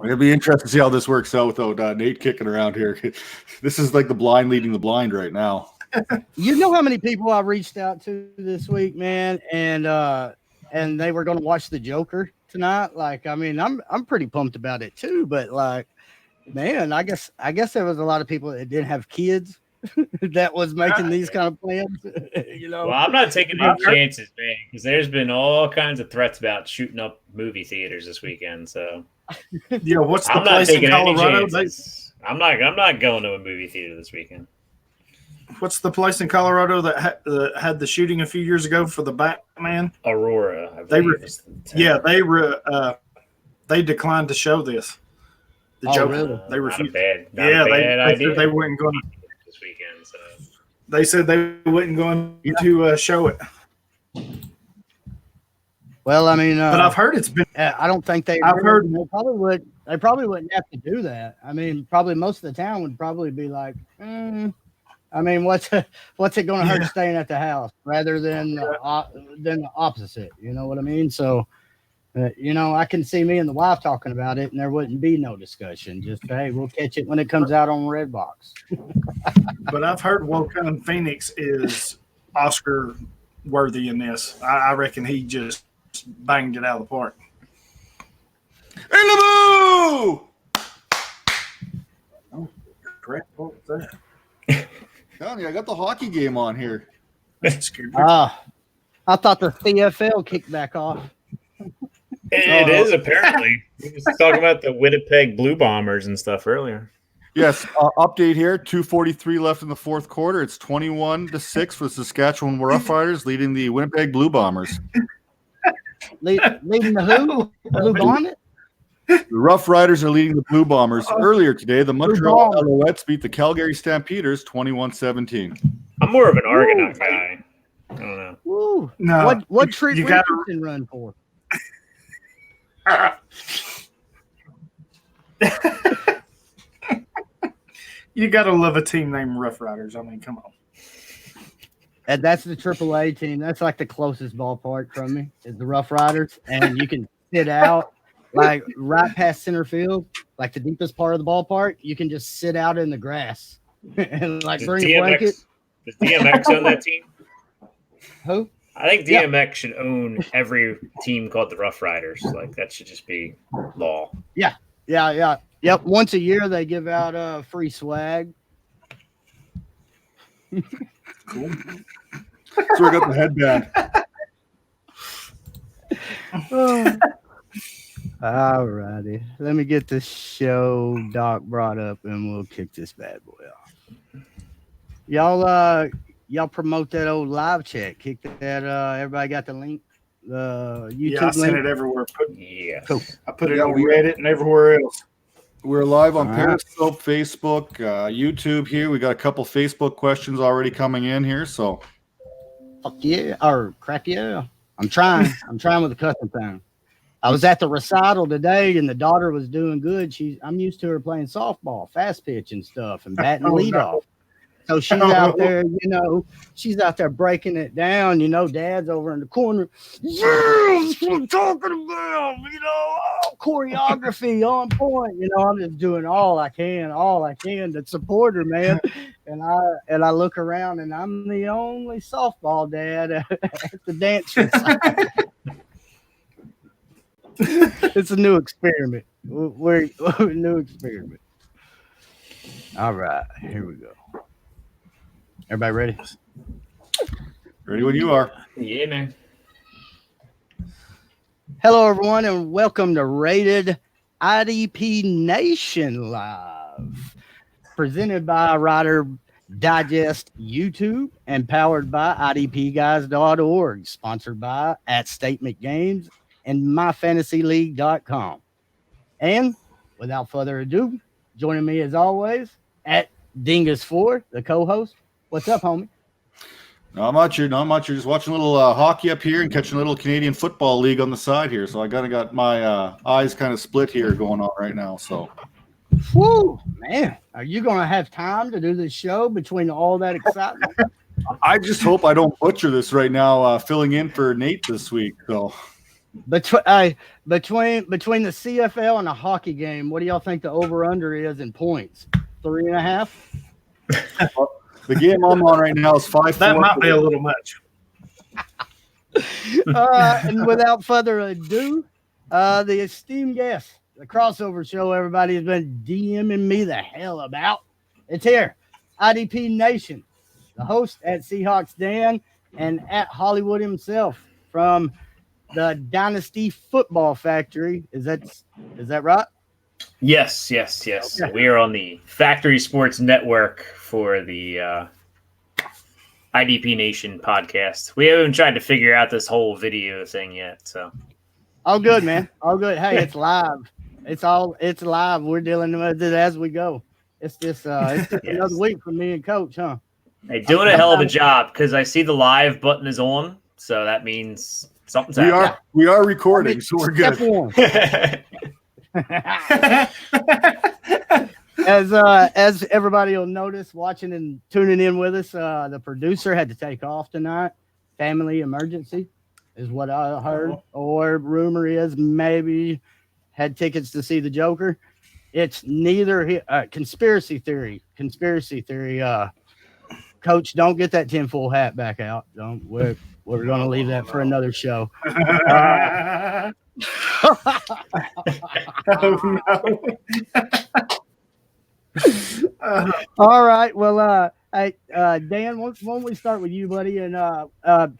It'll be interesting to see how this works out without Nate kicking around here. This is like the blind leading the blind right now. You know how many people I reached out to this week, man, and they were going to watch The Joker tonight. Like, I mean, I'm pretty pumped about it too. But like, man, I guess there was a lot of people that didn't have kids that was making these kind of plans. Well, I'm not taking any chances, man, because there's been all kinds of threats about shooting up movie theaters this weekend. So yeah, what's the I'm place not taking in Colorado? any chances. I'm not going to a movie theater this weekend. What's the place in Colorado that had the shooting a few years ago for the Batman? Aurora. They declined to show this. The Joker. Really? They refused. They said they weren't going to this weekend. So they said they weren't going to show it. Well, I mean, but I've heard it's been. I don't think they. I've heard they probably wouldn't have to do that. I mean, probably most of the town would probably be like, I mean, what's it going to hurt staying at the house rather than the opposite? You know what I mean? So, I can see me and the wife talking about it, and there wouldn't be no discussion. Just hey, we'll catch it when it comes out on Redbox. But I've heard Joaquin Phoenix is Oscar worthy in this. I reckon he just banged it out of the park. In the boo! Oh, correct. What was that? Tony, I got the hockey game on here. I thought the CFL kicked back off. It is apparently. We were talking about the Winnipeg Blue Bombers and stuff earlier. Yes, update here. 2:43 left in the fourth quarter. It's 21-6 for the Saskatchewan Roughriders, leading the Winnipeg Blue Bombers. Leading the who? Blue Bonnet? The Rough Riders are leading the Blue Bombers. Earlier today, the Montreal Alouettes beat the Calgary Stampeders 21-17. I'm more of an Argonaut guy. I don't know. Woo. No, what treat Richardson run for? You gotta love a team named Rough Riders. I mean, come on. And that's the AAA team. That's like the closest ballpark from me is the Rough Riders, and you can sit out like right past center field, like the deepest part of the ballpark. You can just sit out in the grass and like bring a blanket. Does DMX own that team? Who? I think DMX should own every team called the Rough Riders. Like that should just be law. Yeah. Yep. Once a year they give out free swag. Cool. So we got the headband. All righty. Let me get the show doc brought up and we'll kick this bad boy off. Y'all promote that old live chat. Kick that everybody got the link? The YouTube I sent link? it everywhere. Cool. I put it on Reddit and everywhere else. We're live on Periscope, Facebook, YouTube here. We got a couple Facebook questions already coming in here, so fuck yeah, or crap yeah. I'm trying with the cussing thing. I was at the recital today and the daughter was doing good. I'm used to her playing softball, fast pitch and stuff and batting leadoff. So she's out there, she's out there breaking it down. Dad's over in the corner. Yes, what I'm talking about, choreography on point. I'm just doing all I can to support her, man. And I look around and I'm the only softball dad at the dance recital. It's a new experiment. We're a new experiment. All right, here we go. Everybody ready? Ready when you are. Yeah, man. Hello, everyone, and welcome to Rated IDP Nation Live, presented by Rider Digest YouTube and powered by IDPguys.org, sponsored by @StatementGames and MyFantasyLeague.com. And without further ado, joining me as always at Dingus4, the co-host. What's up, homie? Not much. You're just watching a little hockey up here and catching a little Canadian Football League on the side here. So I got my eyes kind of split here going on right now. So, whoo, man, are you going to have time to do this show between all that excitement? I just hope I don't butcher this right now, filling in for Nate this week. So, between the CFL and a hockey game, what do y'all think the over/under is in points? 3.5. The game I'm on right now is 5-4. That might be a little much. And without further ado, the esteemed guest, the crossover show everybody has been DMing me the hell about. It's here, IDP Nation, the host at Seahawks Dan and at Hollywood himself from the Dynasty Football Factory. Is that right? Yes. Okay. We are on the Factory Sports Network for the IDP Nation podcast. We haven't tried to figure out this whole video thing yet, so. All good, man. All good. Hey, it's live. It's live. We're dealing with it as we go. It's just Yes. another week for me and Coach, huh? Hey, doing a hell of a job because I see the live button is on, so that means something's happening. We are recording, so we're good. As everybody will notice, watching and tuning in with us, the producer had to take off tonight. Family emergency is what I heard, or rumor is maybe had tickets to see the Joker. It's neither conspiracy theory. Coach, don't get that tinfoil hat back out. Don't. We're going to leave that for another show. Oh, no. All right. Well, hey, Dan, why don't we start with you, buddy, and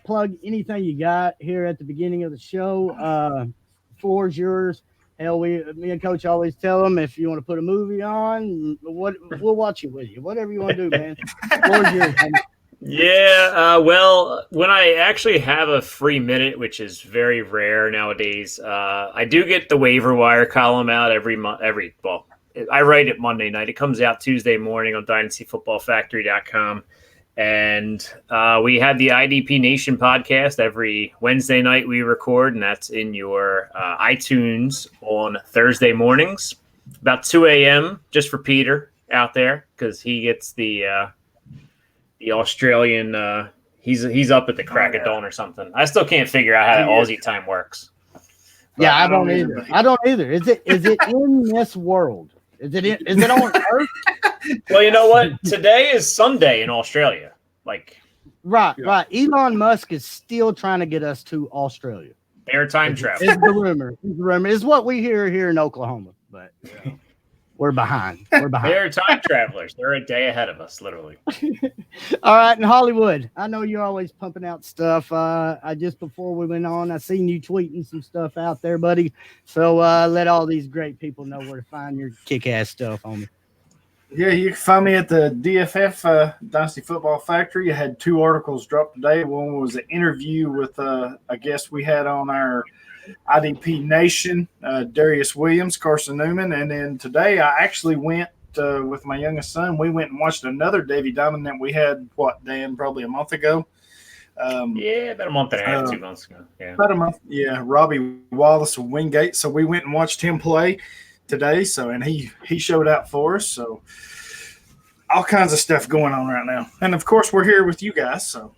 plug anything you got here at the beginning of the show. Floor's yours. Hell, me and Coach always tell them if you want to put a movie on, we'll watch it with you. Whatever you want to do, man. Floor's yours. Yeah, well, when I actually have a free minute, which is very rare nowadays, I do get the waiver wire column out every month. I write it Monday night. It comes out Tuesday morning on dynastyfootballfactory.com. And we have the IDP Nation podcast every Wednesday night we record, and that's in your iTunes on Thursday mornings, about 2 a.m., just for Peter out there, because he gets the Australian he's up at the crack of dawn or something. I still can't figure out how the Aussie time works. Yeah, I don't either. Is it in this world? Is it on Earth? Well, you know what? Today is Sunday in Australia. Right. Elon Musk is still trying to get us to Australia. They're time travel. It's the rumor. It's what we hear here in Oklahoma, but we're behind. They're time travelers. They're a day ahead of us, literally. All right, in Hollywood, I know you're always pumping out stuff. I just before we went on, I seen you tweeting some stuff out there, buddy. So let all these great people know where to find your kick-ass stuff, homie. Yeah, you can find me at the DFF Dynasty Football Factory. I had 2 articles dropped today. One was an interview with a guest we had on our IDP Nation, Darius Williams, Carson Newman. And then today I actually went with my youngest son. We went and watched another Davy Diamond that we had, Dan, probably a month ago. About a month and a half, 2 months ago. Yeah. About a month. Yeah, Robbie Wallace of Wingate. So we went and watched him play today. And he showed out for us. So all kinds of stuff going on right now. And of course we're here with you guys. So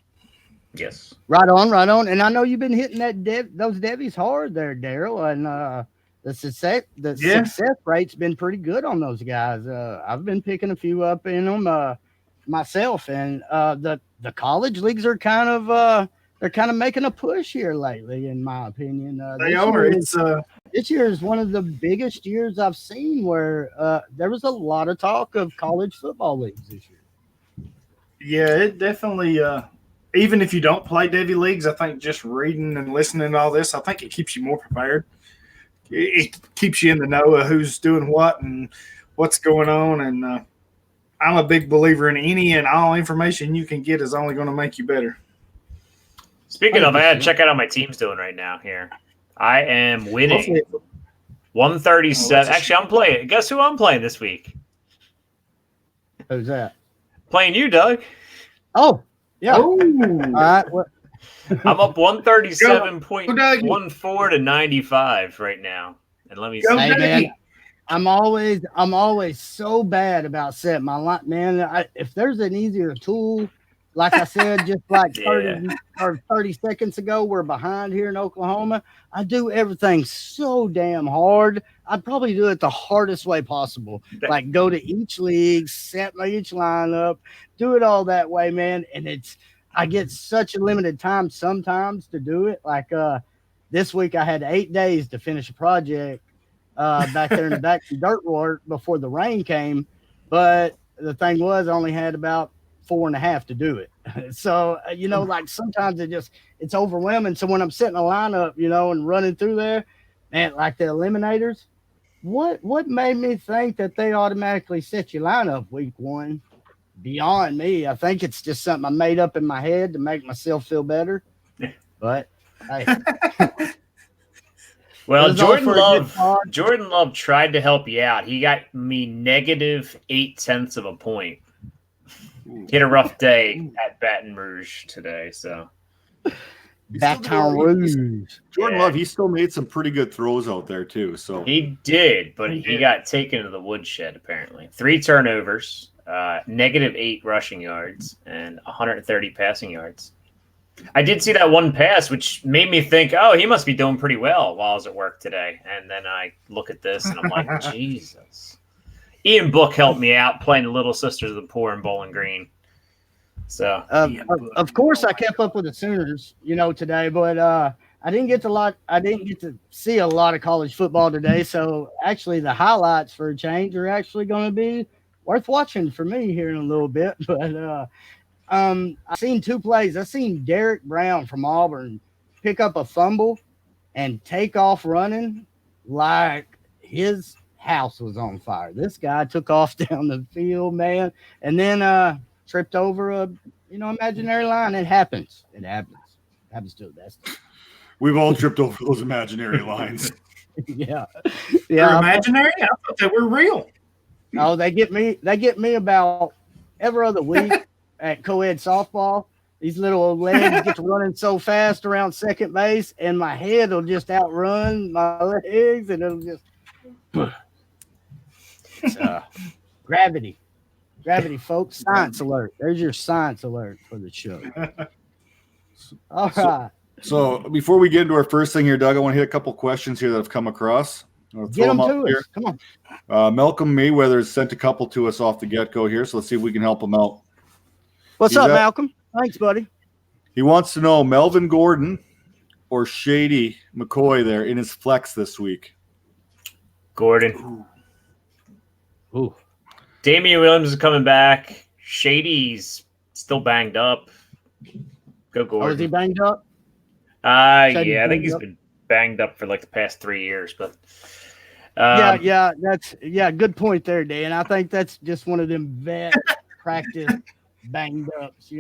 Yes. Right on. And I know you've been hitting those Devies hard there, Daryl. And the success rate's been pretty good on those guys. I've been picking a few up in them myself. And the college leagues are kind of making a push here lately, in my opinion. They are. This year is one of the biggest years I've seen where there was a lot of talk of college football leagues this year. Yeah, it definitely even if you don't play Devy leagues, I think just reading and listening to all this, I think it keeps you more prepared. It keeps you in the know of who's doing what and what's going on. And I'm a big believer in any and all information you can get is only going to make you better. Speaking of, I had to check out how my team's doing right now here. I am winning 137. Actually, I'm playing. Guess who I'm playing this week? Who's that? Playing you, Doug. Oh, yeah. Oh. All right. I'm up 137.14 to 95 right now. And let me see. Hey, man, I'm always so bad about setting my line. Man, if there's an easier tool Like I said, just like Yeah. 30 seconds ago, we're behind here in Oklahoma. I do everything so damn hard. I'd probably do it the hardest way possible. Like go to each league, set my each lineup, do it all that way, man. And I get such a limited time sometimes to do it. Like this week I had 8 days to finish a project back there in the back of dirt work before the rain came. But the thing was, I only had about 4.5 to do it. So, like sometimes it's overwhelming. So when I'm setting a lineup, and running through there, man, like the eliminators, what made me think that they automatically set your lineup week one? Beyond me. I think it's just something I made up in my head to make myself feel better. But hey. Well, Jordan Love tried to help you out. He got me -0.8 of a point. He had a rough day at Baton Rouge today, so. Baton Rouge. Jordan Love, he still made some pretty good throws out there too. So he did, but he got taken to the woodshed apparently. 3 turnovers, -8 rushing yards, and 130 passing yards. I did see that one pass, which made me think, oh, he must be doing pretty well while I was at work today. And then I look at this and I'm like, Jesus. Ian Book helped me out playing the Little Sisters of the Poor in Bowling Green. So, of course, I kept up with the Sooners, today, but I didn't get to see a lot of college football today. So actually, the highlights for a change are actually going to be worth watching for me here in a little bit. But I've seen 2 plays. I've seen Derek Brown from Auburn pick up a fumble and take off running like his house was on fire. This guy took off down the field, man, and then tripped over a imaginary line. It happens. It happens to the best. We've all tripped over those imaginary lines. Yeah. They're imaginary? I thought they were real. Oh, they get me about every other week at co-ed softball. These little old legs get to running so fast around second base, and my head will just outrun my legs, and it'll just gravity, folks. Science alert. There's your science alert for the show. All right. So before we get into our first thing here, Doug, I want to hit a couple questions here that have come across. Get them to us. Come on. Malcolm Mayweather has sent a couple to us off the get-go here, so let's see if we can help him out. What's up, Malcolm? Thanks, buddy. He wants to know Melvin Gordon or Shady McCoy there in his flex this week. Gordon. Ooh. Damian Williams is coming back. Shady's still banged up. Go Gordon. Oh, is he banged up? Yeah, I think he's been banged up for like the past 3 years, but good point there, Dan. I think that's just one of them vet practice banged ups,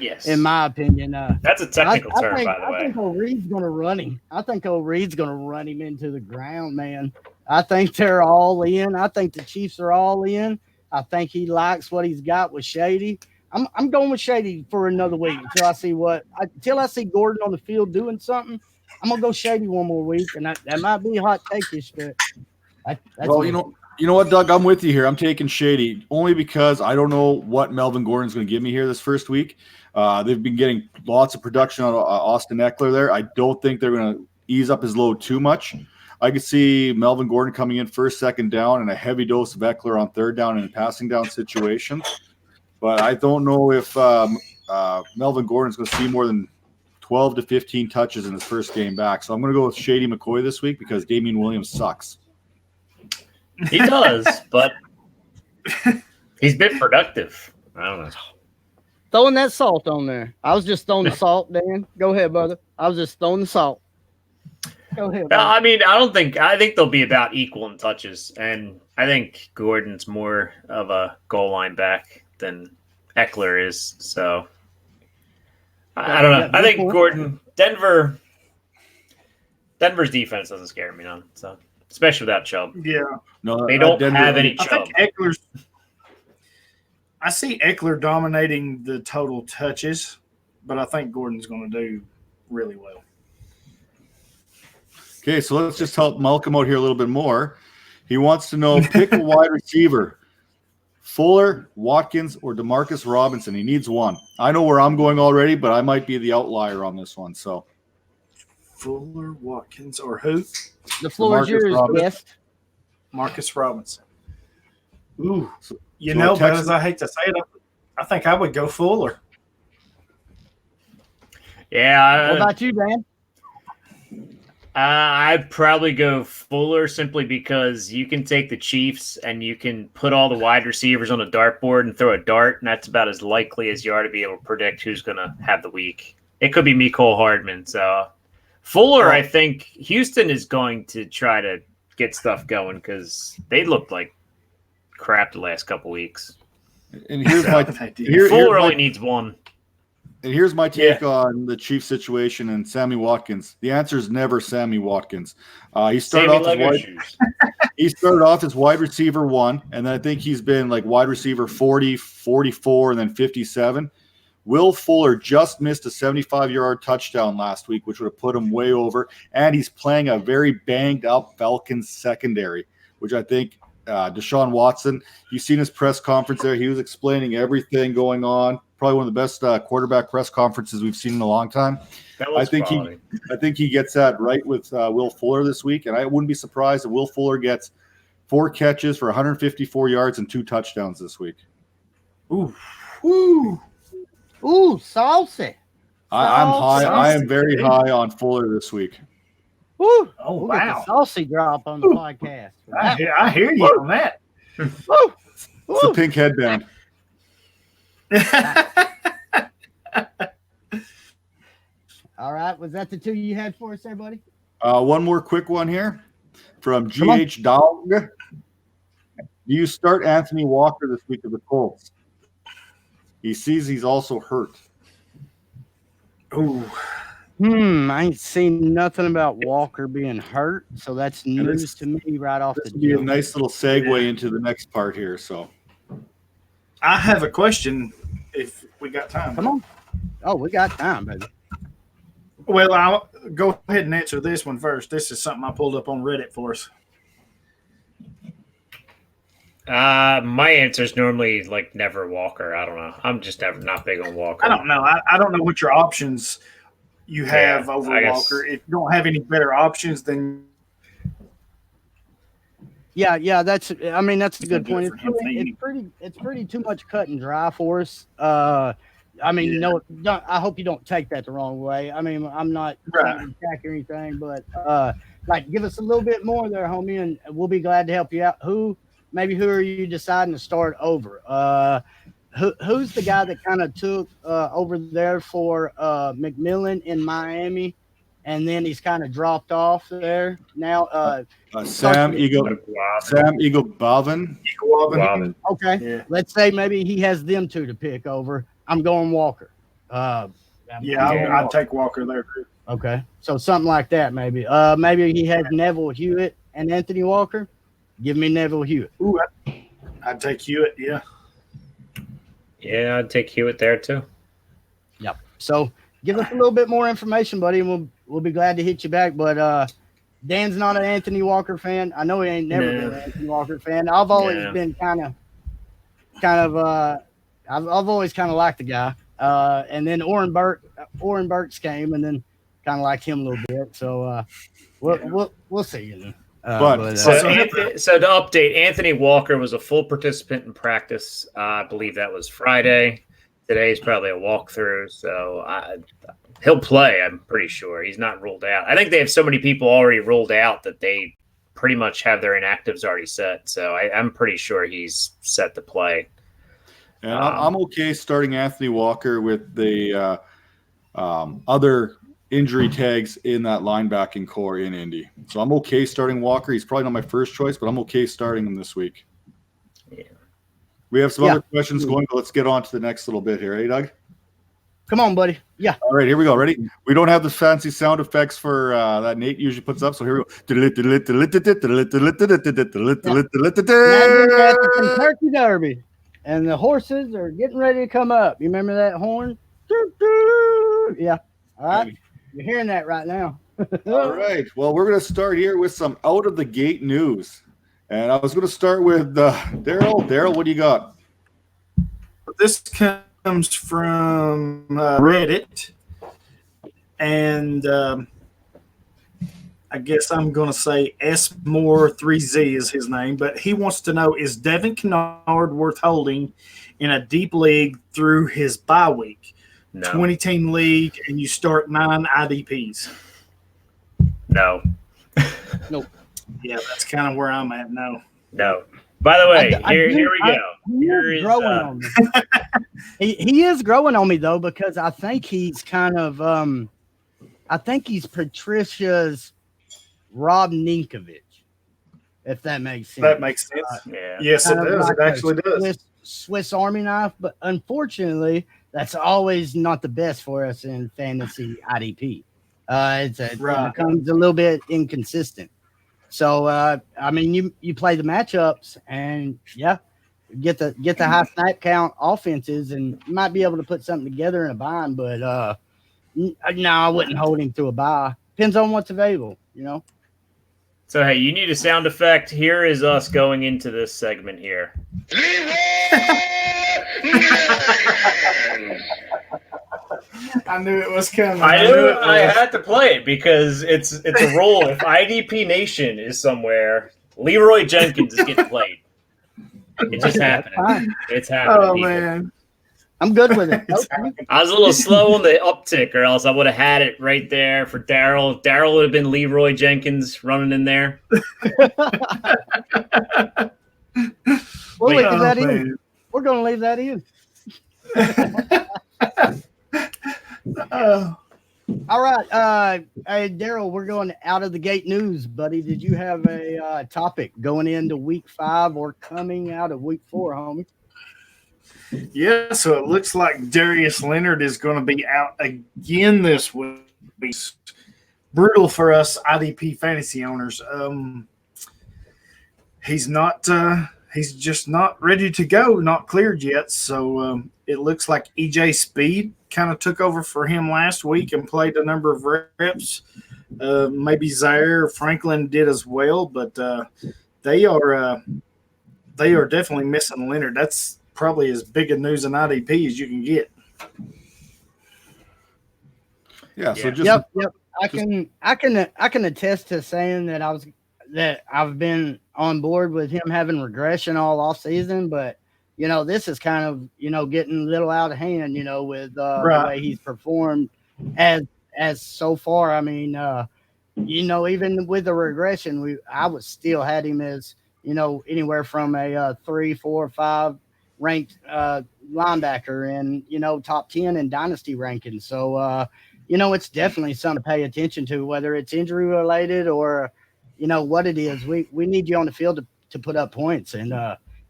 yes. In my opinion. That's a technical term, by the way. I think old Reed's going to run him. I think old Reed's going to run him into the ground, man. I think they're all in. I think the Chiefs are all in. I think he likes what he's got with Shady. I'm going with Shady for another week until I see Gordon on the field doing something. I'm gonna go Shady one more week, and that might be hot takeish, but that's well, you know what, Doug, I'm with you here. I'm taking Shady only because I don't know what Melvin Gordon's going to give me here this first week. They've been getting lots of production on Austin Eckler there. I don't think they're going to ease up his load too much. I could see Melvin Gordon coming in first, second down, and a heavy dose of Eckler on third down in a passing down situation. But I don't know if Melvin Gordon's going to see more than 12 to 15 touches in his first game back. So I'm going to go with Shady McCoy this week because Damian Williams sucks. He does, but he's been productive. I don't know. Throwing that salt on there. I was just throwing the salt, Dan. Go ahead, brother. I was just throwing the salt. Go ahead. Brother. I mean, I think they'll be about equal in touches, and I think Gordon's more of a goal line back than Eckler is. So I don't know. I think Gordon, Denver's defense doesn't scare me none. So especially without Chubb. Yeah. No, they don't have any Chubb. I see Eckler dominating the total touches, but I think Gordon's going to do really well. Okay, so let's just help Malcolm out here a little bit more. He wants to know, pick a wide receiver Fuller, Watkins, or Demarcus Robinson. He needs one. I know where I'm going already, but I might be the outlier on this one. So Fuller, Watkins, or who? The floor is DeMarcus yours, Robinson. guest. Marcus Robinson. Ooh, So Buzz, I hate to say it, I think I would go Fuller. Yeah. What about you, Dan? I'd probably go Fuller simply because you can take the Chiefs and you can put all the wide receivers on a dartboard and throw a dart, and that's about as likely as you are to be able to predict who's going to have the week. It could be Mecole Hardman. So Fuller, I think Houston is going to try to get stuff going because they looked like crap the last couple weeks. And here's my Fuller only needs one. And here's my take on the Chiefs situation and Sammy Watkins. The answer is never Sammy Watkins. He started off as wide receiver 1, and then I think he's been like wide receiver 40, 44, and then 57. Will Fuller just missed a 75-yard touchdown last week, which would have put him way over, and he's playing a very banged-up Falcons secondary, which I think Deshaun Watson, you've seen his press conference there. He was explaining everything going on. Probably one of the best quarterback press conferences we've seen in a long time. I think he gets that right with Will Fuller this week, and I wouldn't be surprised if Will Fuller gets 4 catches for 154 yards and 2 touchdowns this week. Ooh, saucy. I'm high. I am very high on Fuller this week. Woo! Oh, We'll wow. get the saucy drop on the podcast. I hear you on that. Woo! It's the pink headband. All right. Was that the 2 you had for us there, buddy? One more quick one here from GH Dog. Do you start Anthony Walker this week of the Colts? He sees he's also hurt. Ooh. I ain't seen nothing about Walker being hurt, so that's news to me right off the This would be a jump. nice little segue into the next part here. So I have a question if we got time. Come on. Oh, we got time, baby. Well, I'll go ahead and answer this one first. This is something I pulled up on Reddit for us. My answer is normally like never Walker. I don't know. I'm just not big on Walker. I don't know. I don't know what your options you have over Walker. If you don't have any better options, then Yeah, that's a good point. Good for him, It's pretty too much cut and dry for us. No, I hope you don't take that the wrong way. I mean, I'm not trying to attack or anything, but give us a little bit more there, homie, and we'll be glad to help you out. Who are you deciding to start over? Who's the guy that kind of took over there for McMillan in Miami, and then he's kind of dropped off there now? Sam Eagle-Bavin. Okay, Yeah. Let's say maybe he has them 2 to pick over. I'm going Walker. I'd take Walker there too. Okay, so something like that maybe. Maybe he has Neville Hewitt and Anthony Walker. Give me Neville Hewitt. Ooh, I'd take Hewitt. Yeah. Yeah, I'd take Hewitt there too. Yep. So give us a little bit more information, buddy, and we'll be glad to hit you back. But Dan's not an Anthony Walker fan. I know he ain't never been an Anthony Walker fan. I've always been kind of I've always kind of liked the guy. And then Oren Burks came, and then kind of liked him a little bit. So we'll see. You know. So to update, Anthony Walker was a full participant in practice. I believe that was Friday. Today's probably a walkthrough, so he'll play. I'm pretty sure he's not ruled out. I think they have so many people already ruled out that they pretty much have their inactives already set. So I'm pretty sure he's set to play. And I'm okay starting Anthony Walker with the other injury tags in that linebacking core in Indy. So I'm okay starting Walker. He's probably not my first choice, but I'm okay starting him this week. Yeah. We have some other questions going, but let's get on to the next little bit here. Hey, Doug? Come on, buddy. Yeah. All right, here we go. Ready? We don't have the fancy sound effects for that Nate usually puts up, so here we go. Kentucky Derby. And the horses are getting ready to come up. You remember that horn? Yeah. All right. You're hearing that right now. All right. Well, we're going to start here with some out of the gate news. And I was going to start with Daryl. Daryl, what do you got? this comes from Reddit, and I guess I'm going to say S Moore 3Z is his name, but he wants to know, is Devin Kennard worth holding in a deep league through his bye week? No. 20-team league, and you start 9 IDPs. No. Nope. Yeah, that's kind of where I'm at now. No. By the way, here we go. He is growing on me. He is growing on me, though, because I think he's kind of I think he's Patricia's Rob Ninkovich, if that makes sense. That makes sense. Yeah. Yes, it does. It actually does. Swiss Army knife, but unfortunately, that's always not the best for us in fantasy IDP. It becomes a little bit inconsistent. So, I mean, you play the matchups, and get the high snap count offenses, and you might be able to put something together in a bind. But no, I wouldn't hold him through a bye. Depends on what's available, you know. So, hey, you need a sound effect. Here is us going into this segment here. I knew it was coming. I knew I had to play it because it's a rule. If IDP Nation is somewhere, Leroy Jenkins is getting played. It's just happening. It's happening. Oh, people. man. I'm good with it. I was a little slow on the uptick, or else I would have had it right there for Daryl. Daryl would have been Leroy Jenkins running in there. We'll leave that in. We're going to leave that in. All right. Hey, Daryl, we're going out of the gate news, buddy. Did you have a topic going into week 5 or coming out of week 4, homie? Yeah, so it looks like Darius Leonard is going to be out again this week. Brutal for us IDP fantasy owners. He's just not ready to go, not cleared yet. So it looks like EJ Speed kind of took over for him last week and played a number of reps. Maybe Zaire Franklin did as well, but they are definitely missing Leonard. That's probably as big a news in IDP as you can get. Yeah. So just Yep. I can attest to saying that I've been on board with him having regression all off season, but this is kind of getting a little out of hand, with the way he's performed as so far. I mean, even with the regression, I was still had him as anywhere from a 3, 4, 5 ranked linebacker and top 10 in dynasty rankings. So it's definitely something to pay attention to, whether it's injury related or what it is. We need you on the field to put up points, and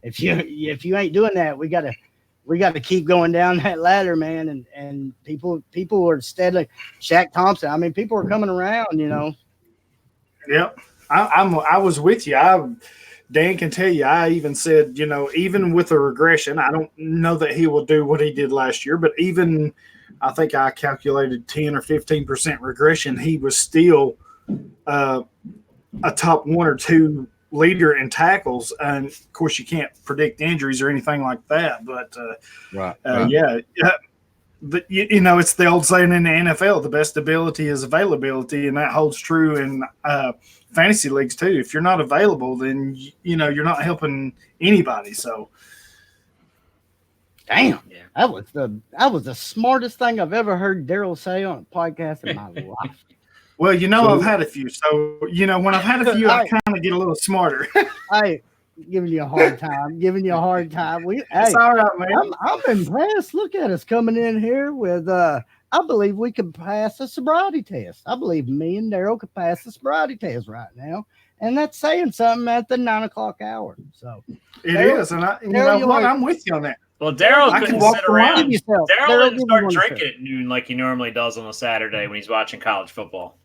if you ain't doing that, we gotta keep going down that ladder, man. And people are steadily. Shaq Thompson. I mean, people are coming around. Yep, I was with you. Dan can tell you, I even said, even with a regression, I don't know that he will do what he did last year, but even I think I calculated 10 or 15% regression, he was still a top 1 or 2 leader in tackles. And of course, you can't predict injuries or anything like that, but yeah. But it's the old saying in the NFL: the best ability is availability, and that holds true in fantasy leagues too. If you're not available, then you're not helping anybody. So, damn, that was the smartest thing I've ever heard Daryl say on a podcast in my life. Well, I've had a few, so when I've had a few, I kind of get a little smarter. Hey, giving you a hard time. It's all right, man. I'm impressed. Look at us coming in here with I believe we could pass a sobriety test. I believe me and Daryl could pass the sobriety test right now. And that's saying something at the 9:00 hour. So it is, and I'm with you on that. Well, Daryl couldn't sit around. Daryl didn't start drinking at noon like he normally does on a Saturday when he's watching college football.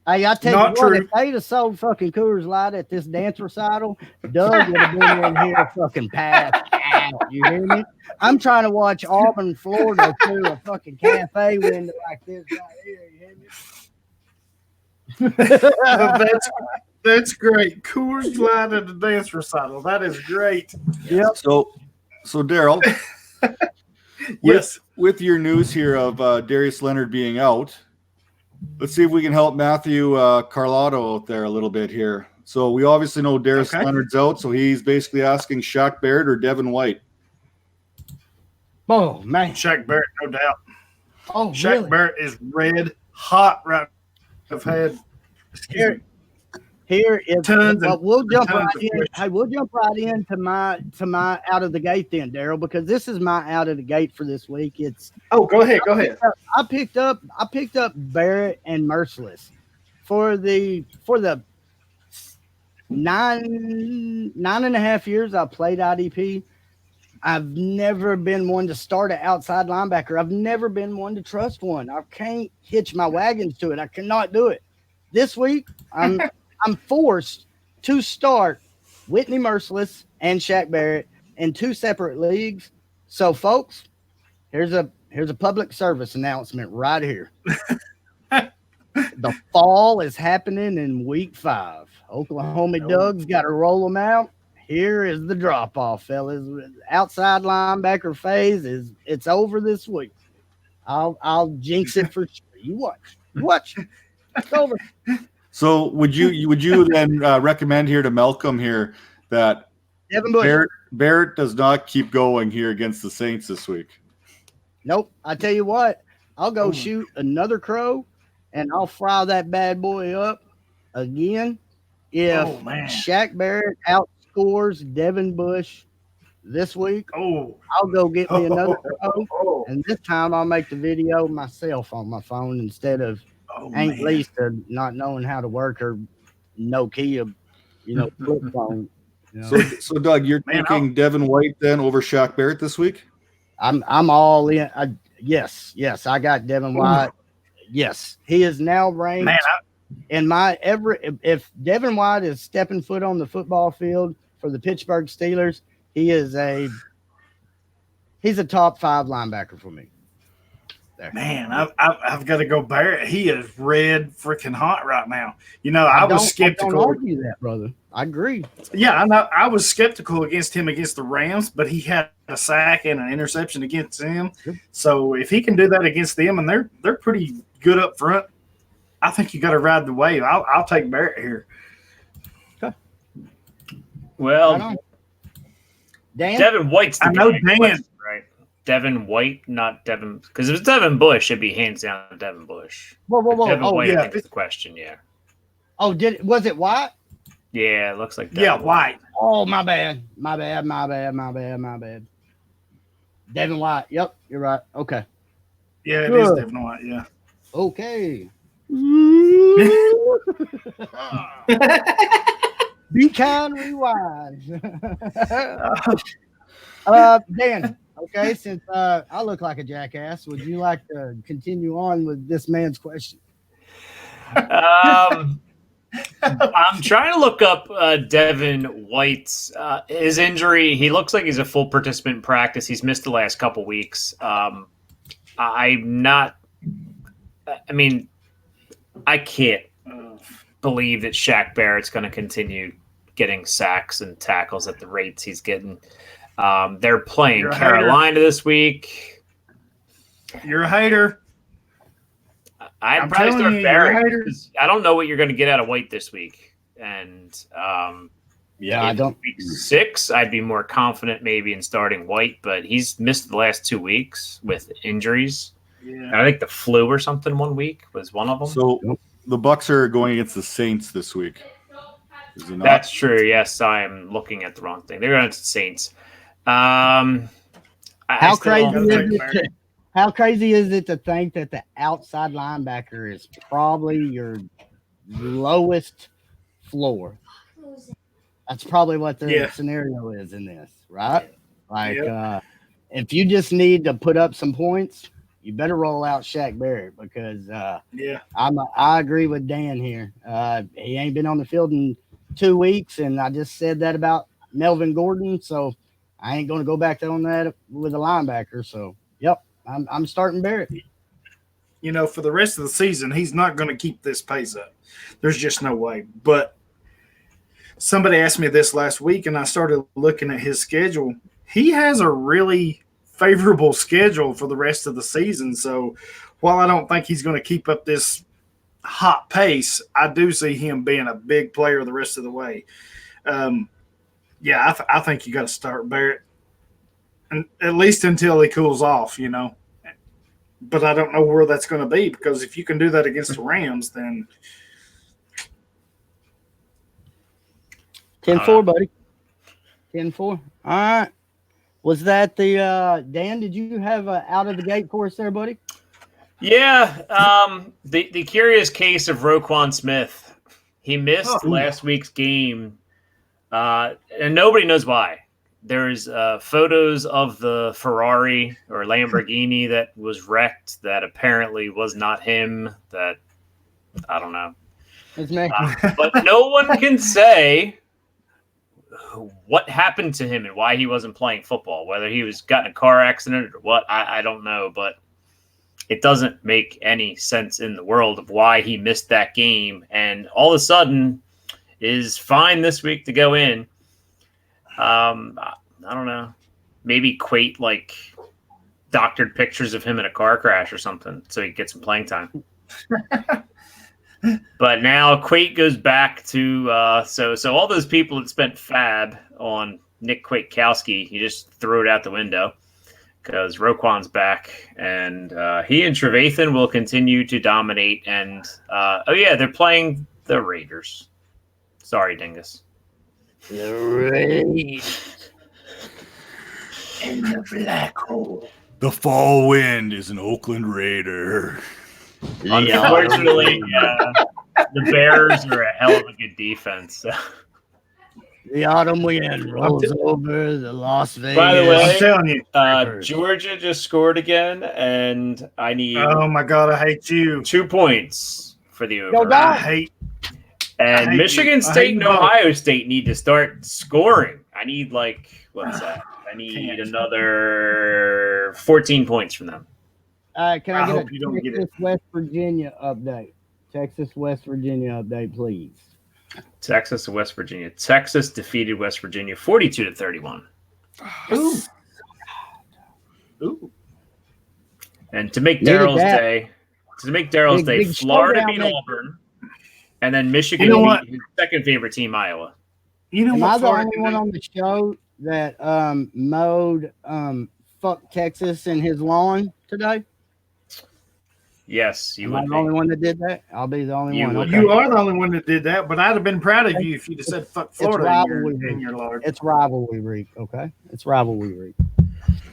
Hey, I tell you what, if they'd have sold fucking Coors Light at this dance recital, Doug would have been in here fucking passed out. You hear me? I'm trying to watch Auburn, Florida through a fucking cafe window like this right here. You hear me? That's great. Coors Light at the dance recital. That is great. Yep. So Daryl, Yes. With your news here of Darius Leonard being out, let's see if we can help Matthew Carlotto out there a little bit here. So we obviously know Darius Leonard's out, so he's basically asking Shaq Barrett or Devin White. Oh, man. Shaq Barrett, no doubt. Oh, Shaq really? Barrett is red hot right. I've had Here is Tons well, and we'll jump tons right of in. questions. Hey, we'll jump right into my out of the gate then, Daryl, because this is my out of the gate for this week. It's go ahead. I picked up Barrett and Merciless for the 9.5 years I played IDP. I've never been one to start an outside linebacker. I've never been one to trust one. I can't hitch my wagons to it. I cannot do it. This week, I'm forced to start Whitney Merciless and Shaq Barrett in 2 separate leagues. So, folks, here's a public service announcement right here. The fall is happening in week 5. Oklahoma Doug's got to roll them out. Here is the drop off, fellas. Outside linebacker phase it's over this week. I'll jinx it for sure. You watch. It's over. So would you then recommend here to Malcolm here that Devin Bush. Barrett does not keep going here against the Saints this week? Nope. I tell you what, I'll go shoot another crow and I'll fry that bad boy up again. If Shaq Barrett outscores Devin Bush this week, I'll go get me another crow. And this time I'll make the video myself on my phone instead of Ain't Lisa not knowing how to work her Nokia, flip phone. So Doug, you're taking Devin White then over Shaq Barrett this week? I'm all in. Yes, I got Devin White. Yes, he is now ranked. If Devin White is stepping foot on the football field for the Pittsburgh Steelers, he's a top 5 linebacker for me. There. Man, I've got to go Barrett. He is red freaking hot right now. I was skeptical. I don't argue that, brother. I agree. Yeah, I know. I was skeptical against him against the Rams, but he had a sack and an interception against them. Good. So if he can do that against them, and they're pretty good up front, I think you got to ride the wave. I'll take Barrett here. Okay. Well, Dan? Devin White's the I know guy, Dan. right? Devin White, not Devin. Because if it's Devin Bush, it'd be hands down Devin Bush. Whoa. Devin White, yeah. I think is the question, yeah. Oh, was it White? Yeah, it looks like that. Yeah, White. Oh, my bad. Devin White. Yep, you're right. Okay. Yeah, it Good. is Devin White, yeah. Okay. Be kind, rewind. Dan, okay, since I look like a jackass, would you like to continue on with this man's question? I'm trying to look up Devin White's his injury. He looks like he's a full participant in practice. He's missed the last couple weeks. I can't believe that Shaq Barrett's going to continue getting sacks and tackles at the rates he's getting. They're playing Carolina this week. You're a hater. I'd probably start Barrett. I don't know what you're going to get out of White this week. And I don't. Week 6, I'd be more confident maybe in starting White, but he's missed the last 2 weeks with injuries. Yeah. I think the flu or something 1 week was one of them. So the Bucs are going against the Saints this week. Is it not? That's true. Yes, I am looking at the wrong thing. They're going to the Saints. How crazy is it to think that the outside linebacker is probably your lowest floor? That's probably what the scenario is in this, right? If you just need to put up some points, you better roll out Shaq Barrett because I agree with Dan here. He ain't been on the field in 2 weeks, and I just said that about Melvin Gordon, so I ain't going to go back on that with a linebacker. So, I'm starting Barrett. For the rest of the season, he's not going to keep this pace up. There's just no way. But somebody asked me this last week, and I started looking at his schedule. He has a really favorable schedule for the rest of the season. So while I don't think he's going to keep up this hot pace, I do see him being a big player the rest of the way. I think you got to start Barrett, and at least until he cools off, But I don't know where that's going to be, because if you can do that against the Rams, then 10-4, buddy. 10-4. All right. Was that the Dan? Did you have out of the gate for us there, buddy? Yeah. The curious case of Roquan Smith. He missed last week's game, and nobody knows why. There's photos of the Ferrari or Lamborghini that was wrecked that apparently was not him. That I don't know. It's me. But no one can say what happened to him and why he wasn't playing football. Whether he was got in a car accident or what, I don't know. But it doesn't make any sense in the world of why he missed that game and all of a sudden is fine this week to go in. I don't know. Maybe Quate doctored pictures of him in a car crash or something so he gets some playing time. But now Quate goes back to so all those people that spent fab on Nick Kwiatkowski, you just threw it out the window because Roquan's back and he and Trevathan will continue to dominate. And they're playing the Raiders. Sorry, Dingus. The Raiders. in the black hole. The fall wind is an Oakland Raider. Unfortunately, the Bears are a hell of a good defense. So. The autumn wind rolls over the Las Vegas. By the way, I'm telling you, Georgia just scored again, and I need. Oh my God, I hate you. 2 points for the over. Go I hate. And hate Michigan you. State and Ohio State need to start scoring. I need what's that? I need another 14 points from them. Can I get hope you don't get it. West Virginia update? Texas, West Virginia update, please. Texas to West Virginia. Texas defeated West Virginia 42-31. Ooh. Ooh. And to make Needed Daryl's that. day, Big Florida showdown beat there. Auburn, and then Michigan You know what? beat his second favorite team, Iowa. You know Am I what? the Florida only one on the show that mowed fuck Texas in his lawn today? Yes, you Am I would the only be. one that did that? I'll be the only You one. would. Okay. You are the only one that did that, but I'd have been proud of you if you'd have said "fuck Florida" rivalry in week. your Lord. It's rivalry week, okay? It's rivalry week.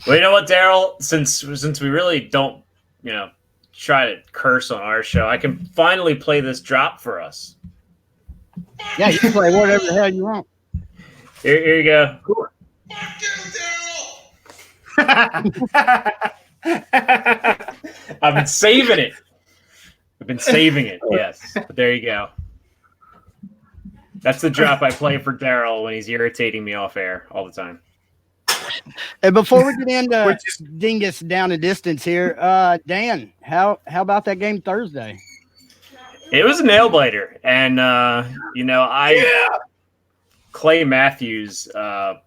Well, you know what, Daryl? Since we really don't, try to curse on our show, I can finally play this drop for us. Yeah, you can play whatever the hell you want. Here you go. Cool. I've been saving it. Yes. But there you go. That's the drop I play for Daryl when he's irritating me off air all the time. And before we get into Which is- Dingus down a distance here, Dan, how about that game Thursday? It was a nail biter, and Clay Matthews, that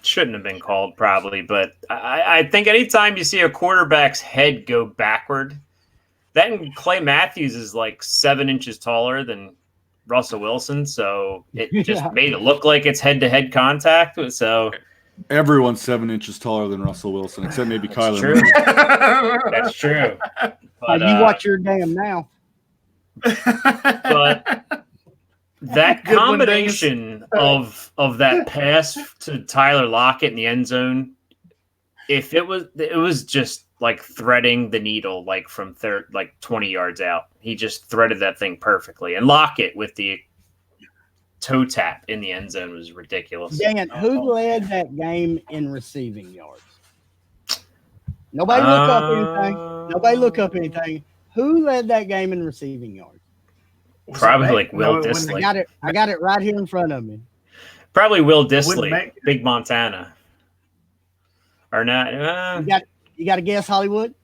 shouldn't have been called probably, but I think anytime you see a quarterback's head go backward, then Clay Matthews is 7 inches taller than Russell Wilson, so it just made it look like it's head-to-head contact. So Everyone's 7 inches taller than Russell Wilson, except maybe Kyler true. Murray. That's true. But, You watch your damn mouth. but that Good one, combination of that pass to Tyler Lockett in the end zone, if it was just threading the needle from 20 yards out. He just threaded that thing perfectly. And Lockett with the toe tap in the end zone was ridiculous. Dan, who led that game in receiving yards? Nobody look up anything. Who led that game in receiving yards? Probably Will No, it Dissly. I got it right here in front of me. Probably Will wouldn't Dissly, make- Big Montana. Or not. You got to guess, Hollywood?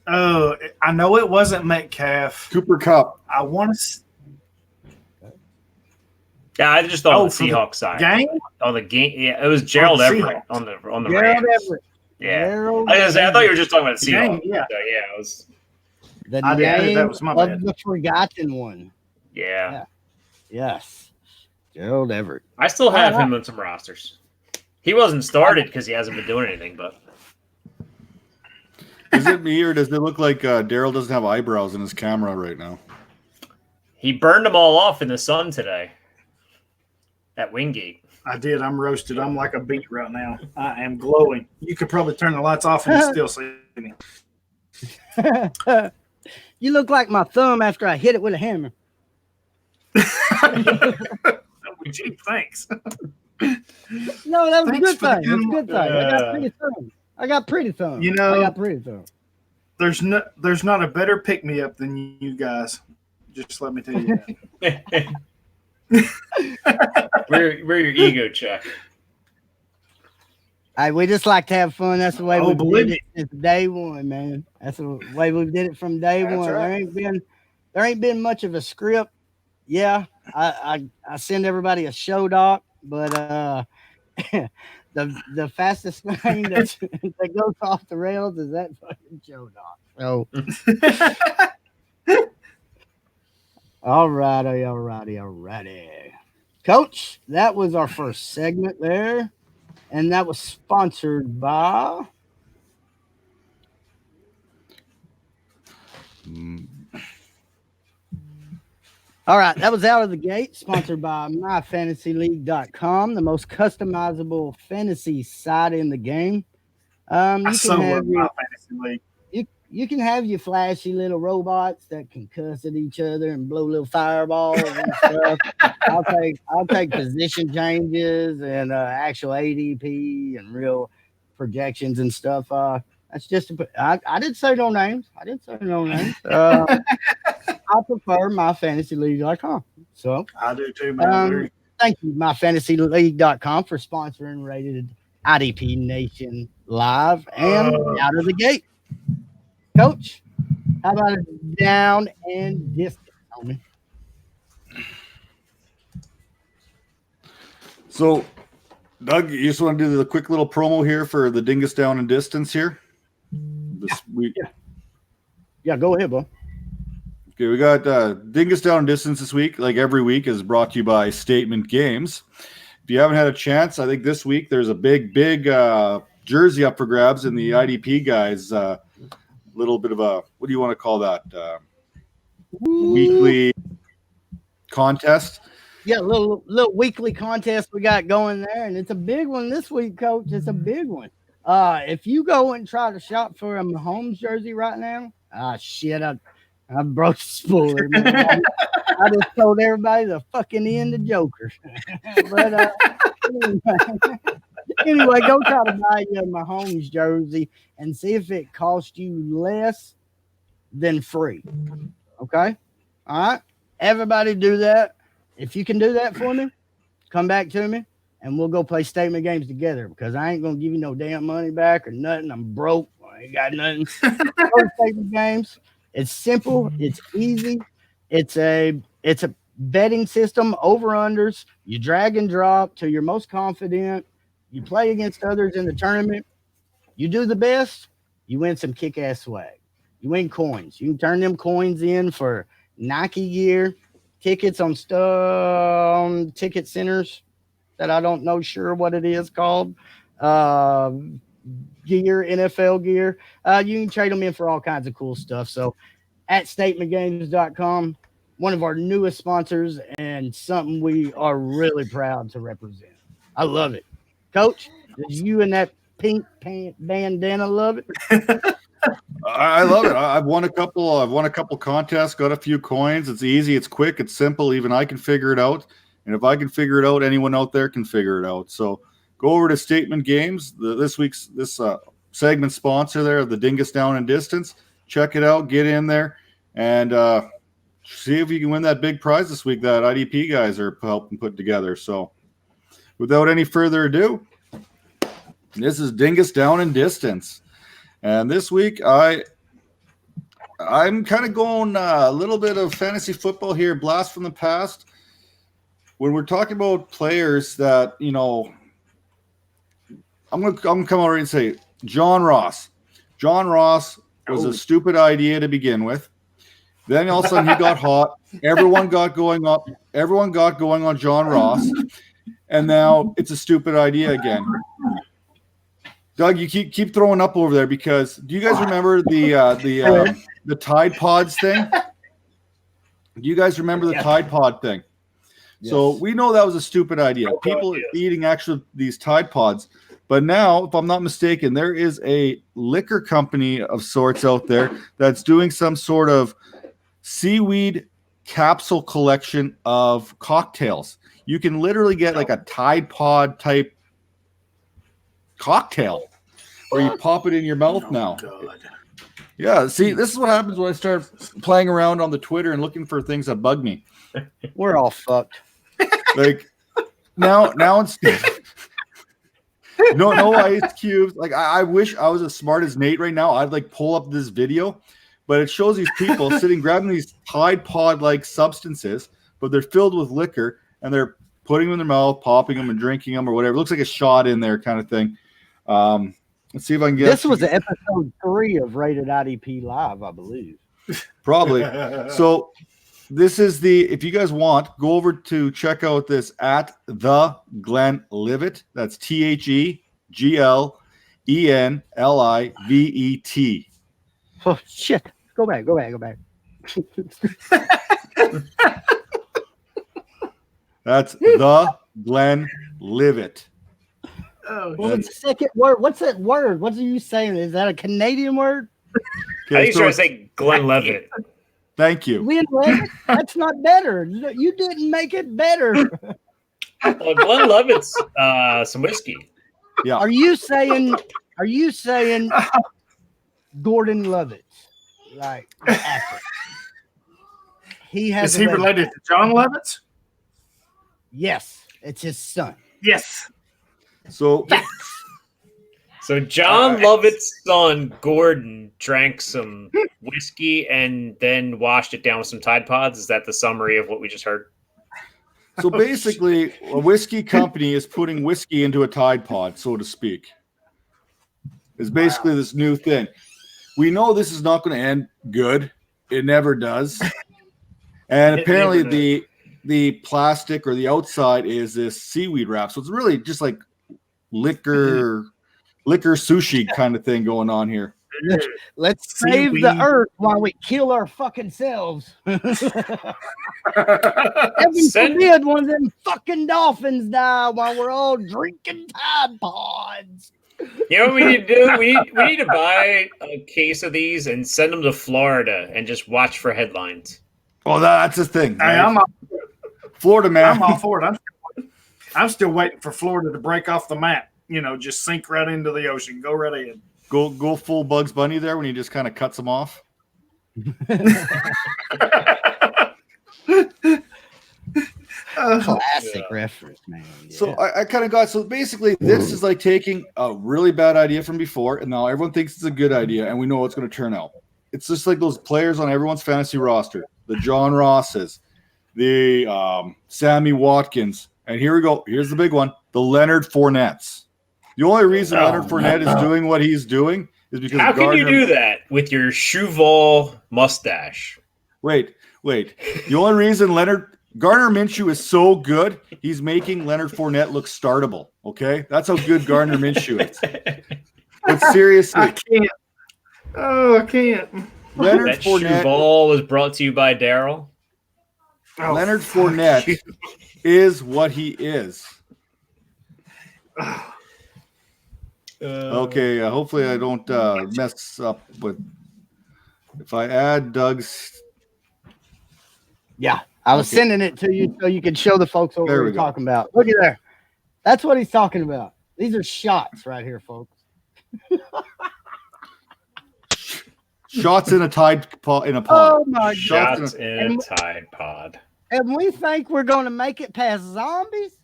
Oh, I know it wasn't Metcalf. Cooper Cup. I want to. Yeah, I just thought on the for the Seahawks side. game? On the game, yeah, it was Gerald the Everett Seahawks. on the Gerald Rams. Everett. Yeah, Gerald I thought you were just talking about the The game, Seahawks. yeah. So, yeah, it was. The I did. name That was my of bad. the forgotten one. Yeah. Yes. Gerald Everett. I still have him on some rosters. He wasn't started because he hasn't been doing anything, but Is it me or does it look like Daryl doesn't have eyebrows in his camera right now? he burned them all off in the sun today at Wingate. I did. I'm roasted. I'm like a beet right now. I am glowing. You could probably turn the lights off and you still see me. You look like my thumb after I hit it with a hammer. Gee, thanks. No, that was a Thanks good for the thing. That's a good thing. I got pretty thumb. You know- I got pretty thumb. There's not a better pick me up than you guys. Just let me tell you that. We're your ego check. Hey, we just like to have fun. That's the way Oh, we believe did it since day one, man. That's the way we did it from day That's one. right. There ain't been much of a script. Yeah, I send everybody a show doc, but the fastest thing that goes off the rails is that fucking show doc. So alrighty. Coach, that was our first segment there. And that was sponsored by All right, that was out of the gate, sponsored by myfantasyleague.com, the most customizable fantasy site in the game. I so love my fantasy league. You can have your flashy little robots that can cuss at each other and blow little fireballs and stuff. I'll take position changes and actual ADP and real projections and stuff. That's just I didn't say no names. I prefer myfantasyleague.com. So I do too, man. thank you, myfantasyleague.com, for sponsoring Rated IDP Nation Live and out of the gate. Coach, how about a down and distance, homie? So, Doug, you just want to do the quick little promo here for the Dingus Down and Distance here this week? Yeah, go ahead, bro. Okay, we got Dingus Down and Distance this week, like every week, is brought to you by Statement Games. If you haven't had a chance, I think this week there's a big jersey up for grabs in the IDP guys. Little bit of a, what do you want to call that? Weekly contest. Yeah, little weekly contest we got going there, and it's a big one this week, Coach. It's a big one. If you go and try to shop for a Mahomes jersey right now, shit, I broke the spoiler, man. I just told everybody the fucking end of Joker. But anyway, go try to buy your Mahomes jersey and see if it costs you less than free. Okay? All right? Everybody do that. If you can do that for me, come back to me and we'll go play statement games together, because I ain't going to give you no damn money back or nothing. I'm broke. I ain't got nothing. Go statement games. It's simple. It's easy. It's a betting system, over-unders. You drag and drop till you're most confident. You play against others in the tournament. You do the best, you win some kick-ass swag. You win coins. You can turn them coins in for Nike gear, tickets on ticket centers that I don't know sure what it is called, gear, NFL gear. You can trade them in for all kinds of cool stuff. So at statementgames.com, one of our newest sponsors and something we are really proud to represent. I love it. Coach, does you and that pink bandana love it? I love it. I've won a couple contests, got a few coins. It's easy, it's quick, it's simple. Even I can figure it out. And if I can figure it out, anyone out there can figure it out. So go over to Statement Games, this segment sponsor there, the Dingus Down and Distance. Check it out, get in there, and see if you can win that big prize this week that IDP guys are helping put together. So without any further ado, this is Dingus Down and Distance. And this week, I'm kind of going a little bit of fantasy football here, blast from the past. when we're talking about players that, you know, I'm gonna come out right and say John Ross. John Ross was a stupid idea to begin with. Then all of a sudden he got hot. Everyone got going up. Everyone got going on John Ross, and now it's a stupid idea again. Doug, you keep throwing up over there because do you guys remember the Tide Pods thing? Do you guys remember the Tide Pod thing? Yes. So we know that was a stupid idea. People eating actually these Tide Pods. But now, if I'm not mistaken, there is a liquor company of sorts out there that's doing some sort of seaweed capsule collection of cocktails. You can literally get like a Tide Pod type cocktail where you pop it in your mouth now. God. Yeah, see, this is what happens when I start playing around on the Twitter and looking for things that bug me. We're all fucked. Like now instead no ice cubes. Like I wish I was as smart as Nate right now. I'd like pull up this video, but it shows these people sitting grabbing these Tide Pod like substances, but they're filled with liquor and they're putting them in their mouth, popping them and drinking them or whatever. It looks like a shot in there kind of thing. Let's see if I can get this was episode 3 of Rated IDP Live, I believe. Probably. So this is if you guys want, go over to check out this at the Glenlivet. That's TheGlenlivet. Oh shit. Go back. That's the Glenlivet. Oh, well, the second word. What's that word? What are you saying? Is that a Canadian word? Okay, I think you're trying to say Glenlivet. Thank you. Glenlivet? That's not better. You didn't make it better. Well, Glenlivet's some whiskey. Yeah. Are you saying Gordon Levitt? Like actor. Is he related to John Levitt? Yes, it's his son. Yes. So John Lovett's son, Gordon, drank some whiskey and then washed it down with some Tide Pods. Is that the summary of what we just heard? So basically, a whiskey company is putting whiskey into a Tide Pod, so to speak. It's basically this new thing. We know this is not going to end good. It never does. And apparently the plastic or the outside is this seaweed wrap. So it's really just like liquor sushi kind of thing going on here. Let's save the earth while we kill our fucking selves. Heaven forbid one of them fucking dolphins die while we're all drinking Tide Pods. You know what we need to do? We need to buy a case of these and send them to Florida and just watch for headlines. Oh, that's the thing. Hey, I'm all for it. Florida, man. I'm all for it. I'm still waiting for Florida to break off the map. You know, just sink right into the ocean. Go right ahead. Go full Bugs Bunny there when he just kind of cuts them off. Classic reference, man. Yeah. So I kind of got, so basically this is like taking a really bad idea from before, and now everyone thinks it's a good idea, and we know it's going to turn out. It's just like those players on everyone's fantasy roster, the John Rosses, the Sammy Watkins, and here we go. Here's the big one, the Leonard Fournettes. The only reason Leonard Fournette is doing what he's doing is because how can you do that with your Chuval mustache? Wait. The only reason Gardner Minshew is so good, he's making Leonard Fournette look startable. Okay, that's how good Gardner Minshew is. But seriously, I can't. Oh, I can't. Leonard that Fournette Chuval was brought to you by Daryl. Leonard Fournette is what he is. Okay, hopefully I don't mess up with. If I add Doug's. Yeah, I was sending it to you so you could show the folks what we're talking about. Look at there. That's what he's talking about. These are shots right here, folks. Shots in a Tide Pod. Oh my God. Shots in a Tide Pod. And we think we're going to make it past zombies?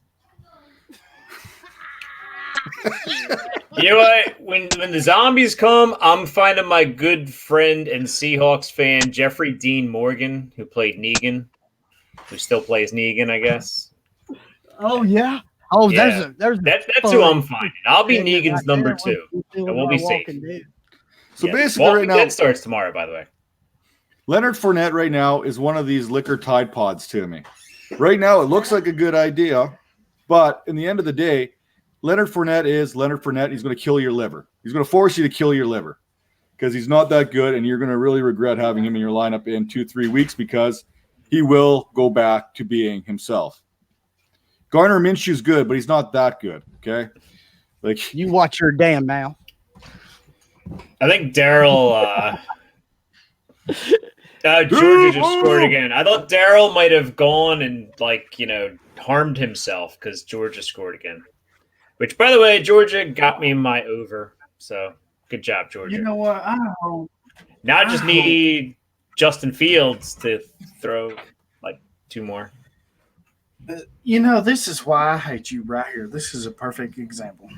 You know what? When the zombies come, I'm finding my good friend and Seahawks fan Jeffrey Dean Morgan, who played Negan, who still plays Negan, I guess. Oh yeah. Oh, Yeah. there's That's who I'm finding. I'll be Negan's number Right 2. there, It won't be safe. Walking Dead. So Yeah, basically, Walking right now, Dead starts tomorrow, by the way. Leonard Fournette right now is one of these liquor Tide Pods to me. Right now, it looks like a good idea, but in the end of the day, Leonard Fournette is Leonard Fournette. He's going to kill your liver. He's going to force you to kill your liver because he's not that good, and you're going to really regret having him in your lineup in 2-3 weeks because he will go back to being himself. Garner Minshew's good, but he's not that good, okay? Like, You watch your damn mouth. I think Daryl Georgia just scored again. I thought Daryl might have gone and harmed himself because Georgia scored again. Which, by the way, Georgia got me my over. So good job, Georgia. You know what? Now I just need Justin Fields to throw like 2 more. This is why I hate you right here. This is a perfect example.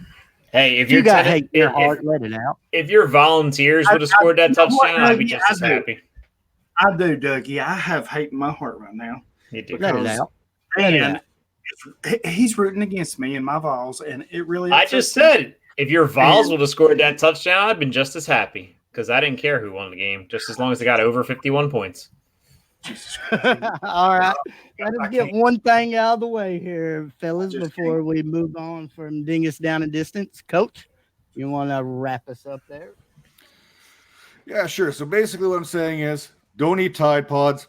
Hey, if You you're got hate in your if, heart, let it out. if your volunteers would have scored that you know what, touchdown, I'd be Dougie? just I as do. happy. I do, Dougie. I have hate in my heart right now. You do. Let it out. Let it out. And he's rooting against me and my Vols, and it really. I just said if your Vols would have scored that touchdown, I'd been just as happy because I didn't care who won the game, just as long as they got over 51 points. All right. Let us get one thing out of the way here, fellas, before we move on from Dingus Down and Distance. Coach, you want to wrap us up there? yeah, sure. So basically what I'm saying is don't eat Tide Pods.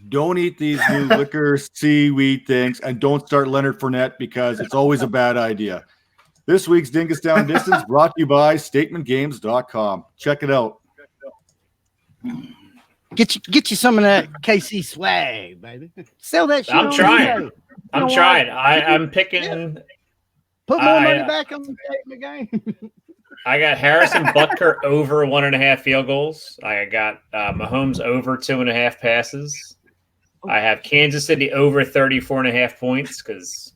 Don't eat these new liquor seaweed things, and don't start Leonard Fournette because it's always a bad idea. This week's Dingus Down and Distance brought to you by StatementGames.com. Check it out. Get you some of that KC swag, baby. Sell that shit. I'm on trying. eBay. I'm know trying. what? I'm picking. Put more money I- back on the game. I got Harrison Butker over 1.5 field goals. I got Mahomes over 2.5 passes. I have Kansas City over 34.5 points because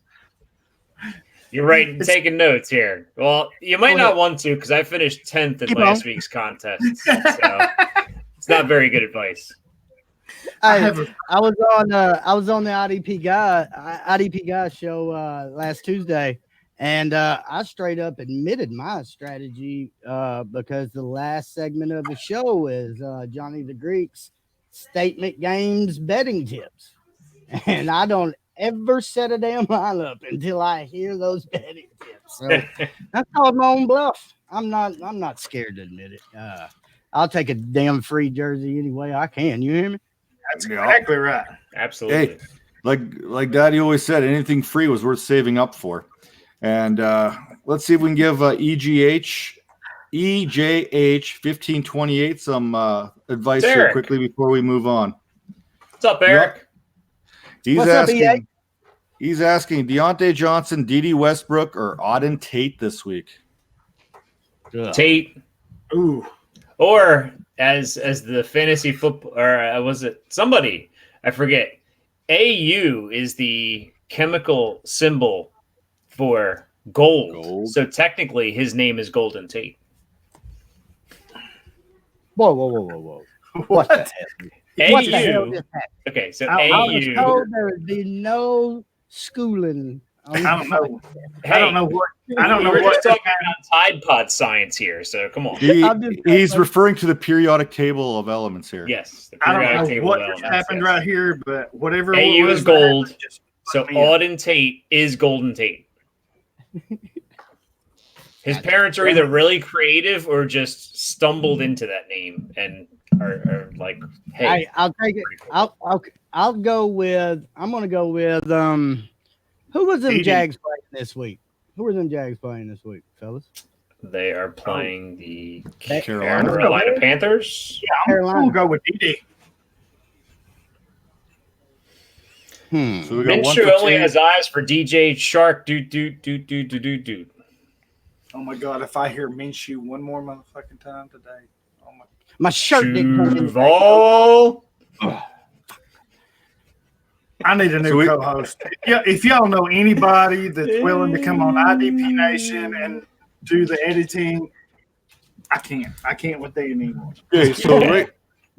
you're taking notes here. Well, you might not want to because I finished 10th in Keep last on. week's contest. So it's not very good advice. I was on the IDP guy show last Tuesday, and I straight up admitted my strategy because the last segment of the show is Johnny the Greek's statement games betting tips, and I don't ever set a damn lineup until I hear those betting tips. So I called my own bluff. I'm not scared to admit it. I'll take a damn free jersey any way I can. You hear me? That's exactly right. Absolutely. Hey, like Daddy always said, anything free was worth saving up for. And let's see if we can give EJH 1528 some advice here Derek. quickly before we move on. What's up, Eric? He's What's up, EA? asking Deontay Johnson, D.D. Westbrook, or Auden Tate this week. Tate. Ooh. Or as the fantasy football, or was it somebody? I forget. AU is the chemical symbol for gold. So technically, his name is Golden Tate. Whoa. What the hell? What the hell AU. just happened? Okay, so I was AU. told there would be no schooling. I don't know. Hey, I don't know what. I don't know we're what. just talking about Tide Pod science here, so come on. He's referring to the periodic table of elements here. Yes, the I periodic don't know table what of just elements, happened yes. right here, but whatever. AU was is gold. happened, just So fucked me up. Auden Tate is Golden Tate. His parents are either really creative or just stumbled into that name and are like, hey, I'll take it. I'll go with. I'm gonna go with. Who was them Eating. Jags playing this week? Who were them Jags playing this week, fellas? they are playing the Carolina. Carolina Panthers. Yeah, I'm Carolina. gonna go with DD. So we got one Minshew for only Tate. has eyes for DJ Shark. Do. Oh my god! If I hear Minshew one more motherfucking time today, oh my! My shirt didn't come in. Duval. I need a new So we- co-host. Yeah, if y'all know anybody that's willing to come on IDP Nation and do the editing, I can't with that anymore. Okay, so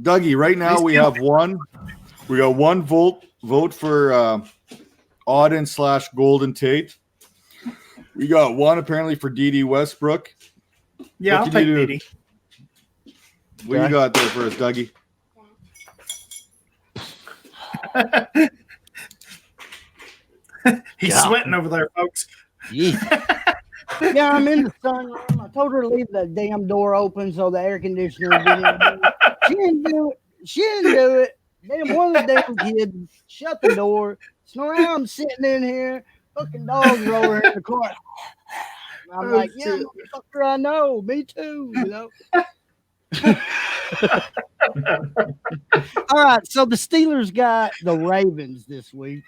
Dougie, right now we have one. We got one vote for Auden / Golden Tate. We got one apparently for D.D. Westbrook. Yeah, I'll take Diddy. What you got there for us, Dougie? He's sweating over there, folks. Yeah, I'm in the sunroom. I told her to leave the damn door open so the air conditioner would get in. She didn't do it. She didn't do it. Damn, one of the damn kids shut the door. So now I'm sitting in here. Fucking dogs are over here in the corner. I'm like, yeah, motherfucker, I know. Me too, you know. All right, so the Steelers got the Ravens this week.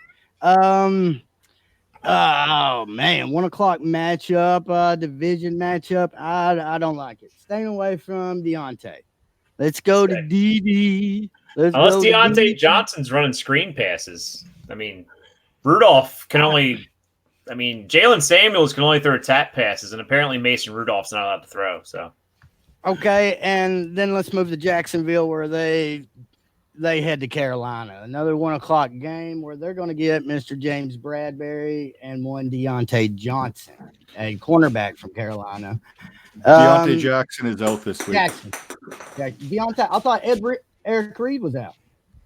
Oh man, 1 o'clock matchup, division matchup. I don't like it. Staying away from Deontay. Let's go to DD. Unless Deontay Johnson's running screen passes. I mean, Rudolph can only. I mean, Jalen Samuels can only throw tap passes, and apparently Mason Rudolph's not allowed to throw. So, okay, and then let's move to Jacksonville, where they head to Carolina. Another 1 o'clock game where they're going to get Mr. James Bradbury and one Deontay Johnson, a cornerback from Carolina. Deontay Jackson is out this week. Deontay, I thought Eric Reed was out.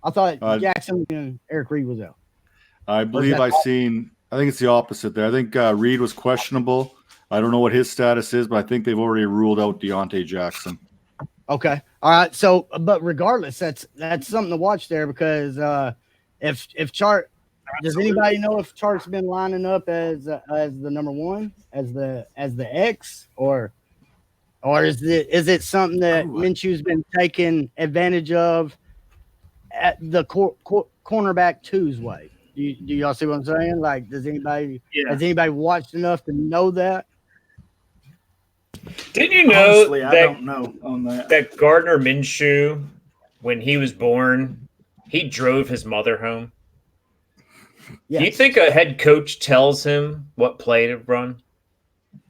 I thought Jackson and Eric Reed was out. I believe I think it's the opposite there. I think Reed was questionable. I don't know what his status is, but I think they've already ruled out Deontay Jackson. Okay. All right. So, but regardless, that's something to watch there because if Chart, does anybody know if Chart's been lining up as the number one, as the X, or is it something that Minshew's been taking advantage of at the cornerback two's way? Do y'all see what I'm saying? Like, has anybody watched enough to know that? Did you know Honestly, I don't know on that Gardner Minshew, when he was born, he drove his mother home? Yes. Do you think a head coach tells him what play to run?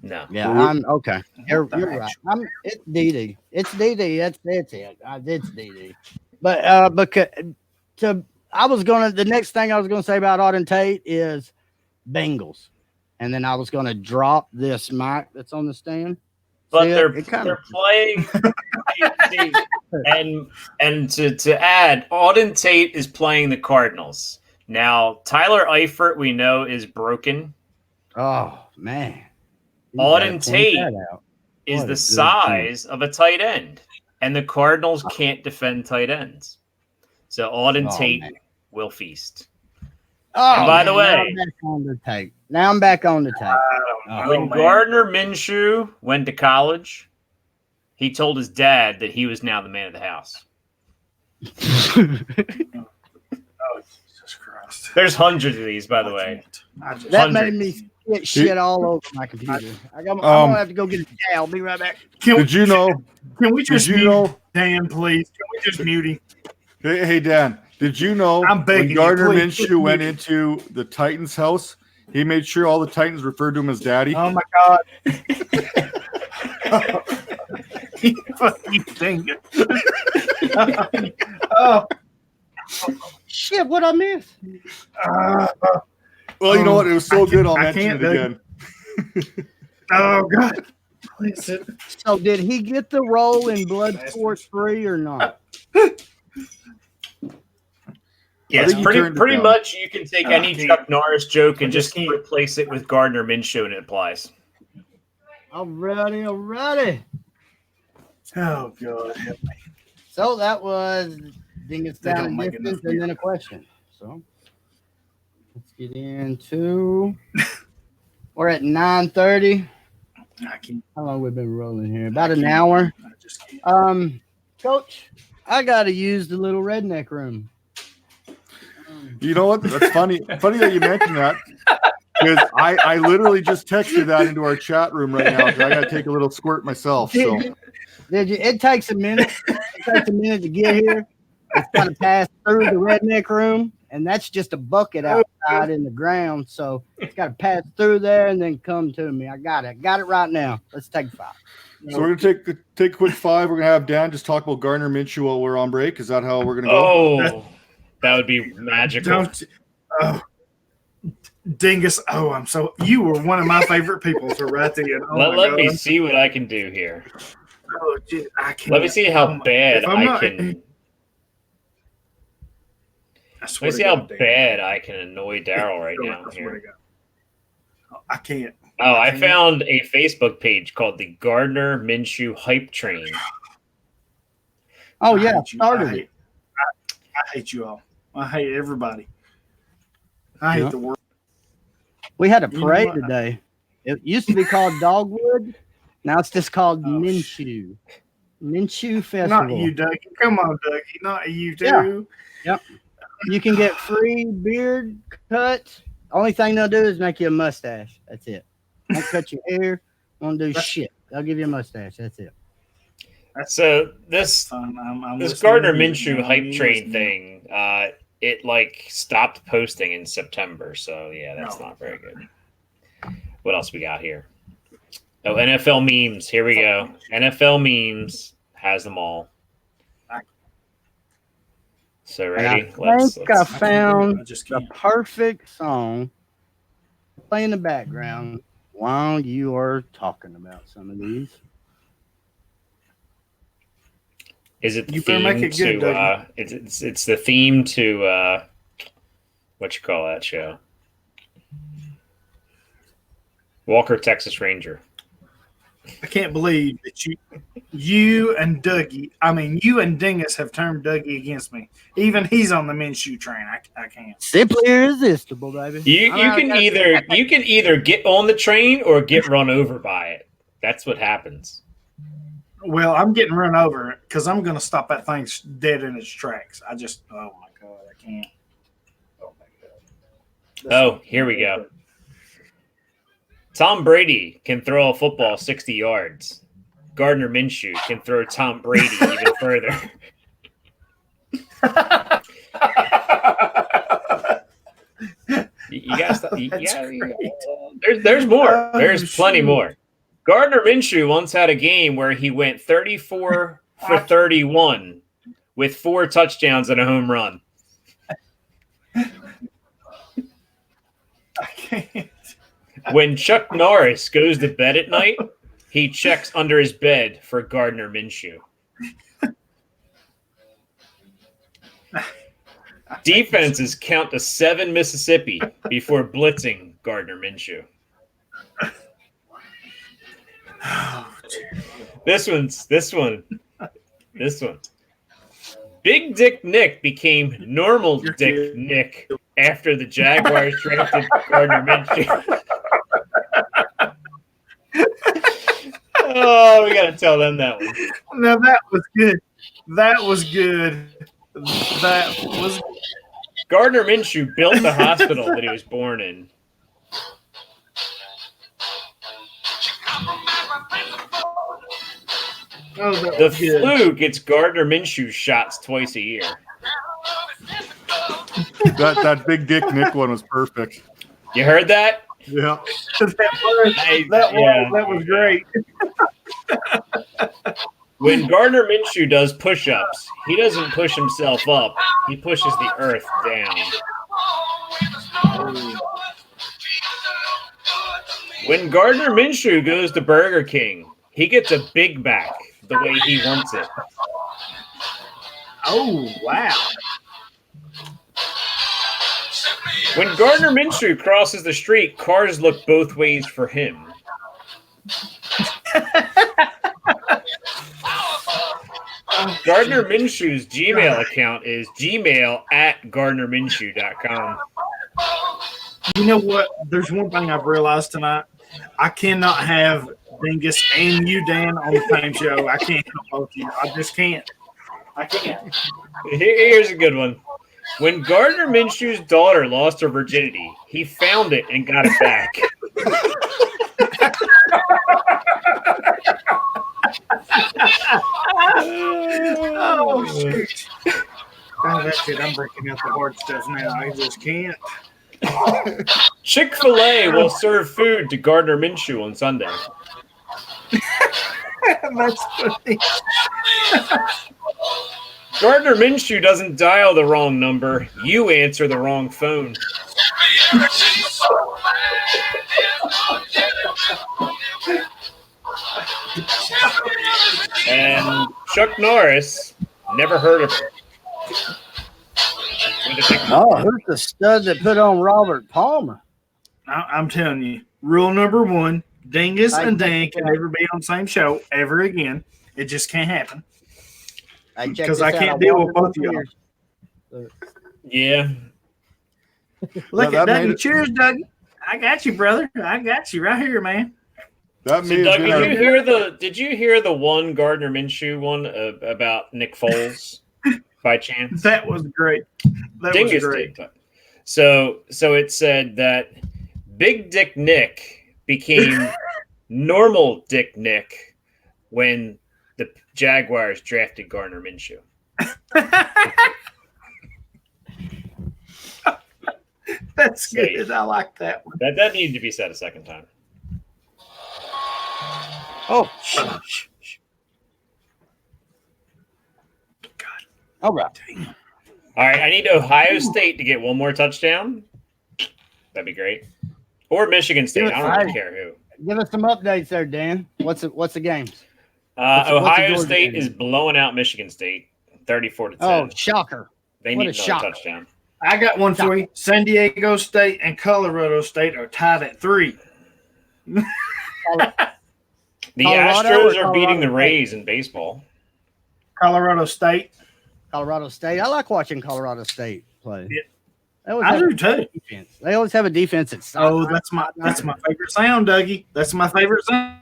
No. Yeah, I'm okay. You're right. It's DD. It's DD. That's it. It's DD. But the next thing I was gonna say about Auden Tate is Bengals, and then I was gonna drop this mic that's on the stand. But they're playing, and to add, Auden Tate is playing the Cardinals now. Tyler Eifert, we know, is broken. Oh man, Auden Tate is the size of a tight end, and the Cardinals can't defend tight ends. So Auden Tate will feast. Oh, and by the way, now I'm back on the tape. When Gardner Minshew went to college, he told his dad that he was now the man of the house. Oh, Jesus Christ. There's hundreds of these, by the way. That made me get shit all over my computer. I'm going to have to go get a towel. I'll be right back. Can we just mute Dan, please? Can we just mute him? Hey, Dan, did you know when Gardner Minshew went into the Titans' house, he made sure all the Titans referred to him as Daddy? Oh, my God. You fucking thing. Oh. Shit, what I miss? Well, you know what? It was so good, I'll mention it again. Oh, God. So did he get the role in Bloodsport 3 or not? Yes, pretty much you can take any Chuck Norris joke and just replace it with Gardner Minshew and it applies. Alrighty. Oh, God. So that was Dingus down and distance and then a question. So let's get into we're at 9:30. How long we've been rolling here? About an hour. Coach, I gotta use the little redneck room. You know what? That's funny. Funny that you mentioned that. Because I literally just texted that into our chat room right now. I got to take a little squirt myself. So it takes a minute. It takes a minute to get here. It's got to pass through the redneck room, and that's just a bucket outside in the ground. So it's got to pass through there and then come to me. I got it. Got it right now. Let's take 5. So we're gonna take a quick 5. We're gonna have Dan just talk about Gardner Minshew while we're on break. Is that how we're gonna go? Oh, that would be magical. Dingus. Oh, you were one of my favorite people for right there. Oh, Let me see what I can do here. Oh, dude, I can't. Let me see how bad I can. Let me see how bad I can annoy Daryl right now. Here. I can't. Oh, I found a Facebook page called the Gardner Minshew Hype Train. Oh, yeah, started it. I hate you all. I hate everybody. I hate the world. We had a parade today. It used to be called Dogwood. Now it's just called Minshew. Minshew Festival. Not you, Dougie. Come on, Dougie. Not you, too. Yep. You can get free beard cuts. Only thing they'll do is make you a mustache. That's it. Won't cut your hair. Won't do shit. They'll give you a mustache. That's it. So this Gardner Minshew Hype Train thing, it like stopped posting in September. So yeah, that's not very good. What else we got here? Oh, NFL memes. Here we go. NFL memes has them all. So ready? I think I found the perfect song to play in the background while you are talking about some of these. Is it the theme to? It's the theme to what you call that show? Walker, Texas Ranger. I can't believe that you and Dougie, you and Dingus have turned Dougie against me. Even he's on the Minshew train. I can't. Simply irresistible, baby. You can either get on the train or get run over by it. That's what happens. Well, I'm getting run over because I'm going to stop that thing dead in its tracks. Oh my God, I can't. Oh my God. Here we go. Tom Brady can throw a football 60 yards. Gardner Minshew can throw Tom Brady even further. You gotta stop. There's more. There's plenty more. Gardner Minshew once had a game where he went 34 for 31 with 4 touchdowns and a home run. I can't. When Chuck Norris goes to bed at night, he checks under his bed for Gardner Minshew. Defenses count to 7 Mississippi before blitzing Gardner Minshew. This one. Big Dick Nick became Normal Dick Nick after the Jaguars drafted Gardner Minshew. Oh, we got to tell them that one. No, that was good. Gardner Minshew built the hospital that he was born in. The flu gets Gardner Minshew shots twice a year. That Big Dick Nick one was perfect. You heard that? Yeah. That was great. When Gardner Minshew does push-ups, he doesn't push himself up. He pushes the earth down. When Gardner Minshew goes to Burger King, he gets a Big Mac the way he wants it. Oh, wow. When Gardner Minshew crosses the street, cars look both ways for him. Gardner Minshew's Gmail account is gmail@gardnerminshew.com. You know what? There's one thing I've realized tonight. I cannot have Dingus and you, Dan, on the same show. I can't help both of you. I just can't. I can't. Here's a good one. When Gardner Minshew's daughter lost her virginity, he found it and got it back. Oh, shoot. Oh, that's it. I'm breaking out the hard stuff now. I just can't. Chick-fil-A will serve food to Gardner Minshew on Sunday. That's funny. Gardner Minshew doesn't dial the wrong number. You answer the wrong phone. And Chuck Norris, never heard of him. Oh, who's the stud that put on Robert Palmer? I'm telling you, rule number one: Dingus and Dan can never be on the same show ever again. It just can't happen. Because I can't deal with both of y'all. Yeah. Look at Dougie. Cheers, Dougie. I got you, brother. I got you right here, man. That So, Doug, did you hear the one Gardner Minshew one about Nick Foles by chance? That was great. That Dingus was great. did. So it said that Big Dick Nick became normal Dick Nick when the Jaguars drafted Gardner Minshew. That's good. I like that one. That needed to be said a second time. Oh, God. All right. All right, I need Ohio State to get one more touchdown. That'd be great. Or Michigan State. I don't really care who. Give us some updates there, Dan. What's the games? Ohio State is blowing out Michigan State, 34-10. Oh, shocker! They need another touchdown. I got one for you. San Diego State and Colorado State are tied at 3. The Colorado Astros are beating the Rays in baseball. Colorado State. Colorado State. I like watching Colorado State play. Yeah. I do too. Defense. They always have a defense that's that's my favorite sound, Dougie. That's my favorite sound.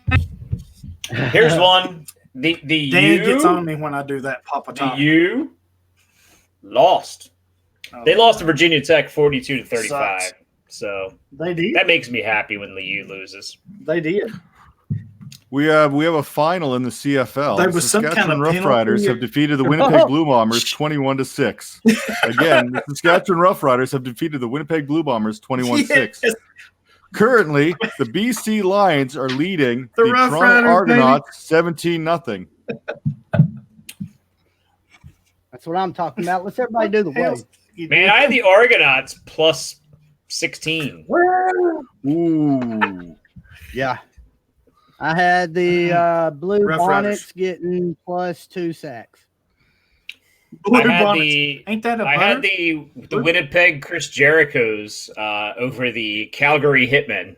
Here's one. The Dan gets on me when I do that, Papa Tom. The U lost. They lost to Virginia Tech 42-35. Sucks. So they did. That makes me happy when the U loses. They did. We have a final in the CFL. There The was some kind of Saskatchewan Roughriders have defeated the Winnipeg Blue Bombers 21-6. Again, the Saskatchewan Roughriders have defeated the Winnipeg Blue Bombers 21-6. Yes. Currently, the BC Lions are leading the Toronto Argonauts 17-0. That's what I'm talking about. Let's everybody do the wave. Man, I had the Argonauts plus 16. Ooh. Yeah. I had the Blue Bonnets getting plus 2 sacks. I had the Winnipeg Chris Jerichos over the Calgary Hitmen.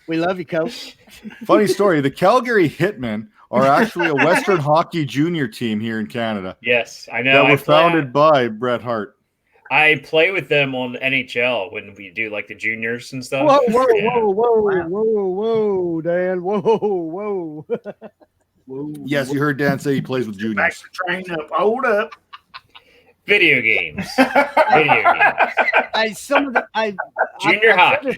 We love you, Coach. Funny story. The Calgary Hitmen are actually a Western Hockey junior team here in Canada. Yes, I know. That were founded by Bret Hart. I play with them on NHL when we do like the juniors and stuff. Whoa, Dan. Whoa. Yes, you heard Dan say he plays with juniors. Back the train up. Hold up. Video games. Junior hockey.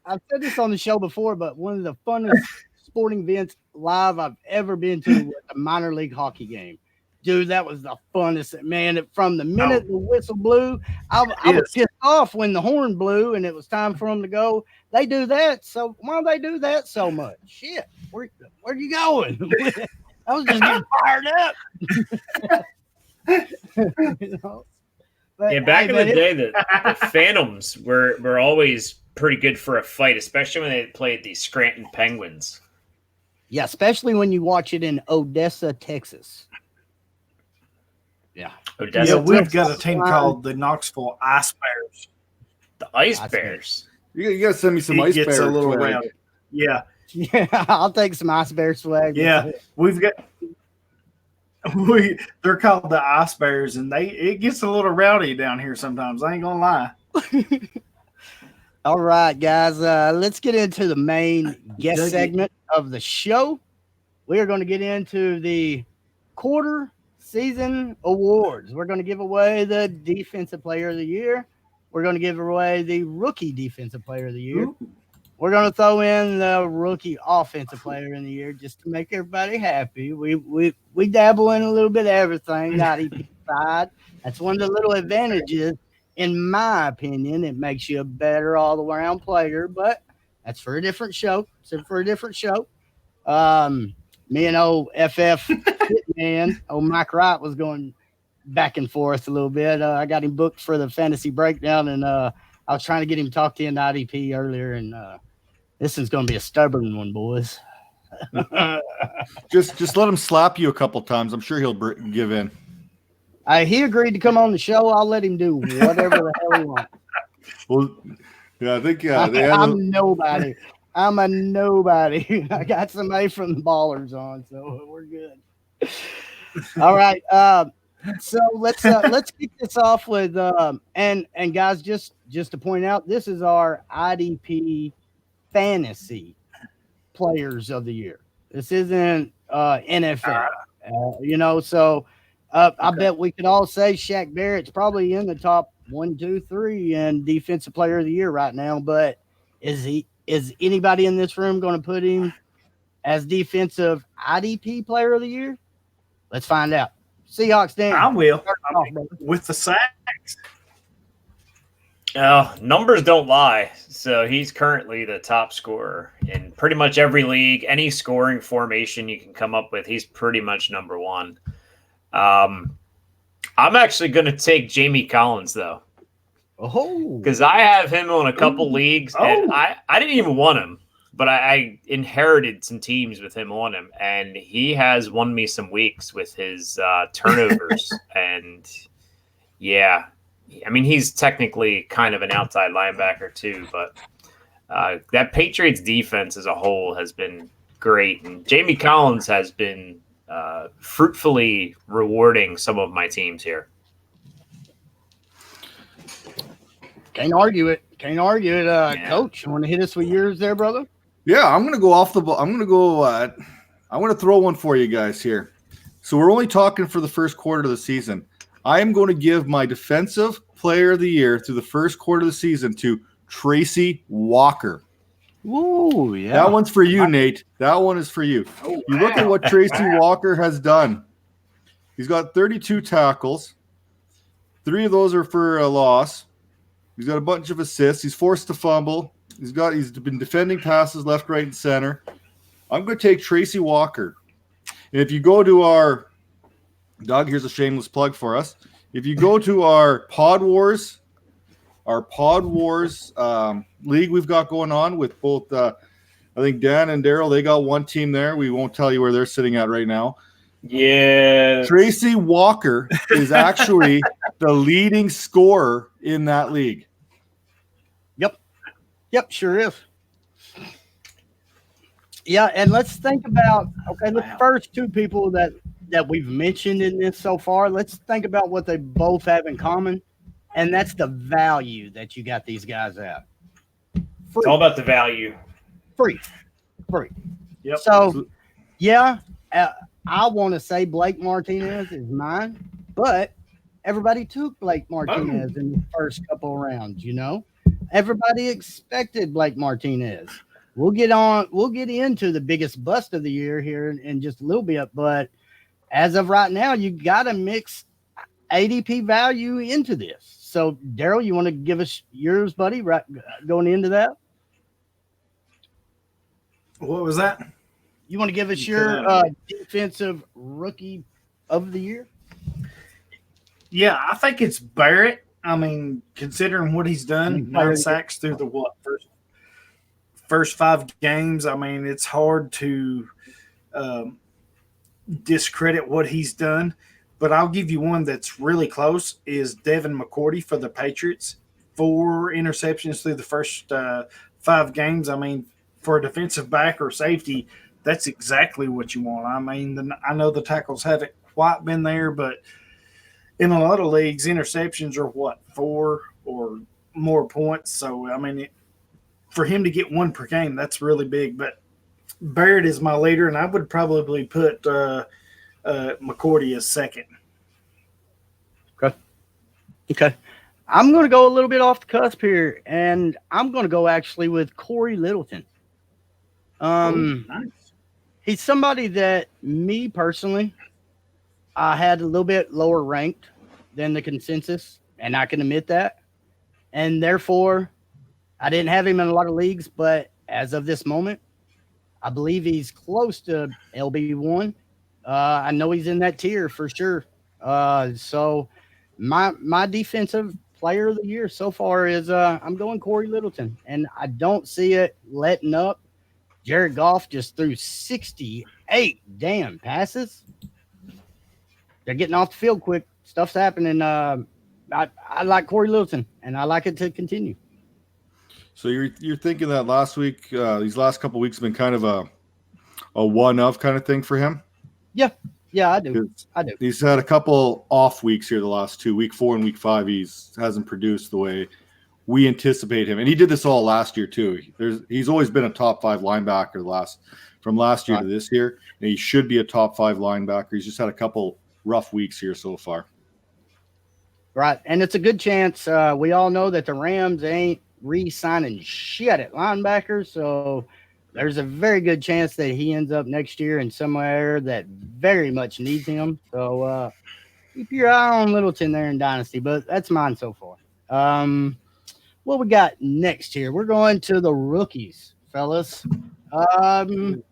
I've said this on the show before, but one of the funnest sporting events live I've ever been to was a minor league hockey game. Dude, that was the funnest, man. From the minute the whistle blew, I was pissed off when the horn blew and it was time for them to go. They do that, so why do they do that so much? Shit, where you going? I was just getting fired up. You know? But, back in the day, the Phantoms were always pretty good for a fight, especially when they played the Scranton Penguins. Yeah, especially when you watch it in Odessa, Texas. Yeah. Odessa, yeah, we've got a team called the Knoxville Ice Bears. The Ice Bears. You got to send me some Ice Bears. A little rowdy. Yeah. Yeah, I'll take some Ice Bear swag. Yeah, they're called the Ice Bears, and it gets a little rowdy down here sometimes. I ain't gonna lie. All right, guys, let's get into the main guest segment of the show. We are going to get into the quarter season awards. We're going to give away the defensive player of the year. We're going to give away the rookie defensive player of the year. Ooh. We're going to throw in the rookie offensive player in the year just to make everybody happy. We dabble in a little bit of everything, not even side. That's one of the little advantages, in my opinion. It makes you a better all-around player, but that's for a different show. Me and old FF hitman, Mike Wright, was going back and forth a little bit. I got him booked for the fantasy breakdown, and I was trying to get him talked in IDP earlier, and this is going to be a stubborn one, boys. Just let him slap you a couple times. I'm sure he'll give in. He agreed to come on the show. I'll let him do whatever the hell he wants. Well, yeah, I think I'm nobody. I'm a nobody. I got somebody from the Ballers on, so we're good. All right. So let's kick this off with and guys, just to point out, this is our IDP fantasy players of the year. This isn't NFL. So I bet we could all say Shaq Barrett's probably in the top 1, 2, 3 in defensive player of the year right now. But is anybody in this room going to put him as defensive IDP player of the year? Let's find out. Seahawks, Dan. I will. With the sacks. Numbers don't lie. So he's currently the top scorer in pretty much every league. Any scoring formation you can come up with, he's pretty much number one. I'm actually going to take Jamie Collins, though. Oh. Because I have him on a couple leagues, and I didn't even want him, but I inherited some teams with him on him, and he has won me some weeks with his turnovers. And, yeah, I mean, he's technically kind of an outside linebacker too, but that Patriots defense as a whole has been great, and Jamie Collins has been fruitfully rewarding some of my teams here. Can't argue it. Coach, you want to hit us with yours there, brother? Yeah, I'm going to go off the ball. I'm going to go. I'm going to throw one for you guys here. So we're only talking for the first quarter of the season. I am going to give my defensive player of the year through the first quarter of the season to Tracy Walker. Ooh, yeah. That one's for you, Nate. That one is for you. You look at what Tracy Walker has done. He's got 32 tackles. 3 of those are for a loss. He's got a bunch of assists. He's forced to fumble. He's been defending passes left, right, and center. I'm going to take Tracy Walker. And if you go to our Doug, here's a shameless plug for us. If you go to our Pod Wars league we've got going on with both, I think Dan and Daryl, they got one team there. We won't tell you where they're sitting at right now. Yeah. Tracy Walker is actually the leading scorer in that league. Yep, sure is. Yeah, and let's think about the first 2 people that we've mentioned in this so far. Let's think about what they both have in common, and that's the value that you got these guys at. It's all about the value. Free. Yep. So, yeah, I want to say Blake Martinez is mine, but everybody took Blake Martinez in the first couple of rounds, Everybody expected Blake Martinez. We'll get into the biggest bust of the year here in just a little bit, but as of right now, you got to mix ADP value into this. So, Daryl, you want to give us yours, buddy, right going into that? What was that? You want to give us your defensive rookie of the year? Yeah, I think it's Barrett. I mean, considering what he's done, 9 sacks through the first 5 games. I mean, it's hard to discredit what he's done. But I'll give you one that's really close is Devin McCourty for the Patriots. 4 interceptions through the first 5 games. I mean, for a defensive back or safety, that's exactly what you want. I mean, I know the tackles haven't quite been there, but in a lot of leagues, interceptions are 4 or more points. So, I mean, for him to get 1 per game, that's really big. But Barrett is my leader, and I would probably put McCourty as second. Okay. I'm going to go a little bit off the cusp here, and I'm going to go actually with Corey Littleton. Nice. He's somebody that me personally, I had a little bit lower ranked than the consensus, and I can admit that. And therefore, I didn't have him in a lot of leagues, but as of this moment, I believe he's close to LB1 I know he's in that tier for sure. So my defensive player of the year so far is I'm going Corey Littleton, and I don't see it letting up. Jared Goff just threw 68 damn passes. They're getting off the field quick. Stuff's happening. I like Corey Littleton, and I like it to continue. So you're thinking that last week, these last couple of weeks have been kind of a one of kind of thing for him? Yeah, I do. He's had a couple off weeks here the last two. Week 4 and week 5, hasn't produced the way we anticipate him. And he did this all last year too. He's always been a top 5 linebacker from last year to this year. And he should be a top 5 linebacker. He's just had a couple rough weeks here so far. Right. And it's a good chance. We all know that the Rams ain't re-signing shit at linebacker. So there's a very good chance that he ends up next year in somewhere that very much needs him. So keep your eye on Littleton there in Dynasty, but that's mine so far. What we got next here? We're going to the rookies, fellas. Daryl,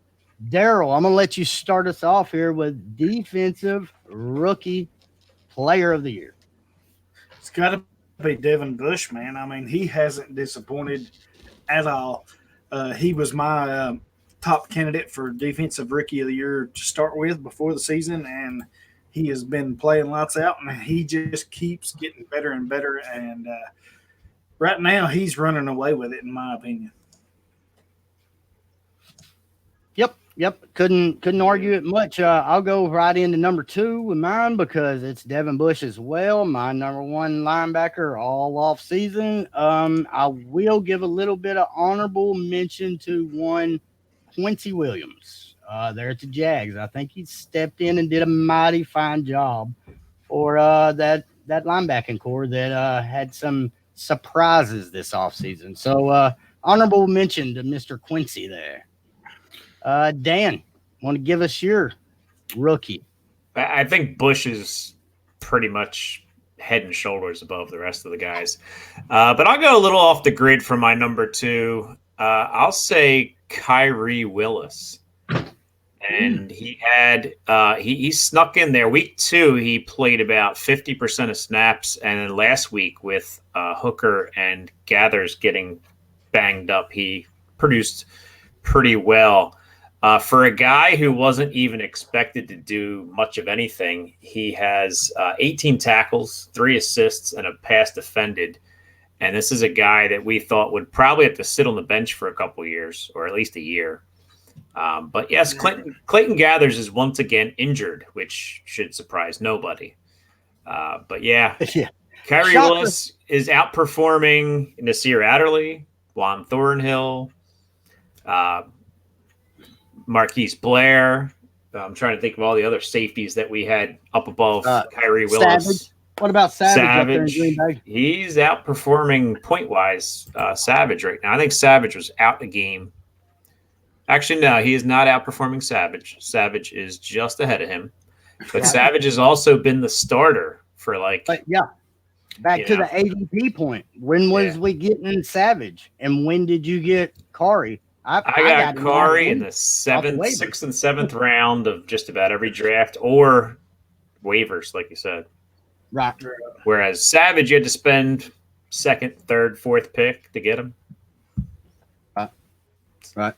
I'm going to let you start us off here with defensive rookie player of the year. It's got to be Devin Bush, man. I mean, he hasn't disappointed at all. He was my top candidate for defensive rookie of the year to start with before the season, and he has been playing lights out, and he just keeps getting better and better. And right now, he's running away with it, in my opinion. Yep. Couldn't argue it much. I'll go right into number 2 with mine because it's Devin Bush as well. My number 1 linebacker all off season. I will give a little bit of honorable mention to one Quincy Williams. There at the Jags. I think he stepped in and did a mighty fine job for that linebacking core that had some surprises this offseason. So honorable mention to Mr. Quincy there. Dan, want to give us your rookie? I think Bush is pretty much head and shoulders above the rest of the guys. But I'll go a little off the grid for my number 2. I'll say Kyrie Willis. And he had he snuck in there. Week 2, he played about 50% of snaps. And then last week with Hooker and Gathers getting banged up, he produced pretty well. For a guy who wasn't even expected to do much of anything, he has 18 tackles, 3 assists, and a pass defended. And this is a guy that we thought would probably have to sit on the bench for a couple of years, or at least a year. But yes, Clayton Gathers is once again injured, which should surprise nobody. But yeah. Kyrie Willis is outperforming Nasir Adderley, Juan Thornhill, Marquise Blair. I'm trying to think of all the other safeties that we had up above Kyrie Willis. Savage. What about Savage up there in Green Bay? He's outperforming point-wise Savage right now. I think Savage was out the game. Actually, no, he is not outperforming Savage. Savage is just ahead of him. But Savage has also been the starter for back to the ADP point. When was we getting Savage? And when did you get Kari? I got Kari in the 6th and 7th round of just about every draft or waivers, like you said. Right. Whereas Savage, you had to spend 2nd, 3rd, 4th pick to get him. Right.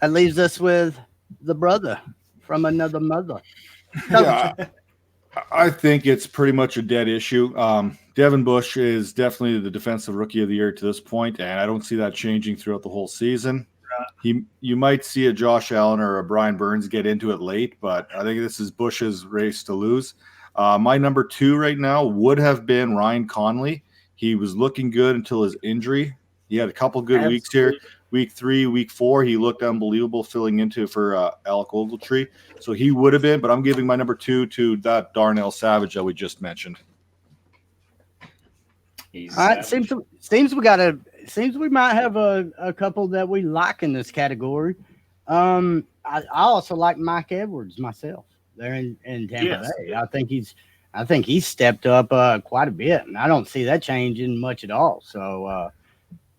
That leaves us with the brother from another mother. Yeah, I think it's pretty much a dead issue. Devin Bush is definitely the defensive rookie of the year to this point, and I don't see that changing throughout the whole season. You might see a Josh Allen or a Brian Burns get into it late, but I think this is Bush's race to lose. My number 2 right now would have been Ryan Conley. He was looking good until his injury. He had a couple good weeks here. Week 3, week 4, he looked unbelievable filling into for Alec Ogletree. So he would have been, but I'm giving my number 2 to that Darnell Savage that we just mentioned. Seems we might have a couple that we like in this category. I also like Mike Edwards myself there in Tampa Bay. I think he's stepped up quite a bit, and I don't see that changing much at all. So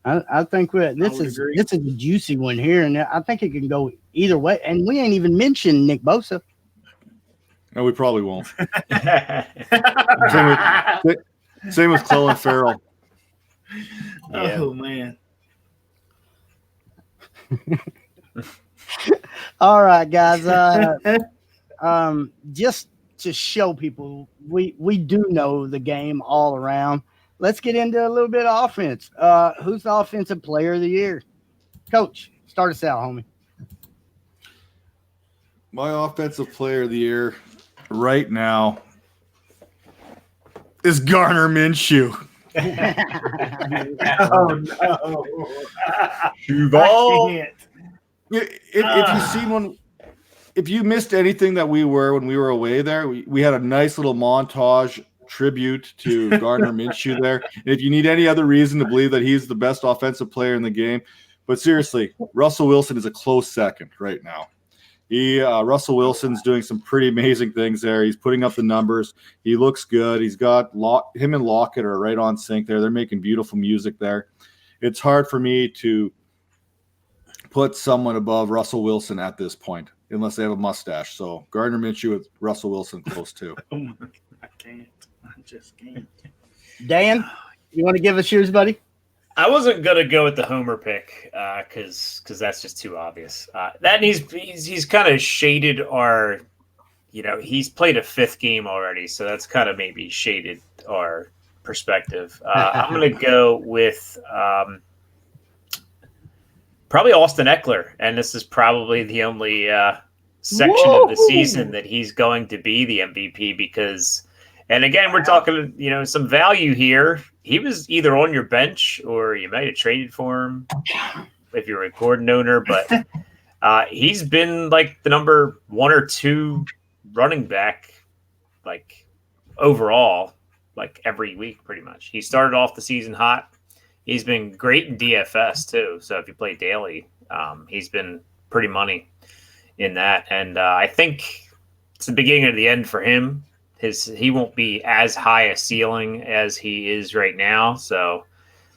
I think this is a juicy one here, and I think it can go either way. And we ain't even mentioned Nick Bosa. No, we probably won't. Yeah. Same with Clellan Farrell. Oh man. All right, guys. Just to show people, we do know the game all around. Let's get into a little bit of offense. Who's the offensive player of the year? Coach, start us out, homie. My offensive player of the year right now is Garner Minshew. Oh no. Duval. I can't. If you've seen one, if you missed anything that we were when we were away there, we had a nice little montage tribute to Gardner Minshew there. And if you need any other reason to believe that he's the best offensive player in the game, but seriously, Russell Wilson is a close second right now. Russell Wilson's doing some pretty amazing things there. He's putting up the numbers. He looks good. He's got him and Lockett are right on sync there. They're making beautiful music there. It's hard for me to put someone above Russell Wilson at this point, unless they have a mustache. So Gardner Minshew with Russell Wilson close too. I can't. I just can't. Dan, you want to give us yours, buddy? I wasn't gonna go with the homer pick because that's just too obvious. That he's kind of shaded our, he's played a fifth game already, so that's kind of maybe shaded our perspective. I'm gonna go with probably Austin Eckler, and this is probably the only section of the season that he's going to be the MVP because. And again, we're talking, some value here. He was either on your bench or you might have traded for him if you're a Gordon owner. But he's been like the number 1 or 2 running back, like overall, like every week pretty much. He started off the season hot. He's been great in DFS too. So if you play daily, he's been pretty money in that. And I think it's the beginning of the end for him. He won't be as high a ceiling as he is right now. So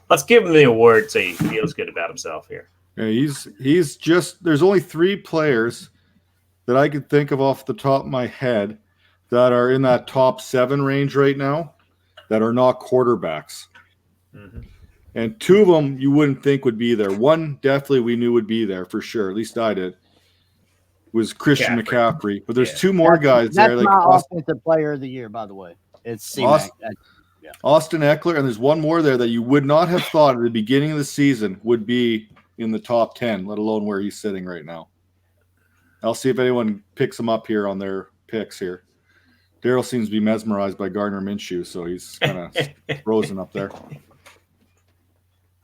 let's give him the award so he feels good about himself here. Yeah, he's just there's only 3 players that I could think of off the top of my head that are in that top 7 range right now that are not quarterbacks. Mm-hmm. And 2 of them you wouldn't think would be there. One definitely we knew would be there for sure. At least I did. Was Christian McCaffrey. But there's 2 more guys there. That's my offensive player of the year, by the way. It's C-Mac. Austin Eckler, and there's one more there that you would not have thought at the beginning of the season would be in the top 10, let alone where he's sitting right now. I'll see if anyone picks him up here on their picks here. Daryl seems to be mesmerized by Gardner Minshew, so he's kind of frozen up there.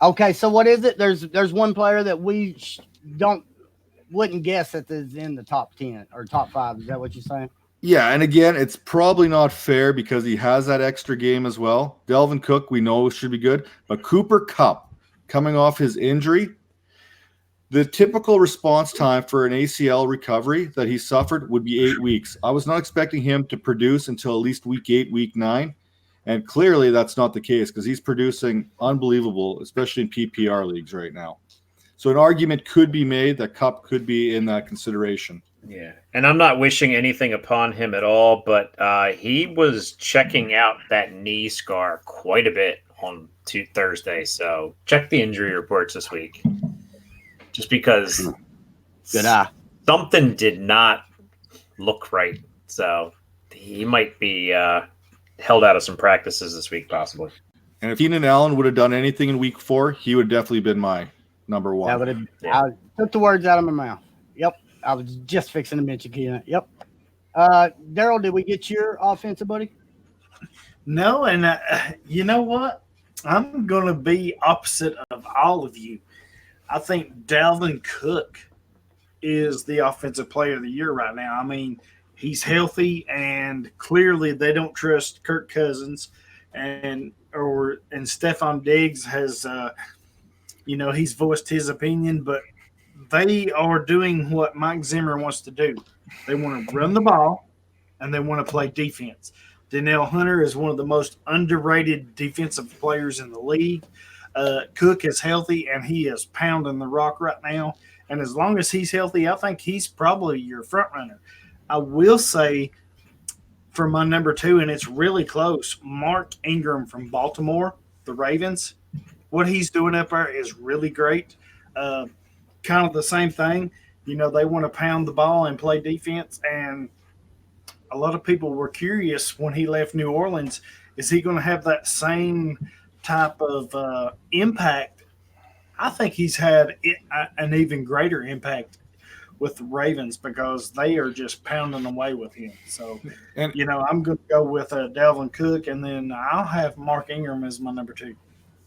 Okay, so what is it? There's one player that we wouldn't guess that is in the top 10 or top 5. Is that what you're saying? Yeah, and again, it's probably not fair because he has that extra game as well. Delvin Cook, we know should be good, but Cooper Kupp, coming off his injury, the typical response time for an ACL recovery that he suffered would be 8 weeks. I was not expecting him to produce until at least week 8, week 9, and clearly that's not the case because he's producing unbelievable, especially in PPR leagues right now. So an argument could be made that Kupp could be in that consideration. Yeah, and I'm not wishing anything upon him at all, but he was checking out that knee scar quite a bit on Thursday. So check the injury reports this week, just because something did not look right. So he might be held out of some practices this week, possibly. And if Keenan Allen would have done anything in week 4, he would definitely been my number 1. I took the words out of my mouth. Yep. I was just fixing to mention Keenan. Yep. Daryl, did we get your offensive buddy? No, and you know what? I'm going to be opposite of all of you. I think Dalvin Cook is the offensive player of the year right now. I mean, he's healthy, and clearly they don't trust Kirk Cousins, and Stephon Diggs has, he's voiced his opinion, but they are doing what Mike Zimmer wants to do. They want to run the ball, and they want to play defense. Danielle Hunter is one of the most underrated defensive players in the league. Cook is healthy, and he is pounding the rock right now. And as long as he's healthy, I think he's probably your front runner. I will say for my number 2, and it's really close. Mark Ingram from Baltimore, the Ravens. What he's doing up there is really great. Kind of the same thing. You know, they want to pound the ball and play defense, and a lot of people were curious when he left New Orleans, is he going to have that same type of impact? I think he's had an even greater impact with the Ravens because they are just pounding away with him. So, you know, I'm going to go with Dalvin Cook, and then I'll have Mark Ingram as my number 2.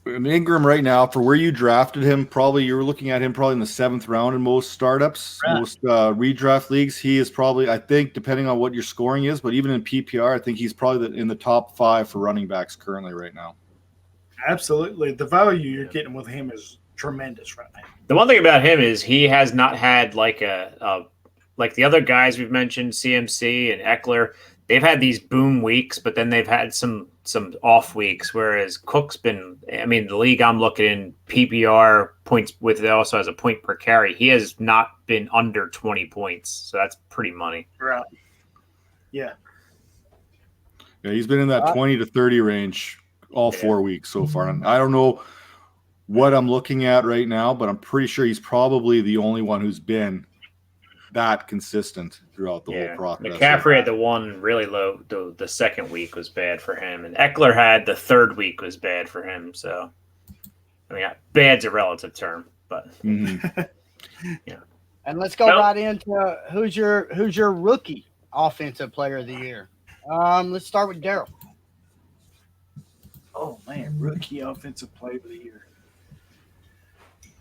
Ingram right now, for where you drafted him, probably you were looking at him probably in the 7th round in most startups, most redraft leagues. He is probably, I think, depending on what your scoring is, but even in PPR, I think he's probably in the top 5 for running backs currently right now. Absolutely. The value you're getting with him is tremendous right now. The one thing about him is he has not had like like the other guys we've mentioned, CMC and Eckler. They've had these boom weeks, but then they've had some off weeks. Whereas Cook's been, I mean, the league I'm looking in PPR points with it also has a point per carry. He has not been under 20 points, so that's pretty money. Right. Yeah. Yeah, he's been in that 20 to 30 range all 4 weeks so far. And I don't know what I'm looking at right now, but I'm pretty sure he's probably the only one who's been that consistent throughout the whole process. McCaffrey had the one really low. The second week was bad for him, and Eckler had the third week was bad for him. So, I mean, bad's a relative term, but yeah. And let's go right into who's your rookie offensive player of the year. Let's start with Daryl. Oh man, rookie offensive player of the year.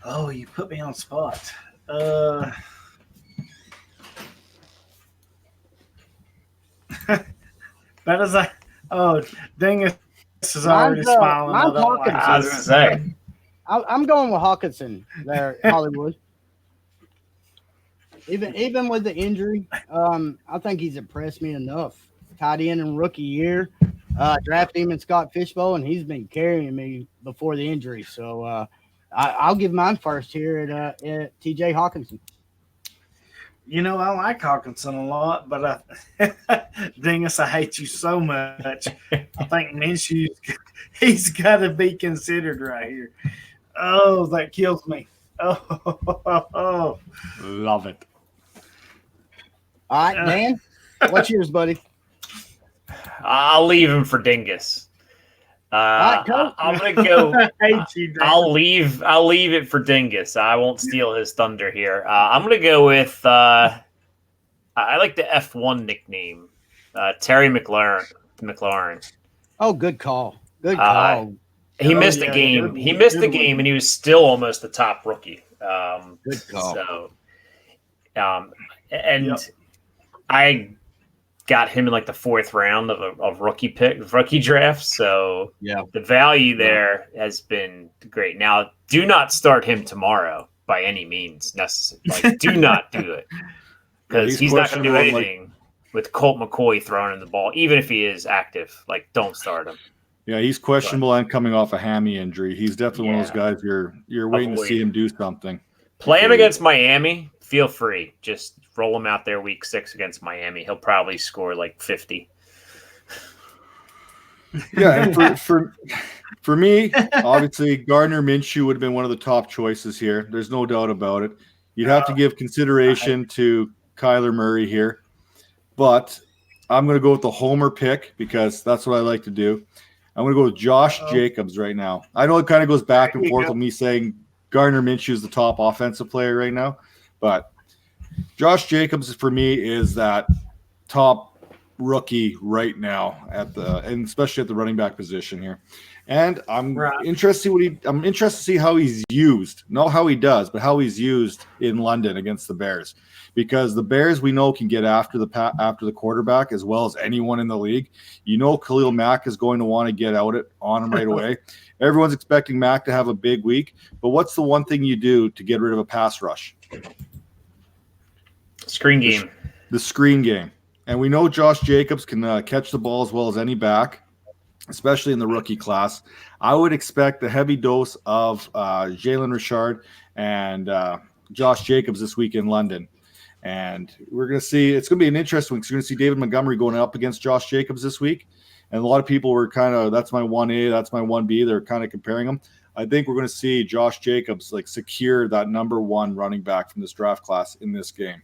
Oh, you put me on the spot. That is Dingus is already smiling. I was going to say. I'm going with Hawkinson there, Hollywood. Even with the injury, I think he's impressed me enough. Tight end in rookie year, drafted him in Scott Fishbowl, and he's been carrying me before the injury. So I'll give mine first here at TJ Hawkinson. You know, I like Hawkinson a lot, but Dingus, I hate you so much. I think Minshew, he's got to be considered right here. Oh, that kills me. Oh. Love it. All right, Dan, what's yours, buddy? I'll leave him for Dingus. Right, I'm gonna go. I hate you, Dingus. I'll leave it for Dingus. I won't steal his thunder here. I'm gonna go with. I like the F1 nickname, Terry McLaurin. Oh, good call. Good call. He missed a game. He missed a game, and he was still almost the top rookie. Good call. So, I got him in like the 4th round of rookie drafts. So the value there has been great. Now, do not start him tomorrow by any means necessary. Like, do not do it because he's not going to do anything with Colt McCoy throwing in the ball, even if he is active. Like, don't start him. Yeah, he's questionable and coming off a hammy injury. He's definitely one of those guys you're waiting to see him do something. Play him against Miami. Feel free. Just roll him out there week 6 against Miami. He'll probably score like 50. Yeah, and for me, obviously Gardner Minshew would have been one of the top choices here. There's no doubt about it. You'd have to give consideration to Kyler Murray here, but I'm going to go with the homer pick because that's what I like to do. I'm going to go with Josh Jacobs right now. I know it kind of goes back and forth with me saying Gardner Minshew is the top offensive player right now, but Josh Jacobs for me is that top rookie right now and especially at the running back position here. And I'm interested to see how he's used, not how he does, but how he's used in London against the Bears, because the Bears we know can get after the quarterback as well as anyone in the league. You know, Khalil Mack is going to want to get on him right away. Everyone's expecting Mack to have a big week, but what's the one thing you do to get rid of a pass rush? Screen game. The screen game. And we know Josh Jacobs can catch the ball as well as any back, especially in the rookie class. I would expect a heavy dose of Jalen Richard and Josh Jacobs this week in London. And we're going to see, it's going to be an interesting one because you're going to see David Montgomery going up against Josh Jacobs this week. And a lot of people were kind of, that's my 1A, that's my 1B. They're kind of comparing them. I think we're going to see Josh Jacobs like secure that number 1 running back from this draft class in this game.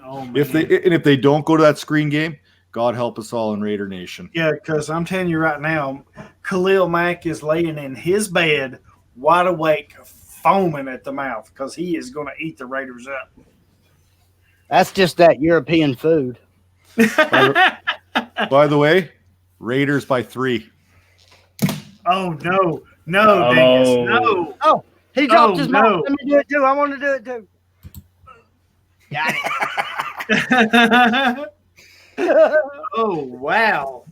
Oh, man. If they don't go to that screen game, God help us all in Raider Nation. Yeah, because I'm telling you right now, Khalil Mack is laying in his bed, wide awake, foaming at the mouth because he is going to eat the Raiders up. That's just that European food. By the way, Raiders by 3. Oh, no. No, Dingus, no. Oh, he dropped his no. mouth. Let me do it, too. I want to do it, too. Got it. Oh, wow.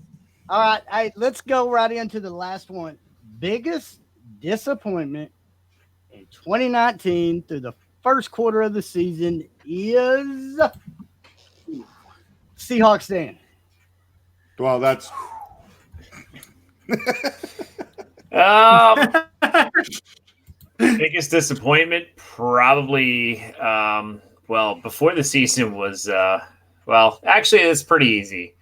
All right. Hey, let's go right into the last one. Biggest disappointment in 2019 through the first quarter of the season is Seahawks Dan. Well, that's biggest disappointment probably before the season was actually it's pretty easy.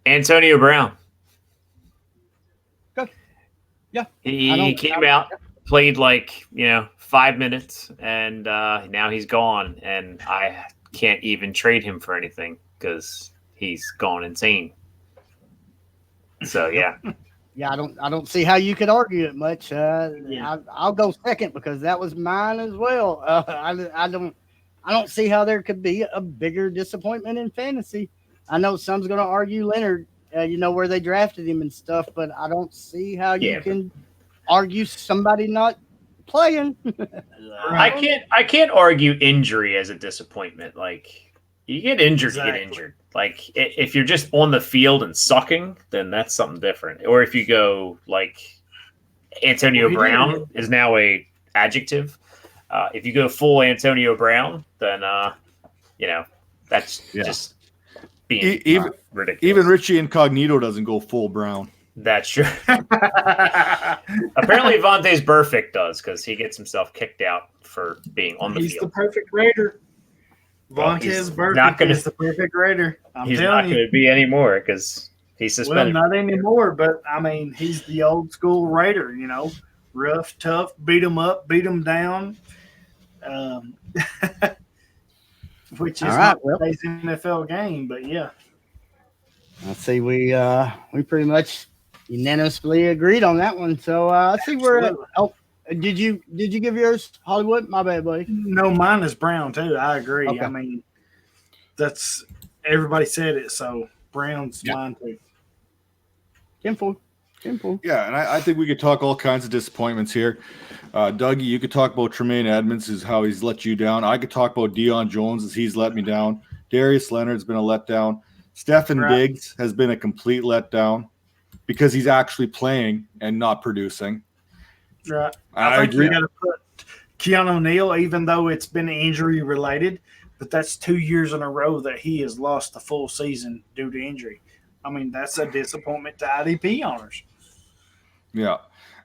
Antonio Brown. Okay. Yeah. He came out, played 5 minutes, and now he's gone, and I can't even trade him for anything because he's gone insane. So yeah. Yeah, I don't see how you could argue it much. I'll go second because that was mine as well. I don't see how there could be a bigger disappointment in fantasy. I know some's going to argue Leonard, where they drafted him and stuff, but I don't see how you can argue somebody not playing. I can't argue injury as a disappointment. Like, you get injured, you get injured. Like, if you're just on the field and sucking, then that's something different. Or if you go like Antonio Brown is now a adjective. If you go full Antonio Brown, then that's just being ridiculous. Even Richie Incognito doesn't go full Brown. That's true. Apparently, Vontaze Burfict does because he gets himself kicked out for being on the field. He's the perfect Raider. Vontaze Burfict is the perfect Raider. He's not going to be anymore because he's suspended. Well, not anymore, but I mean, he's the old school Raider. Rough, tough, beat him up, beat him down. Which is not today's NFL game, but yeah. I see we pretty much unanimously agreed on that one. So I see we're at, did you give yours, Hollywood? My bad, buddy. No, mine is Brown too. I agree. Okay. I mean, that's everybody said it, so Brown's mine too. 10-4. Yeah, and I think we could talk all kinds of disappointments here. Dougie, you could talk about Tremaine Edmonds, is how he's let you down. I could talk about Deion Jones, as he's let me down. Darius Leonard's been a letdown. Stefan Diggs has been a complete letdown because he's actually playing and not producing. Right. I think agree. you got to put Keanu Neal, even though it's been injury related, but that's 2 years in a row that he has lost the full season due to injury. I mean, that's a disappointment to IDP owners. Yeah.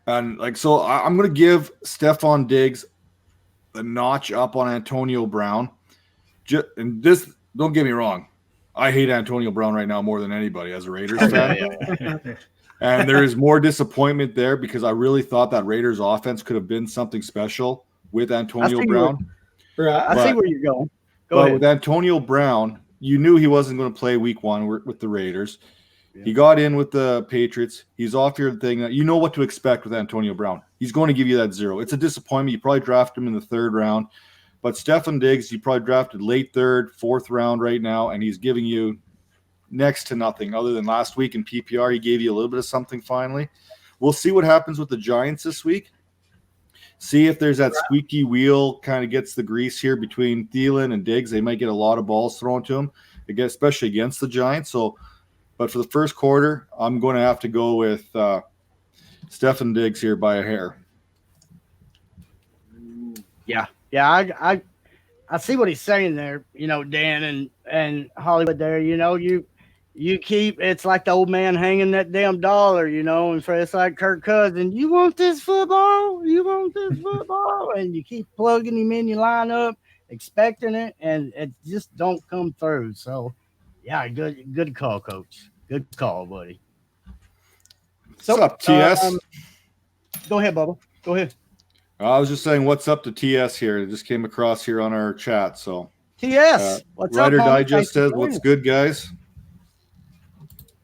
And so I'm going to give Stefan Diggs a notch up on Antonio Brown. And this, don't get me wrong, I hate Antonio Brown right now more than anybody as a Raiders fan. And there is more disappointment there because I really thought that Raiders offense could have been something special with Antonio Brown. I see where you're going. Go ahead. With Antonio Brown, you knew he wasn't going to play week 1 with the Raiders. Yeah. He got in with the Patriots. He's off your thing. You know what to expect with Antonio Brown. He's going to give you that 0. It's a disappointment. You probably drafted him in the 3rd round. But Stefan Diggs, you probably drafted late 3rd, 4th round right now, and he's giving you next to nothing other than last week in PPR. He gave you a little bit of something finally. We'll see what happens with the Giants this week. See if there's that squeaky wheel kind of gets the grease here between Thielen and Diggs. They might get a lot of balls thrown to him, especially against the Giants. But for the first quarter, I'm going to have to go with Stefan Diggs here by a hair. Yeah, I see what he's saying there. Dan and Hollywood there. You keep, it's like the old man hanging that damn dollar. And it's like Kirk Cousins. You want this football? And you keep plugging him in your lineup, expecting it, and it just don't come through. So, yeah, good call, Coach. Good call, buddy. So, What's up, TS? Go ahead, Bubba. Go ahead. I was just saying, what's up to TS here? It just came across here on our chat. So, TS, what's up, Rider homie? Digest Thanks for says, joining "What's us. good, guys?"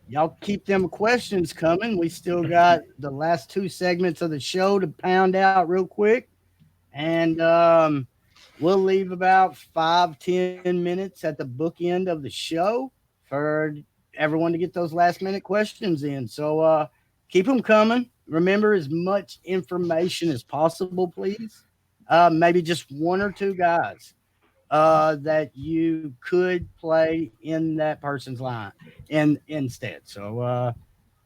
Y'all keep them questions coming. We still got the last 2 segments of the show to pound out real quick. And we'll leave about 5-10 minutes at the bookend of the show for everyone to get those last minute questions in. So keep them coming. Remember, as much information as possible, please. Maybe just 1 or 2 guys that you could play in that person's line instead. So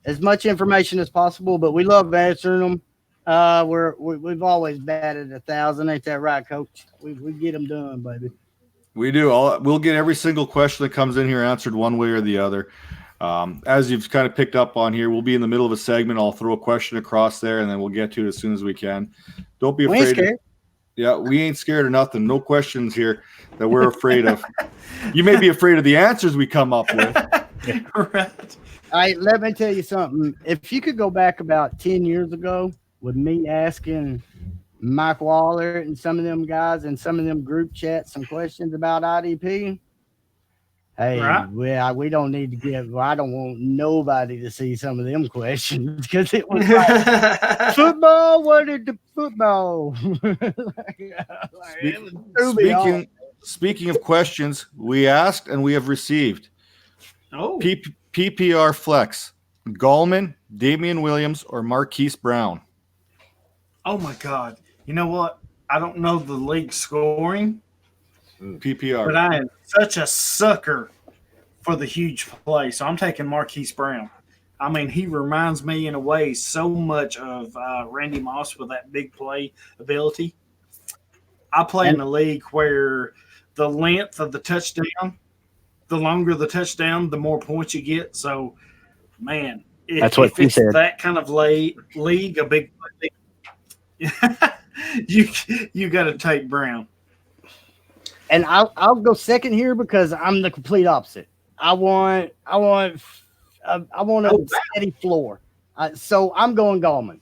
as much information as possible, but we love answering them. We've always batted 1,000. Ain't that right, Coach? We get them done, baby. We do. We'll get every single question that comes in here answered one way or the other. As you've kind of picked up on here, we'll be in the middle of a segment. I'll throw a question across there, and then we'll get to it as soon as we can. Don't be afraid. Yeah, we ain't scared of nothing. No questions here that we're afraid of. You may be afraid of the answers we come up with. Right. All right, let me tell you something. If you could go back about 10 years ago with me asking Mike Waller and some of them guys and some of them group chats some questions about IDP, hey, right. we don't need to give. I don't want nobody to see some of them questions because it was like, football. What is the football? Speaking of questions, we asked and we have received. Oh, PPR flex: Gallman, Damian Williams, or Marquise Brown. Oh my God! You know what? I don't know the league scoring. PPR. But I am such a sucker for the huge play, so I'm taking Marquise Brown. I mean, he reminds me in a way so much of Randy Moss with that big play ability. I play in a league where the length of the touchdown, the longer the touchdown, the more points you get. So, man, that's what he said. That kind of league, a big play, you got to take Brown. And I'll go second here because I'm the complete opposite. I want a steady floor. So I'm going Gallman.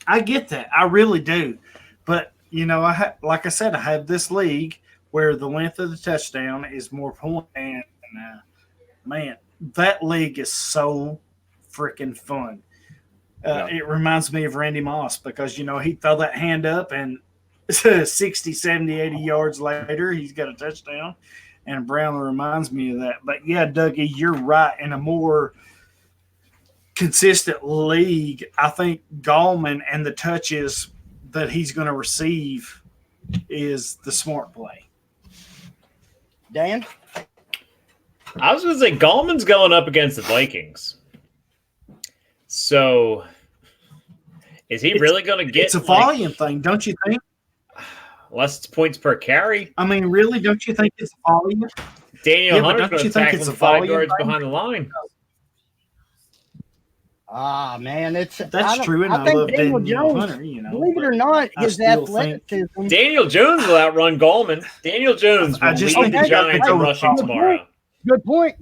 I get that. I really do. But, you know, like I said, I have this league where the length of the touchdown is more point. And, man, that league is so freaking fun. It reminds me of Randy Moss because, you know, he'd throw that hand up and 60, 70, 80 yards later, he's got a touchdown. And Brown reminds me of that. But, yeah, Dougie, you're right. In a more consistent league, I think Gallman and the touches that he's going to receive is the smart play. Dan? I was going to say Gallman's going up against the Vikings. So is he really going to get – It's a volume thing, don't you think? Less points per carry. I mean, really, don't you think it's a volume? Daniel Hunter's going to tackle him 5 yards behind the line. Man, that's true. And I think love Daniel Jones. Hunter, you know, believe it or not, his athleticism. Daniel Jones will outrun Gallman. Daniel Jones will lead the Giants in rushing tomorrow. Good point.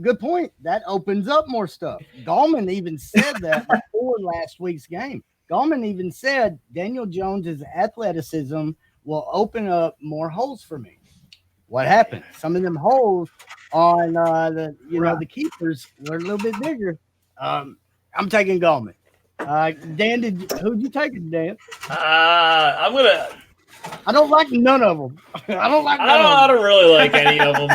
That opens up more stuff. Gallman even said that before last week's game. Gallman even said Daniel Jones's athleticism will open up more holes for me. What happened? Some of them holes on the keepers were a little bit bigger. I'm taking Gallman. Dan, who'd you take it, Dan? I'm gonna. I don't like none of them. I don't really like any of them.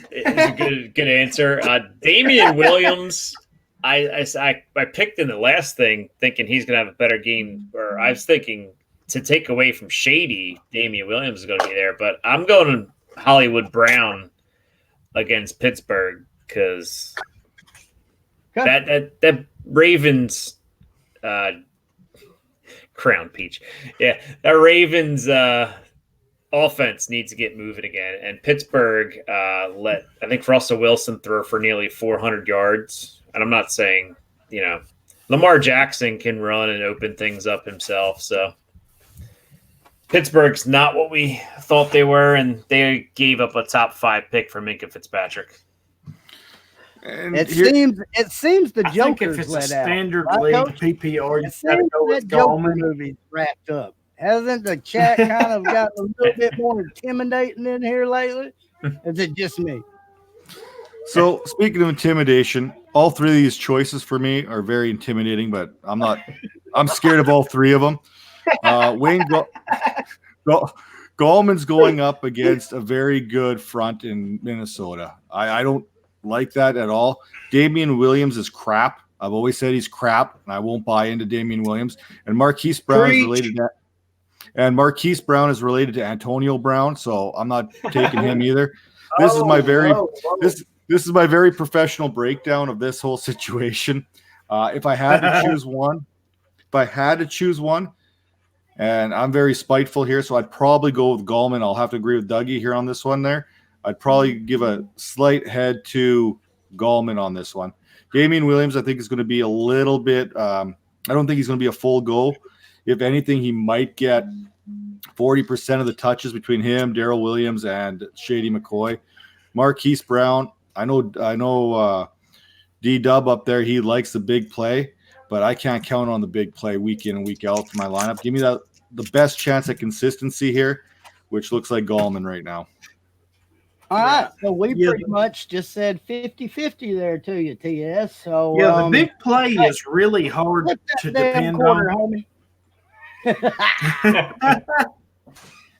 It's a good answer. Damian Williams. I picked in the last thing thinking he's gonna have a better game, or I was thinking to take away from Shady, Damian Williams is going to be there, but I'm going Hollywood Brown against Pittsburgh because that Ravens Crown Peach, that Ravens offense needs to get moving again, and Pittsburgh I think Russell Wilson throw for nearly 400 yards, and I'm not saying Lamar Jackson can run and open things up himself, so. Pittsburgh's not what we thought they were, and they gave up a top 5 pick for Minka Fitzpatrick. And It seems the I think if Joker's it's a let out. standard Right, league Coach? PPR, It you got to seems go with that Joker Gallman. movie's wrapped up. Hasn't the chat kind of gotten a little bit more intimidating in here lately? Is it just me? So speaking of intimidation, all 3 of these choices for me are very intimidating, but I'm scared of all 3 of them. Gallman's going up against a very good front in Minnesota. I don't like that at all. Damian Williams is crap. I've always said he's crap, and I won't buy into Damian Williams. And Marquise Brown is related to Marquise Brown is related to Antonio Brown, so I'm not taking him either. This is my this is my very professional breakdown of this whole situation. If I had to choose one, and I'm very spiteful here, so I'd probably go with Gallman. I'll have to agree with Dougie here on this one there. I'd probably give a slight head to Gallman on this one. Damian Williams, I think, is going to be a little bit I don't think he's going to be a full go. If anything, he might get 40% of the touches between him, Darrell Williams, and Shady McCoy. Marquise Brown, I know D-Dub up there, he likes the big play, but I can't count on the big play week in and week out for my lineup. Give me the best chance at consistency here, which looks like Gallman right now. All right, so we pretty much just said 50-50 there to you, TS. So the big play is really hard to depend on.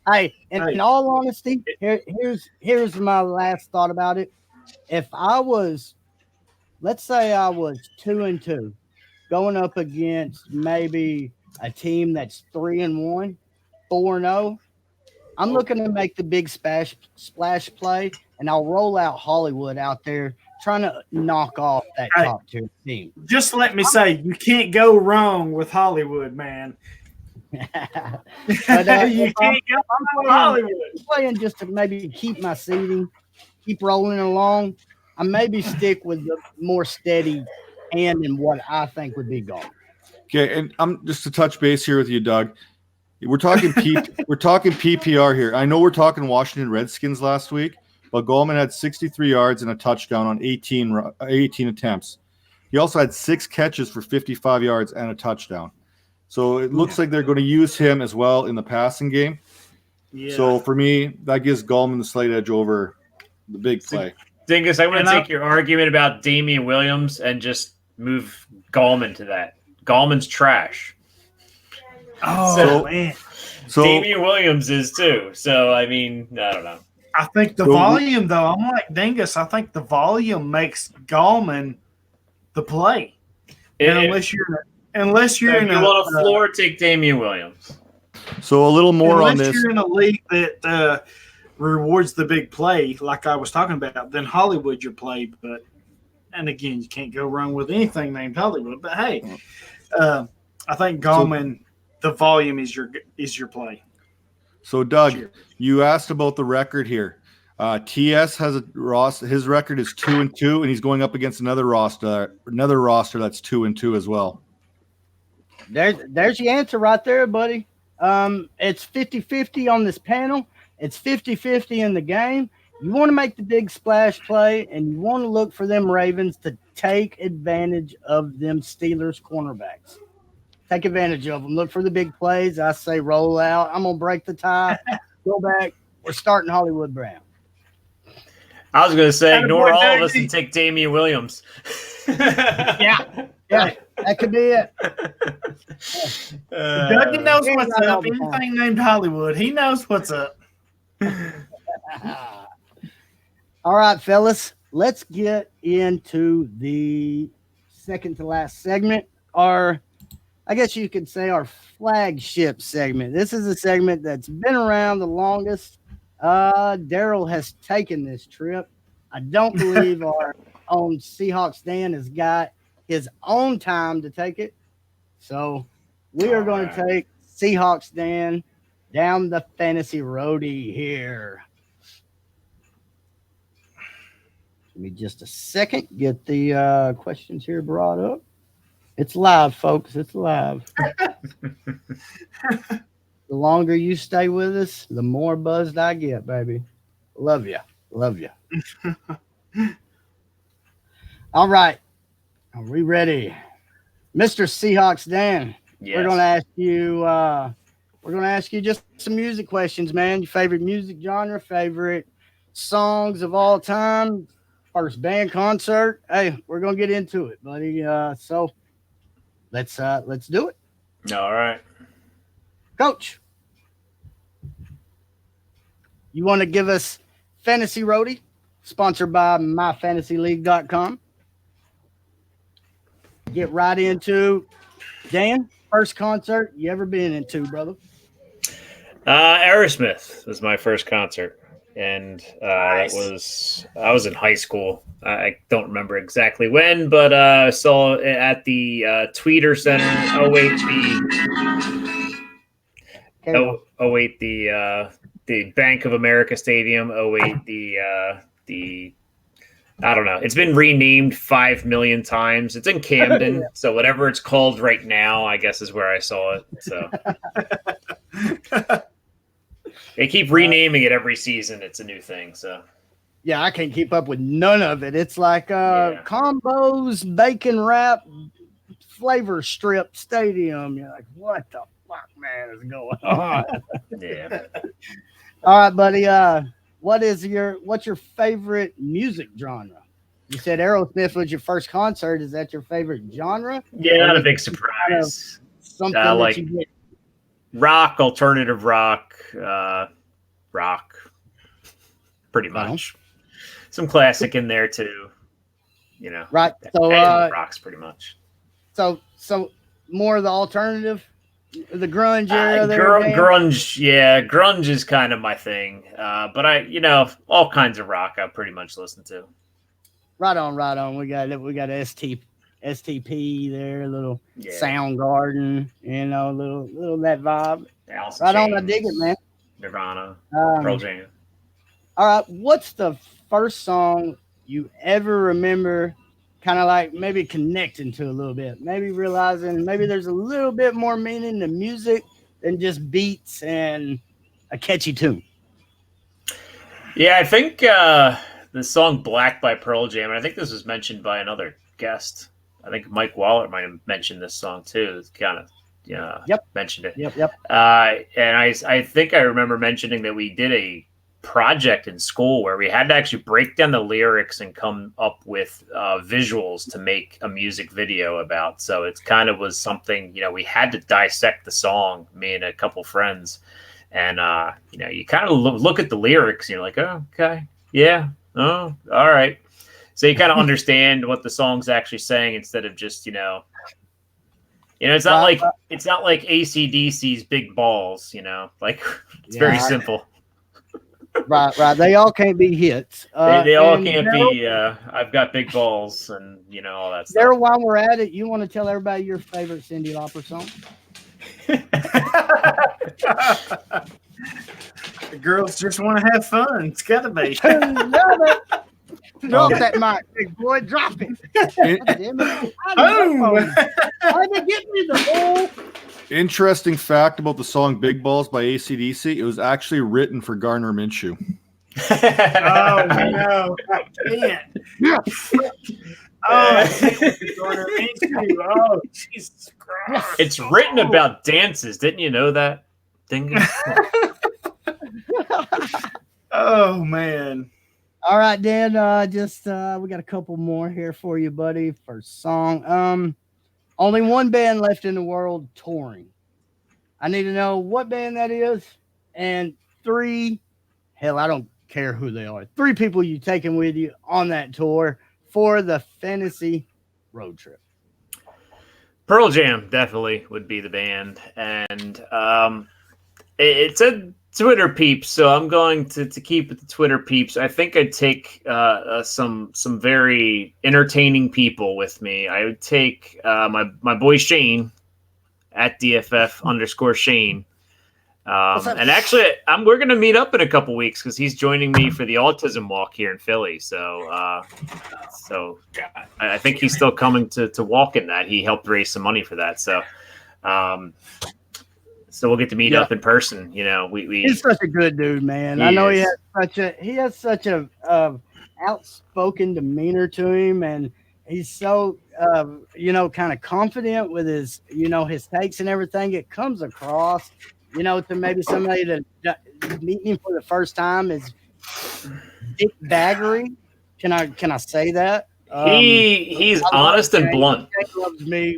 Hey, in all honesty, here's my last thought about it. If I was, let's say I was 2-2, going up against maybe a team that's 3-1, 4-0, I'm looking to make the big splash play, and I'll roll out Hollywood out there trying to knock off that top tier team. Just let me say, you can't go wrong with Hollywood, man. But, you can't go wrong with Hollywood. I'm playing just to maybe keep my seating, keep rolling along. I maybe stick with the more steady hand in what I think would be gone. Okay, and I'm just to touch base here with you, Doug. We're talking PPR here. I know we're talking Washington Redskins last week, but Gallman had 63 yards and a touchdown on 18 attempts. He also had 6 catches for 55 yards and a touchdown. So it looks like they're going to use him as well in the passing game. Yeah. So for me, that gives Gallman the slight edge over the big play. Dingus, I'm going to take your argument about Damian Williams and just move Gallman to that. Gallman's trash. Oh, man. So Damian Williams is too. So, I mean, I don't know. I think the volume, though, I'm like Dingus. I think the volume makes Gallman the play. Unless you're in a floor, take Damian Williams. So a little more on this. Unless you're in a league that rewards the big play, like I was talking about, then Hollywood your play. And again, you can't go wrong with anything named Hollywood. But hey, I think Gallman, the volume is your play. So Doug, you asked about the record here. TS has his record is 2-2, and he's going up against another roster that's 2-2 as well. There's your answer right there, buddy. It's 50-50 on this panel. It's 50-50 in the game. You want to make the big splash play, and you want to look for them Ravens to take advantage of them Steelers cornerbacks. Take advantage of them. Look for the big plays. I say roll out. I'm going to break the tie. Go back. We're starting Hollywood Brown. I was going to say ignore all of us and take Damian Williams. Yeah, that could be it. Dougie knows what's up. Anything named Hollywood, he knows what's up. All right, fellas, let's get into the second to last segment, or I guess you could say our flagship segment. This is a segment that's been around the longest. Darrell has taken this trip. I don't believe our own Seahawks Dan has got his own time to take it. So we are going to take Seahawks Dan down the fantasy roadie here. Give me just a second. Get the questions here brought up. It's live, folks. It's live. The longer you stay with us, the more buzzed I get, baby. Love you. Love you. All right. Are we ready? Mr. Seahawks Dan, Yes. we're gonna ask you just some music questions, man. Your favorite music genre, favorite songs of all time, first band concert. Hey, we're gonna get into it, buddy. So let's do it. All right. Coach, you want to give us Fantasy Roadie, sponsored by myfantasyleague.com? Get right into Dan, first concert you ever been into, brother? Aerosmith was my first concert, and Nice. I was in high school. I don't remember exactly when, but I saw it at the Tweeter Center. The Bank of America Stadium. The I don't know. It's been renamed 5 million times. It's in Camden, so whatever it's called right now, I guess is where I saw it. So they keep renaming it every season. It's a new thing. So Yeah, I can't keep up with none of it. It's like combos, bacon wrap, flavor strip stadium. You're like, what the fuck, man, is going on? yeah. All right, buddy. What's your favorite music genre? You said Aerosmith was your first concert. Is that your favorite genre? Yeah, not a big surprise. Something that like you get. rock, alternative rock, pretty Uh-huh. much. Some classic in there too. You know, Right. So rocks pretty much. so more of the alternative, the grunge era. Grunge, yeah, grunge is kind of my thing. But all kinds of rock I pretty much listen to. Right on. We got STP there, a little Yeah. Soundgarden, little that vibe. Alice Right on, I Chains, dig it, man. Nirvana, Pearl Jam. All right, what's the first song you ever remember kind of like maybe connecting to a little bit? Maybe realizing maybe there's a little bit more meaning to music than just beats and a catchy tune. Yeah, I think the song Black by Pearl Jam, and I think this was mentioned by another guest. I think Mike Waller might have mentioned this song too. It's kind of mentioned it. Yep. And I think I remember mentioning that we did a project in school where we had to actually break down the lyrics and come up with visuals to make a music video about. So it kind of was something, we had to dissect the song, me and a couple friends. And, you kind of look at the lyrics and you're like, oh, okay. Yeah. Oh, all right. So you kind of understand what the song's actually saying instead of just, it's not like AC/DC's Big Balls, like it's very simple. Right. They all can't be hits. They all can't be. I've got big balls, and all that stuff. Daryl, while we're at it, you want to tell everybody your favorite Cyndi Lauper song? The girls just want to have fun. It's got to be. Drop that mic, big boy. Drop it. How did get me the ball? Interesting fact about the song Big Balls by AC/DC, it was actually written for Gardner Minshew. Oh, no. I can't. Oh, Jesus Christ. It's written about dances. Didn't you know that? Oh, man. All right, Dan. We got a couple more here for you, buddy. First song. Only one band left in the world touring. I need to know what band that is, and I don't care who they are. 3 people you taking with you on that tour for the fantasy road trip. Pearl Jam definitely would be the band, and it's a Twitter peeps, so I'm going to keep it the Twitter peeps. I think I'd take some very entertaining people with me. I would take my boy Shane at DFF_Shane. And actually, we're going to meet up in a couple weeks because he's joining me for the autism walk here in Philly. So I think he's still coming to walk in that. He helped raise some money for that. So So we'll get to meet Yeah. up in person. You know, He's such a good dude, man. He I know is. he has such a outspoken demeanor to him, and he's so kind of confident with his his takes and everything. It comes across, to maybe somebody that meet him for the first time is dick baggery. Can I say that? He's I love honest and Jay. blunt. Jay loves me.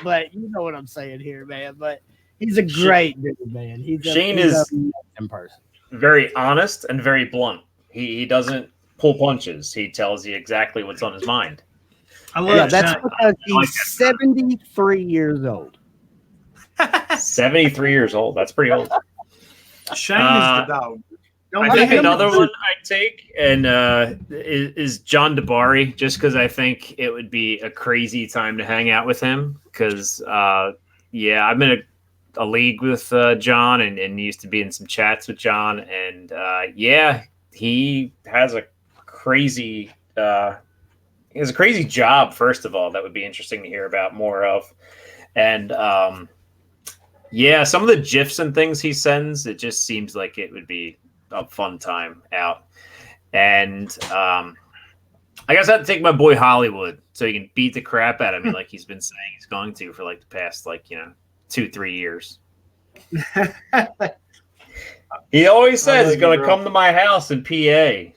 But you know what I'm saying here, man. But he's a great dude, man. Shane he's is an amazing person. very honest and very blunt. He doesn't pull punches. He tells you exactly what's on his mind. I love Yeah, that's Shane. because he's 73 years old. 73 years old. That's pretty old. Shane is the dog. I think another one I'd take is John DeBari, just because I think it would be a crazy time to hang out with him. Because, I'm in a league with John and used to be in some chats with John. And, he has a crazy job, first of all, that would be interesting to hear about more of. And, some of the GIFs and things he sends, it just seems like it would be a fun time out. And I guess I had to take my boy Hollywood so he can beat the crap out of me like he's been saying he's going to for like the past 2-3 years. He always says he's going to come to my house in PA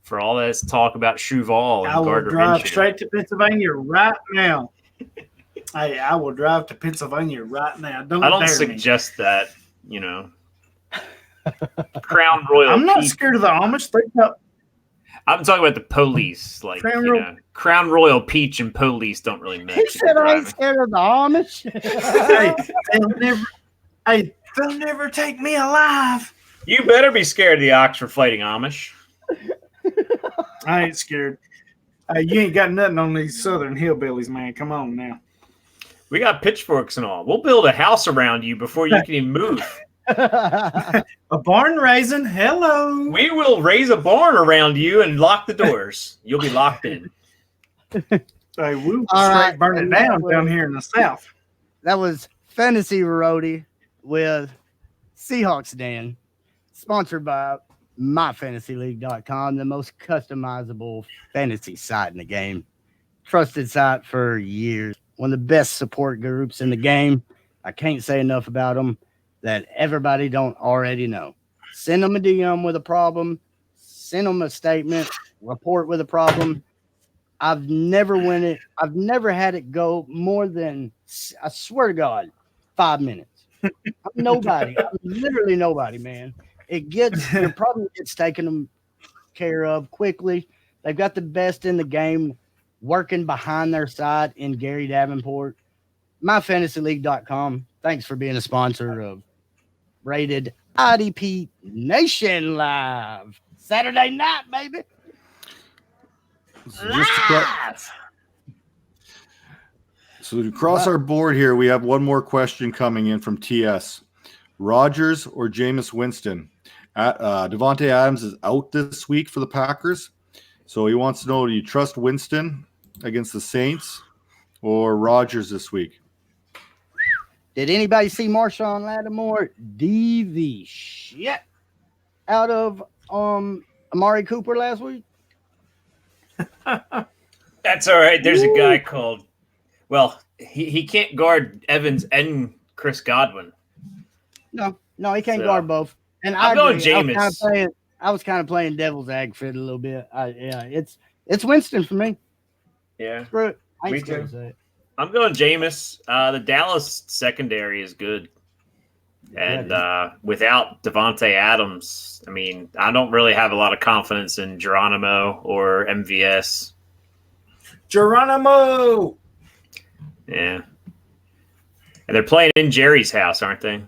for all this talk about Chuval and I will Gardner drive Minshew. straight to Pennsylvania right now. Hey, I will drive to Pennsylvania right now. I don't dare suggest that, Crown Royal. I'm not Peach. scared of the Amish. I'm talking about the police. Like, Crown Royal Peach and police don't really mix. He said I ain't scared of the Amish. They'll never take me alive. You better be scared of the Oxford Fighting Amish. I ain't scared. You ain't got nothing on these southern hillbillies, man. Come on now. We got pitchforks and all. We'll build a house around you before you can even move. A barn raising. Hello. We will raise a barn around you and lock the doors. You'll be locked in. Hey, we'll All straight right, burn it and down down here in the south. That was Fantasy Roadie with Seahawks Dan, sponsored by myfantasyleague.com, the most customizable fantasy site in the game. Trusted site for years. One of the best support groups in the game. I can't say enough about them that everybody don't already know. Send them a DM with a problem. Send them a statement. Report with a problem. I've never had it go more than, I swear to God, 5 minutes. I'm nobody. I'm literally nobody, man. Your problem gets taken care of quickly. They've got the best in the game working behind their side in Gary Davenport. MyFantasyLeague.com. Thanks for being a sponsor of Rated IDP Nation Live. Saturday night, baby. So across our board here, we have one more question coming in from TS. Rodgers or Jameis Winston? Devontae Adams is out this week for the Packers. So he wants to know, do you trust Winston against the Saints or Rodgers this week? Did anybody see Marshawn Lattimore the shit out of Amari Cooper last week? That's all right. There's a guy called, he can't guard Evans and Chris Godwin. No, he can't guard both. And I'm going Jameis. I was kind of playing devil's advocate a little bit. It's Winston for me. Yeah, Screw it. I ain't me scared too. to say it. I'm going Jameis. The Dallas secondary is good. And without Devontae Adams, I mean, I don't really have a lot of confidence in Geronimo or MVS. Geronimo! Yeah. And they're playing in Jerry's house, aren't they?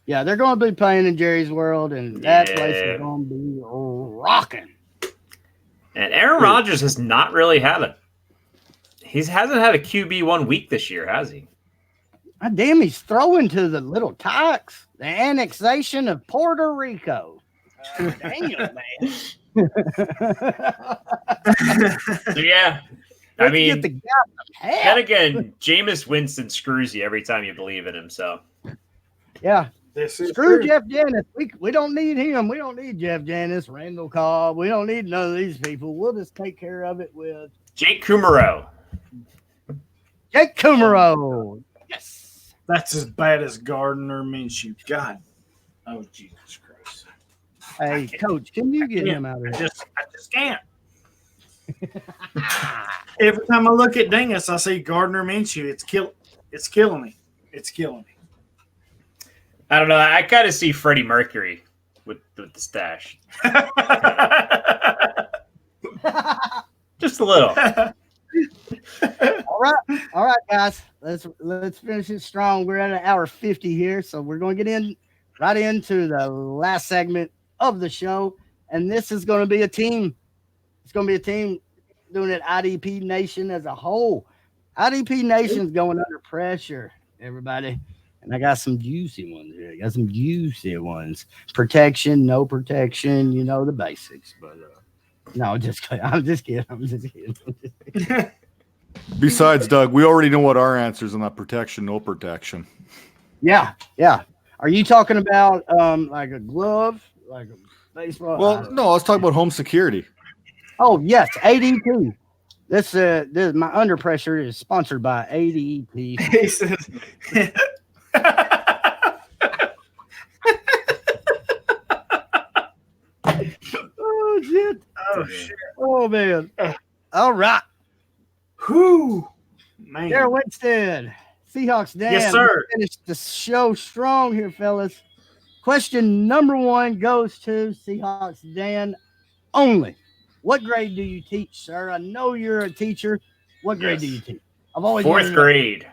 Yeah, they're going to be playing in Jerry's World, and that place is going to be rocking. And Aaron Rodgers has not really had he hasn't had a QB 1 week this year, has he? God damn, he's throwing to the little tykes. The annexation of Puerto Rico. Damn, man. So, yeah. I Let's mean, get the guy some help. then again, Jameis Winston screws you every time you believe in him. So Yeah. This is Screw true. Jeff Janis. We don't need him. We don't need Jeff Janis, Randall Cobb. We don't need none of these people. We'll just take care of it with Jake Kumaro. Jake Kumaro. Yes. That's as bad as Gardner Minshew. God. Oh, Jesus Christ. Hey, Coach, can you get him out of I here? just can't. Every time I look at Dingus, I see Gardner Minshew. It's killing me. It's killing me. I don't know. I kind of see Freddie Mercury with the stash. Just a little. All right, guys. Let's finish it strong. We're at an hour 50 here, so we're going to get right into the last segment of the show, and this is going to be a team. It's going to be a team doing it. IDP Nation as a whole. IDP Nation's going under pressure, everybody. And I got some juicy ones here. I got some juicy ones. Protection, no protection, you know the basics. But no, I'm just kidding. Besides, Doug, we already know what our answers on that protection, no protection. Yeah. Are you talking about like a glove, like a baseball? Well, no, I was talking about home security. Oh yes, ADP. This my under pressure is sponsored by ADP. He says, Oh shit! oh, shit. Oh man! All right, Whew. Man. Darryl Winstead, Seahawks Dan. Yes, sir. Finish the show strong here, fellas. Question number 1 goes to Seahawks Dan only. What grade do you teach, sir? I know you're a teacher. What grade do you teach? I've always Fourth grade.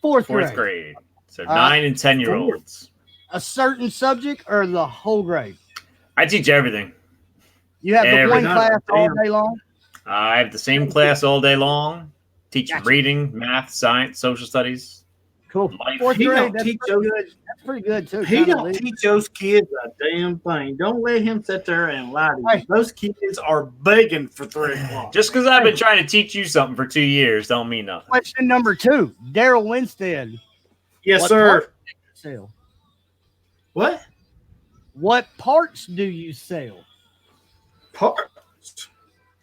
Fourth Fourth grade. grade. So 9 and 10-year-olds. A certain subject or the whole grade? I teach everything. You have the one Everything. class all day long? I have the same class all day long. Teach Gotcha. reading, math, science, social studies. Cool. Life. Fourth He grade, don't that's teach pretty those- good. That's pretty good, too. He Kinda don't lead. teach those kids a damn thing. Don't let him sit there and lie to you. Hey. Those kids are begging for 3 o'clock. Just because I've been trying to teach you something for 2 years don't mean nothing. Question number 2. Darryl Winstead. Yes, What sir. part do you sell? What? What parts do you sell? Parts?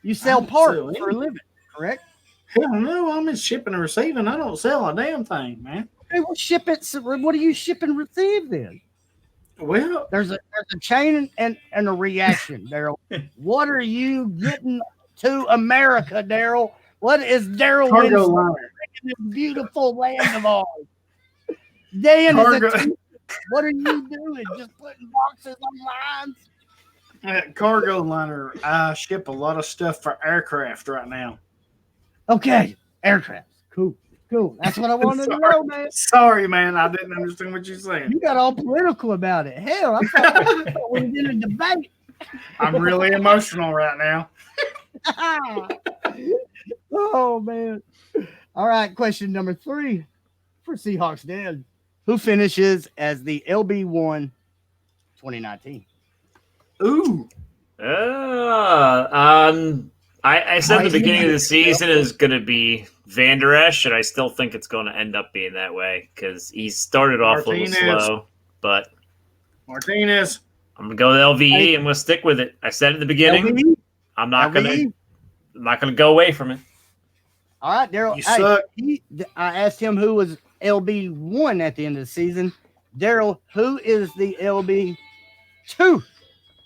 You sell don't parts sell for a living, correct? Hell no, I'm in shipping and receiving. I don't sell a damn thing, man. Okay, well, ship it. So what do you ship and receive then? Well, There's a chain and a reaction, Darryl. What are you getting to America, Darryl? What is Darryl cargo Winstead liner. in this beautiful land of ours? Dan is Cargo- a teacher. What are you doing? Just putting boxes on lines? Cargo liner. I ship a lot of stuff for aircraft right now. Okay, aircraft. Cool. That's what I wanted to know, man. Sorry, man. I didn't understand what you're saying. You got all political about it. Hell, I thought we did a debate. I'm really emotional right now. Oh man! All right, question number 3 for Seahawks Dan. Who finishes as the LB1 2019? Ooh. I said the beginning of the season is going to be Van Der Esch, and I still think it's going to end up being that way because he started off a little Martinez. slow. But Martinez. I'm going to go with LVE. I'm going to stick with it. I said at the beginning, LB? I'm not LVE? going to go away from it. All right, Darryl. You suck. I asked him who was LB1 at the end of the season. Darryl, who is the LB2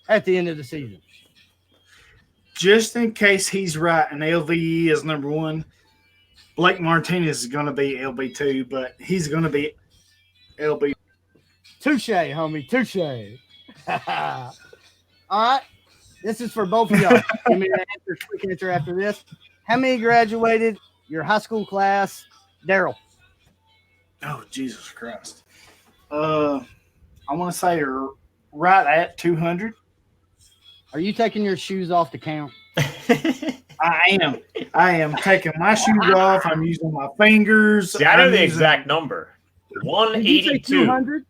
at the end of the season? Just in case he's right and LVE is number 1, Blake Martinez is going to be LB2, but he's going to be LB. Touche, homie. Touche. All right. This is for both of y'all. Give me an answer, quick answer after this. How many graduated your high school class, Darryl? Oh, Jesus Christ. I want to say right at 200. Are you taking your shoes off to count? I am taking my shoes off. I'm using my fingers. See, I know I'm the using- exact number. Did you say 182. 200?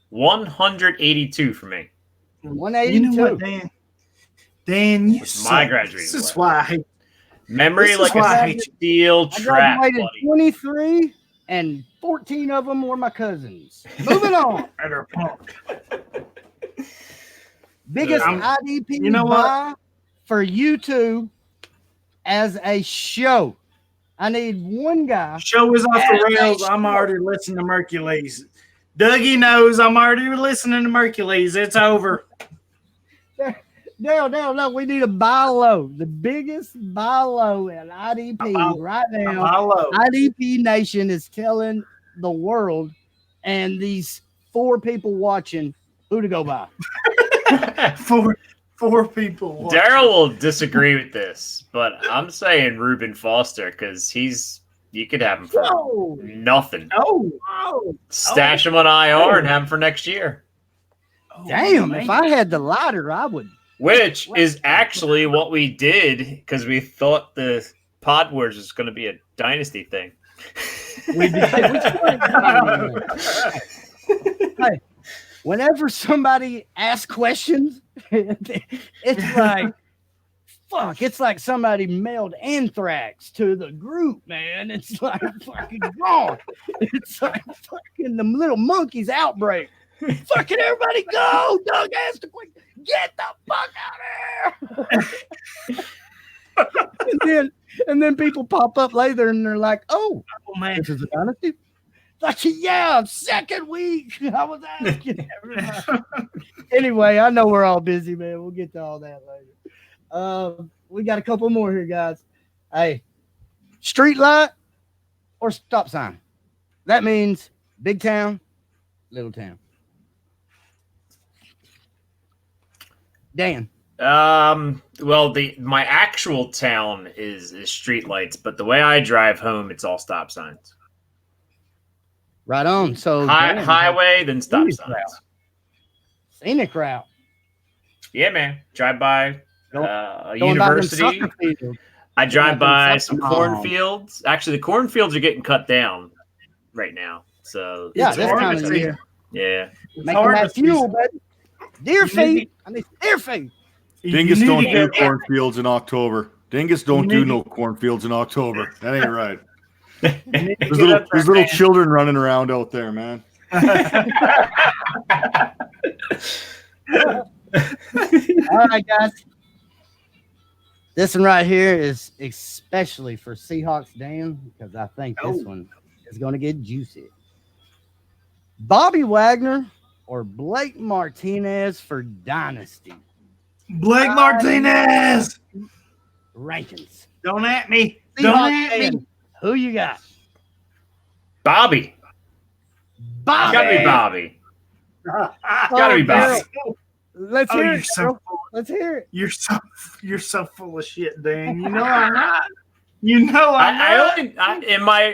182 for me. 182. You know what, Dan? Dan, you It's suck. my graduating This is class. why I hate. Memory This is like why I a hate you. steel I trap, graduated buddy. 23, and 14 of them were my cousins. Moving on. Better punk. Biggest Um, IDP you know what? buy for you two as a show. I need one guy. Show is off the As a rails. I'm show. already listening to Mercules. Dougie knows I'm already listening to Mercules. It's over. No. We need a buy low. The biggest buy low at IDP right now. Hello. IDP Nation is telling the world and these 4 people watching who to go buy. Four people. watching. Daryl will disagree with this, but I'm saying Reuben Foster because you could have him for Whoa. nothing. Oh, Stash him on IR and have him for next year, Damn, man. if I had the lighter, I would. which is actually what we did because we thought the Pod Wars was going to be a dynasty thing. We did. Hey, whenever somebody asks questions, it's like, fuck, it's like somebody mailed anthrax to the group, man. It's like fucking wrong. It's like fucking the little monkeys outbreak. Fucking everybody go. Doug asked the question. Get the fuck out of here. and then people pop up later and they're like, oh, man. this is a dynasty. Like, yeah, second week. I was asking everybody. Anyway, I know we're all busy, man. We'll get to all that later. We got a couple more here, guys. Hey, street light or stop sign? That means big town, little town. Dan. Well, my actual town is street lights, but the way I drive home, it's all stop signs. Right on. So Dan, Highway, then stop Scenic signs. route. Scenic route. Yeah, man. Drive by a Going by them university. soccer fields. I drive Going by by them some soccer cornfields. Actually, the cornfields are getting cut down right now. So Yeah, It's this hard time to of see. year. yeah. It's Making hard that to see. fuel, baby. Deer You need feed. I need deer feed. Dingus You don't need to do go- cornfields in October. Dingus don't You do need no cornfields in October. That ain't right. You need to There's get little, up there, there's little man. children running around out there, man. All right, guys. This one right here is especially for Seahawks Dan because I think this one is going to get juicy. Bobby Wagner or Blake Martinez for Dynasty Blake Martinez. rankings. Don't at me. Don't Seahawks at me. Dan, who you got? Bobby. Bobby. Gotta be Bobby. Gotta be Bobby. Let's Oh, hear you're it. so Girl. full. Let's hear it. You're so full of shit, Dan. You know I'm not. You know I'm not. In my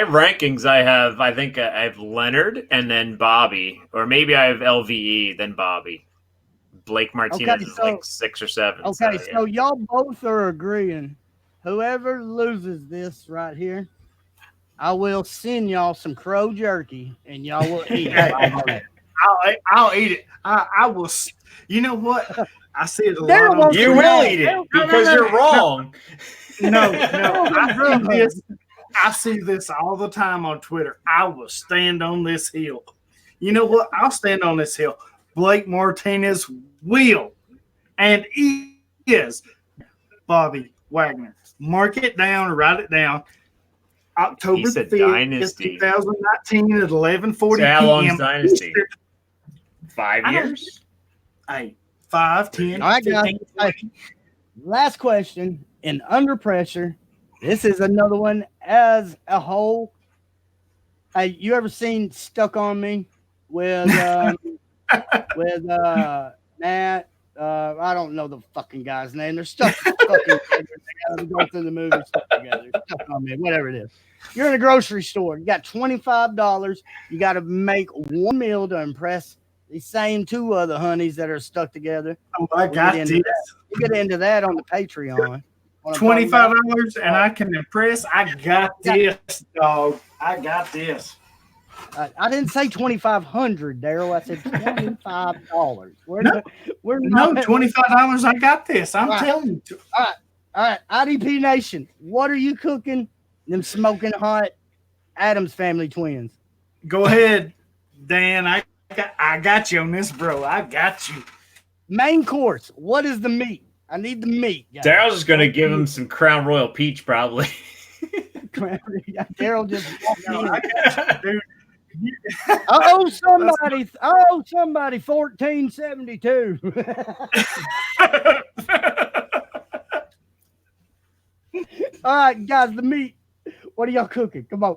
rankings, I think I have Leonard and then Bobby, or maybe I have LVE then Bobby. Blake Martinez is so- like 6 or 7. Okay, yeah. so y'all both are agreeing. Whoever loses this right here, I will send y'all some crow jerky, and y'all will eat it. I'll eat it. I will. You know what? I see it a Daryl lot. On wants You to will know. eat it No, because you're wrong. No. I see this all the time on Twitter. I will stand on this hill. You know what? I'll stand on this hill. Blake Martinez will and is Bobby Wagner. Mark it down, write it down. October He said 5th, dynasty. 2019 at 11:40 So how long's p.m. Dynasty? 5 I don't- years? Hey, 5, 10, All right, guys. 15, Hey, last question. In Under Pressure, this is another one as a whole. Hey, you ever seen Stuck on Me with Matt? I don't know the fucking guy's name. They're stuck fucking together. They gotta go through the movie stuck together. Stuck on Me, whatever it is. You're in a grocery store. You got $25. You got to make one meal to impress the same 2 other honeys that are stuck together. Oh, I got We'll this. get into You get into that on the Patreon. What I'm talking $25 about. and I can impress. I got this, dog. I got this. I didn't say $2,500, Daryl. I said $25. We're No, not. $25. I got this. I'm Right. telling you. All right, IDP Nation, what are you cooking? Them smoking hot Adams Family twins. Go ahead, Dan. I got you on this, bro. I got you. Main course. What is the meat? I need the meat. guys. Daryl's just gonna give him some Crown Royal Peach, probably. Daryl just walked in. I got you, dude. Somebody 1472. All right, guys, the meat. What are y'all cooking? Come on.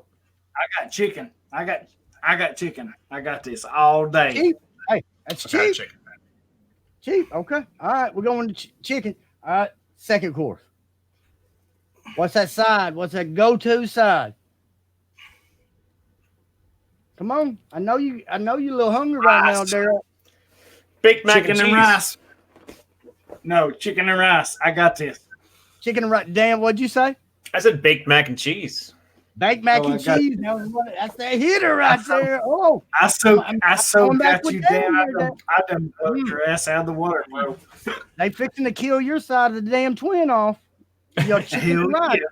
I got chicken. I got chicken. I got this all day. Cheap. Hey, that's cheap. Cheap. Okay. All right, we're going to chicken. All right, second course. What's that side? What's that go-to side? Come on. I know you're a little hungry right now, Daryl. Baked mac Chicken and and cheese. rice. No, chicken and rice. I got this. Chicken and rice. Dan, what'd you say? I said baked mac and cheese. Baked mac Oh, and I got cheese. That's that hitter right there. Oh, I so going back got with you, Dan Dan. here, I done bugged your ass out of the water, bro. they fixing to kill your side of the damn twin off. Your chicken Hell and rice. yeah.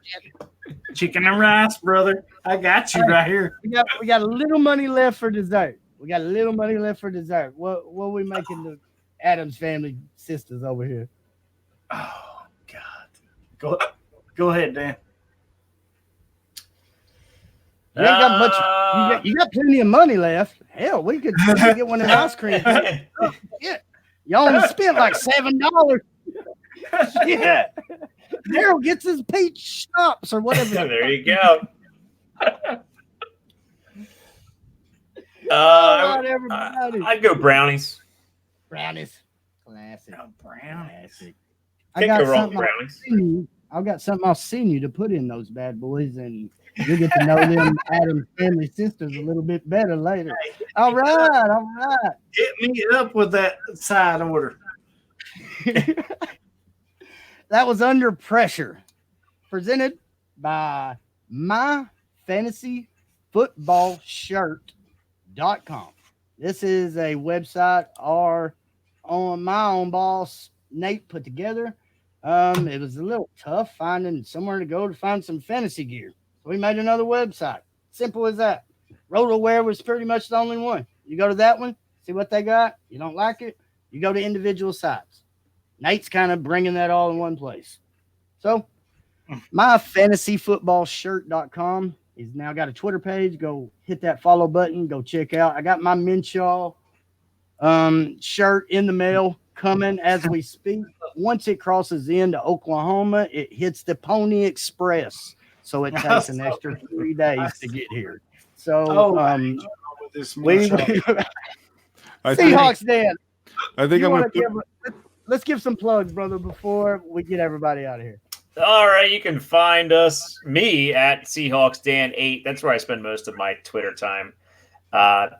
Chicken and rice, brother. I got you right here. We got a little money left for dessert. What we making the Adams Family sisters over here? Oh God. Go ahead, Dan. You ain't got much. You got plenty of money left. Hell, we could get one of the ice cream. Oh, shit. You only spent like $7. Yeah. Daryl gets his peach schnapps or whatever. There you go. All right, everybody. I'd go brownies. Brownies. Classic. Brownies. Can't go wrong with brownies. I've got something I'll send you to put in those bad boys, and you'll get to know them Adams Family sisters a little bit better later. All right. Hit me up with that side order. That was Under Pressure, presented by myfantasyfootballshirt.com. This is a website on my own boss, Nate, put together. It was a little tough finding somewhere to go to find some fantasy gear. So we made another website. Simple as that. RotoWare was pretty much the only one. You go to that one, see what they got. You don't like it, you go to individual sites. Nate's kind of bringing that all in one place. So myfantasyfootballshirt.com. He's now got a Twitter page. Go hit that follow button. Go check out. I got my Minshaw shirt in the mail coming as we speak. Once it crosses into Oklahoma, it hits the Pony Express. So it takes an extra 3 days to get here. So Seahawks, Dan. I think I'm going to let's give some plugs, brother, before we get everybody out of here. All right, you can find me at SeahawksDan8. That's where I spend most of my Twitter time.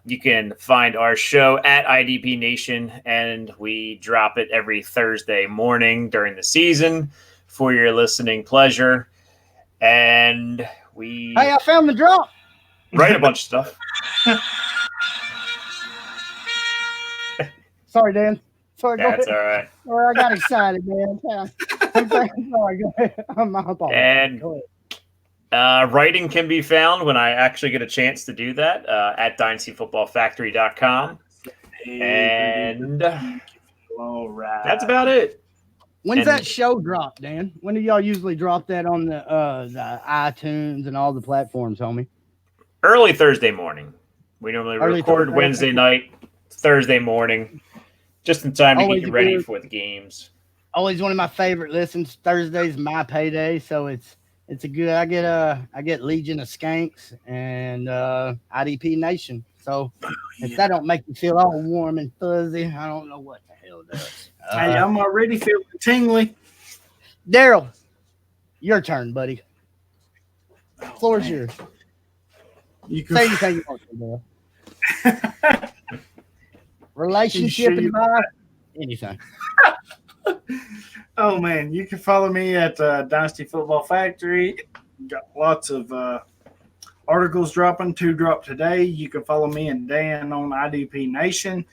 You can find our show at IDP Nation, and we drop it every Thursday morning during the season for your listening pleasure. And Hey, I found the drop. write a bunch of stuff. Sorry, Dan. Sorry, go That's ahead. all right. Sorry, I got excited, man. Sorry, go ahead. My fault. And Go ahead. writing can be found when I actually get a chance to do that at dynastyfootballfactory.com. And All right. that's about it. When's that show drop, Dan? When do y'all usually drop that on the iTunes and all the platforms, homie? Early Thursday morning. We normally record Wednesday night, Thursday morning, just in time to get you ready for the games. Always one of my favorite listens. Thursday's my payday, so it's a good. I get Legion of Skanks and IDP Nation. So if that don't make you feel all warm and fuzzy, I don't know what the hell does. Hey, I'm already feeling tingly. Daryl, your turn, buddy. Floor's yours. You can Say anything you want to, Daryl. Relationship advice, anything. Oh man, you can follow me at Dynasty Football Factory. Got lots of articles dropping. 2 dropped today. You can follow me and Dan on IDP Nation.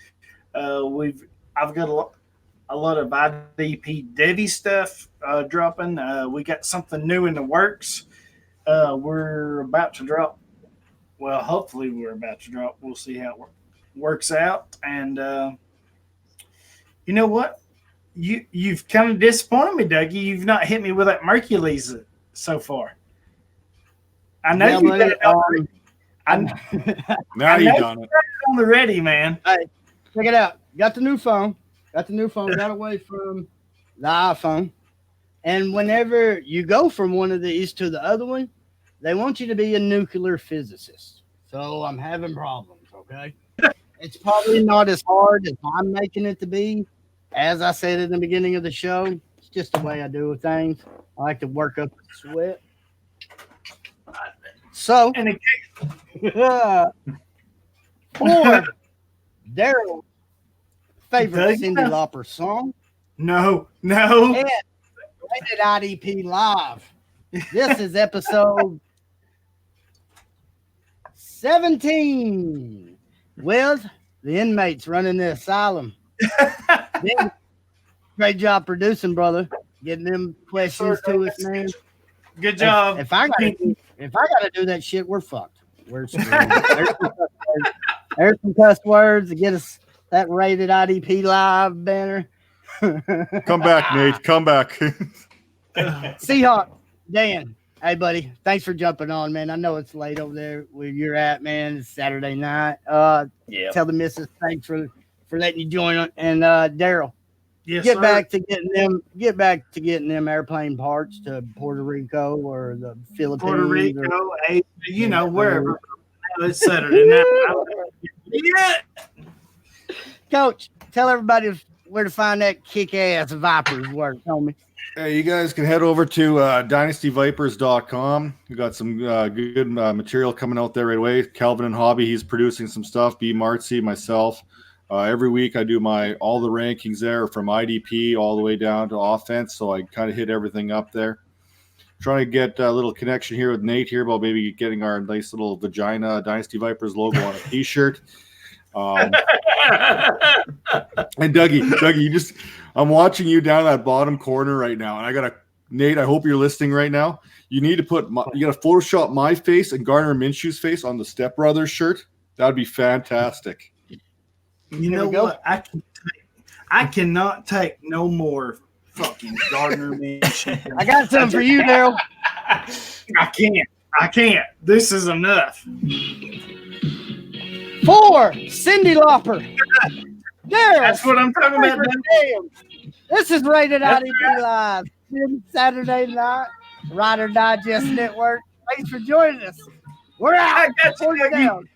I've got a lot of IDP Devi stuff dropping. We got something new in the works. We're about to drop. Well, hopefully we're about to drop. We'll see how it works out. And you know what? You've kind of disappointed me, Dougie. You've not hit me with that Mercules so far. I know you got it on. Now you done it. On the ready, man. Hey, check it out. Got the new phone. Got away from the iPhone. And whenever you go from one of these to the other one, they want you to be a nuclear physicist. So I'm having problems, okay? It's probably not as hard as I'm making it to be. As I said in the beginning of the show, it's just the way I do things. I like to work up the sweat. So, for Daryl's favorite Cyndi Lauper song. No. And Rated IDP Live. This is episode 17 with the inmates running the asylum. Great job producing, brother. Getting them questions to us, man. Good job. If I gotta do that shit, we're fucked. We're screwed. There's some cuss words to get us that Rated IDP Live banner. Come back, Nate. Come back. Seahawk, Dan. Hey, buddy. Thanks for jumping on, man. I know it's late over there where you're at, man. It's Saturday night. Tell the missus thanks for letting you join. And Daryl, get back to getting them airplane parts to Puerto Rico or the Philippines. Puerto Rico, Asia, wherever. It's Saturday night. Yeah. Coach, tell everybody where to find that kick-ass Vipers work, homie. Hey, you guys can head over to dynastyvipers.com. We got some good material coming out there right away. Calvin and Hobby, he's producing some stuff. B. Martzy, myself. Every week I do all the rankings there from IDP all the way down to offense. So I kind of hit everything up there. Trying to get a little connection here with Nate here about maybe getting our nice little vagina Dynasty Vipers logo on a t-shirt. And Dougie, I'm watching you down that bottom corner right now. And Nate, I hope you're listening right now. You need to you got to Photoshop my face and Garner Minshew's face on the Step Brothers shirt. That'd be fantastic. You know what? I cannot take no more fucking Gardner Minshew. I got something for you, Daryl. I can't. This is enough. For Cyndi Lauper. Daryl. That's what I'm talking about. This is Rated IDP Live. Saturday night. Rider Digest Network. Thanks for joining us. We're out. I got you down.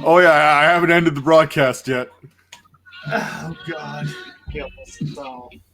Oh, yeah, I haven't ended the broadcast yet. Oh, God. Kill us all.